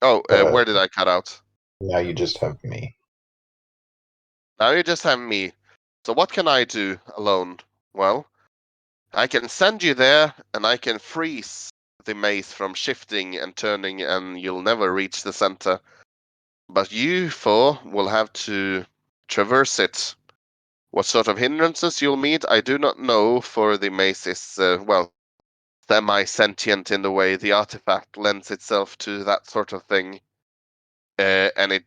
Oh, But where did I cut out? now you Guns. just have me. Now you just have me. So what can I do alone? Well, I can send you there, and I can freeze the maze from shifting and turning, and you'll never reach the center. But you four will have to traverse it. What sort of hindrances you'll meet, I do not know, for the maze is, well, semi-sentient in the way the artifact lends itself to that sort of thing. And it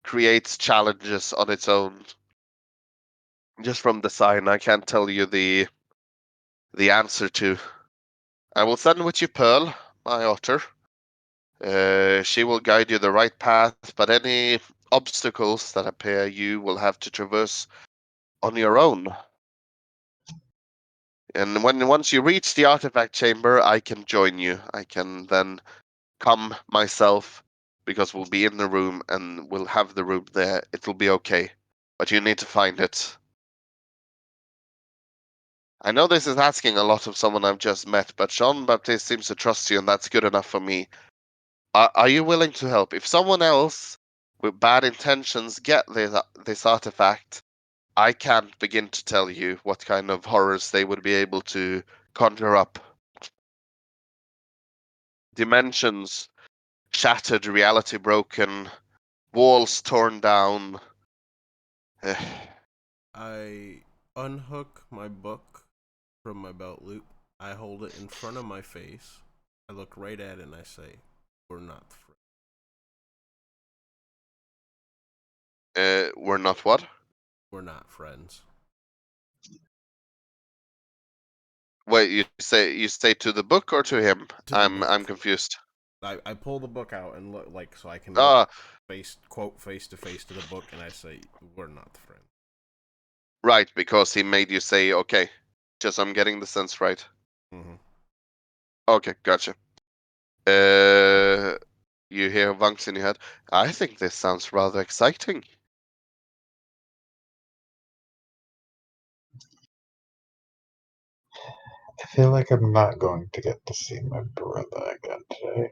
creates challenges on its own. Just from design, I can't tell you the answer to. I will send with you Pearl, my otter. She will guide you the right path, but any obstacles that appear you will have to traverse on your own. And once you reach the artifact chamber, I can join you. I can then come myself because we'll be in the room and we'll have the room there. It'll be okay. But you need to find it. I know this is asking a lot of someone I've just met, but Jean Baptiste seems to trust you, and that's good enough for me. Are you willing to help? If someone else with bad intentions get this artifact, I can't begin to tell you what kind of horrors they would be able to conjure up. Dimensions shattered, reality broken, walls torn down. I unhook my book from my belt loop. I hold it in front of my face. I look right at it and I say, "We're not friends." We're not what? We're not friends. Wait, you say to the book or to him? To the I'm book. confused. I pull the book out and look like so I can look Ah, face to face to the book and I say, "We're not friends." right, because he made you say okay. Just I'm getting the sense right. Mm-hmm. Okay, gotcha. Uh, you hear Vunks in your head. I think this sounds rather exciting. I feel like I'm not going to get to see my brother again today.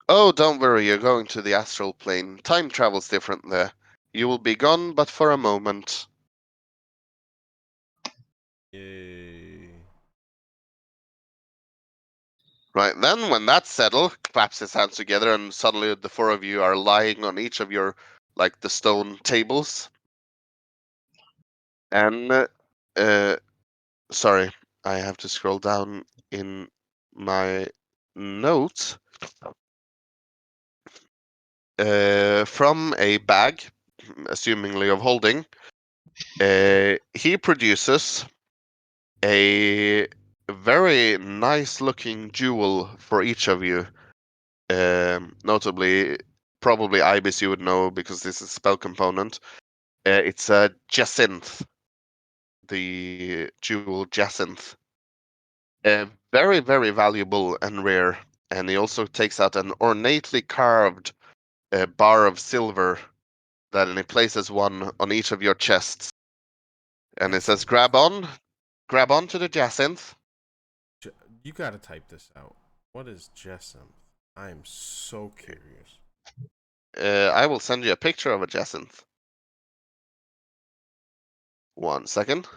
Oh, don't worry, you're going to the astral plane. Time travel's different there. You will be gone, but for a moment. Yay. Right then, when that's settled, claps his hands together, and suddenly the four of you are lying on each of your, like, the stone tables. And, sorry, I have to scroll down in my notes. From a bag, assumingly of holding, he produces a very nice looking jewel for each of you. Notably, probably Ibis you would know because this is a spell component. It's a jacinth, the jewel jacinth. Very, very valuable and rare. And he also takes out an ornately carved bar of silver that he places one on each of your chests. And it says, Excellent. grab on to the jacinth. You gotta type this out. What is Jessamth? I am so curious. I will send you a picture of a jacinth. 1 second.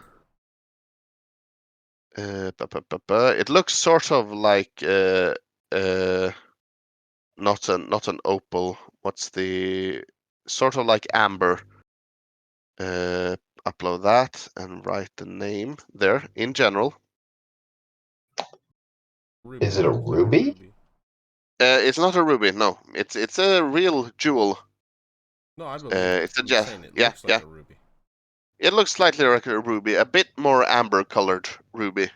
It looks sort of like not an opal. What's the sort of like amber? Upload that and write the name there in general. Ruby. Is it a Looks like ruby? It's not a ruby. No, it's a real jewel. No, I believe it. It's a I'm saying it yeah, looks like yeah. a ruby. It looks slightly like a ruby, a bit more amber colored ruby.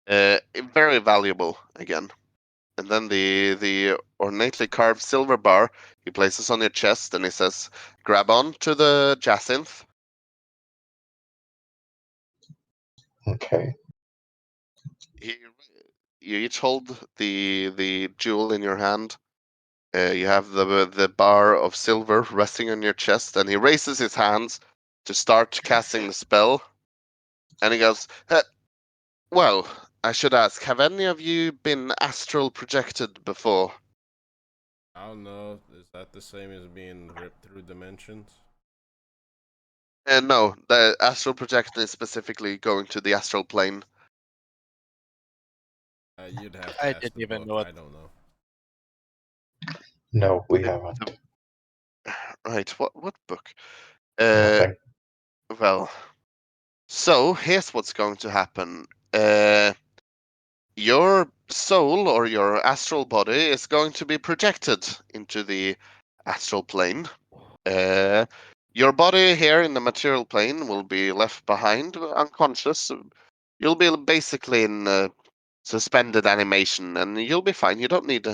Very valuable again. And then the ornately carved silver bar he places on your chest, and he says, "Grab on to the jacinth." Okay. He, you each hold the jewel in your hand. You have the bar of silver resting on your chest, and he raises his hands to start casting the spell. And he goes, "Well, I should ask, have any of you been astral projected before?" I don't know. Is that the same as being ripped through dimensions? No, the astral projection is specifically going to the astral plane. You'd have to I ask didn't the even book. know what. I don't know. No, we The- haven't. Right, what book? Uh, Nothing. well, so here's what's going to happen. Uh, your soul or your astral body is going to be projected into the astral plane. Uh, your body here in the material plane will be left behind, unconscious. You'll be basically in suspended animation, and you'll be fine. You don't need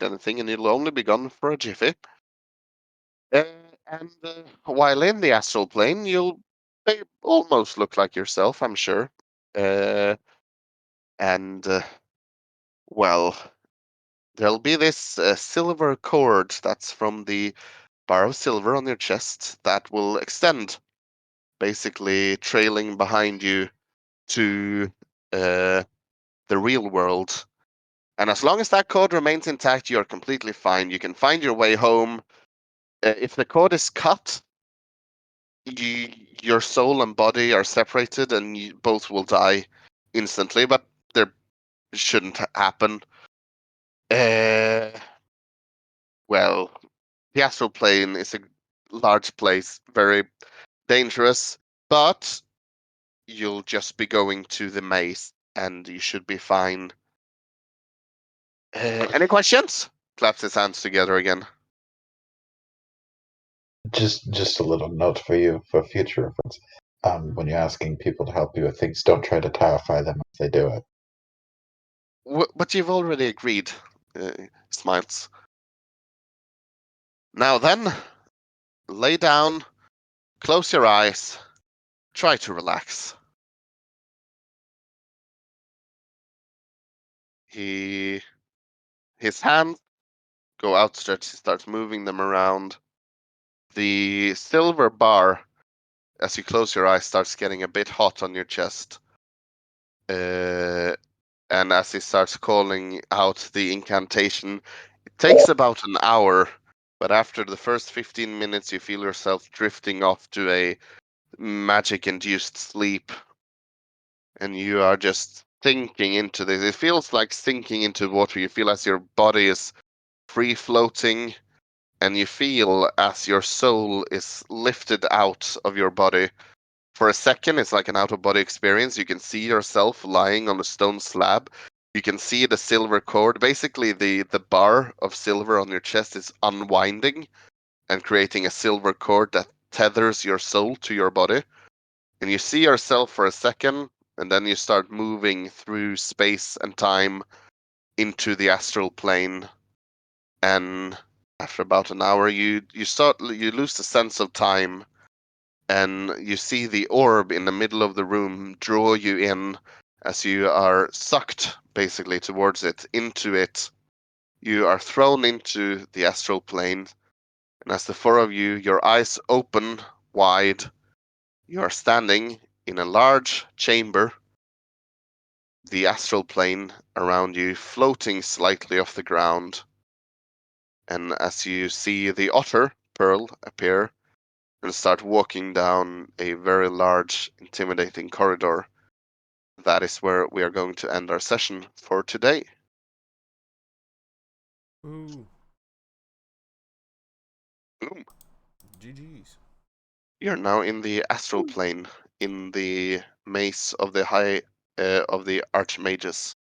anything, and you'll only be gone for a jiffy. Uh, and while in the astral plane, you'll almost look like yourself, I'm sure. Uh, and well, there'll be this silver cord that's from the bar of silver on your chest that will extend, basically trailing behind you to the real world. And as long as that cord remains intact, you're completely fine. You can find your way home. If the cord is cut, your soul and body are separated, and you both will die instantly. But there shouldn't happen. Uh, well, the astral plane is a large place, very dangerous, but you'll just be going to the maze, and you should be fine. Any questions? Claps his hands together again. Just a little note for you for future reference. When you're asking people to help you with things, don't try to terrify them if they do it. But you've already agreed. Smiles. Now then, lay down, close your eyes, try to relax. He, his hands go outstretched. He starts moving them around. The silver bar, as you close your eyes, starts getting a bit hot on your chest. And as he starts calling out the incantation, it takes about an hour. But after the first 15 minutes, you feel yourself drifting off to a magic induced sleep, and you are just sinking into this. It feels like sinking into water. You feel as your body is free floating, and you feel as your soul is lifted out of your body. For a second, it's like an out of body experience. You can see yourself lying on a stone slab. You can see the silver cord. Basically, the bar of silver on your chest is unwinding and creating a silver cord that tethers your soul to your body. And you see yourself for a second, and then you start moving through space and time into the astral plane. And after about an hour, you lose the sense of time, and you see the orb in the middle of the room draw you in as you are sucked basically towards it, into it. You are thrown into the astral plane, and as the four of you, your eyes open wide, you are standing in a large chamber, the astral plane around you floating slightly off the ground. And as you see the otter Pearl appear and start walking down a very large, intimidating corridor, that is where we are going to end our session for today. Ooh, Boom. GG's. You're now in the astral plane, in the maze of the high of the archmages.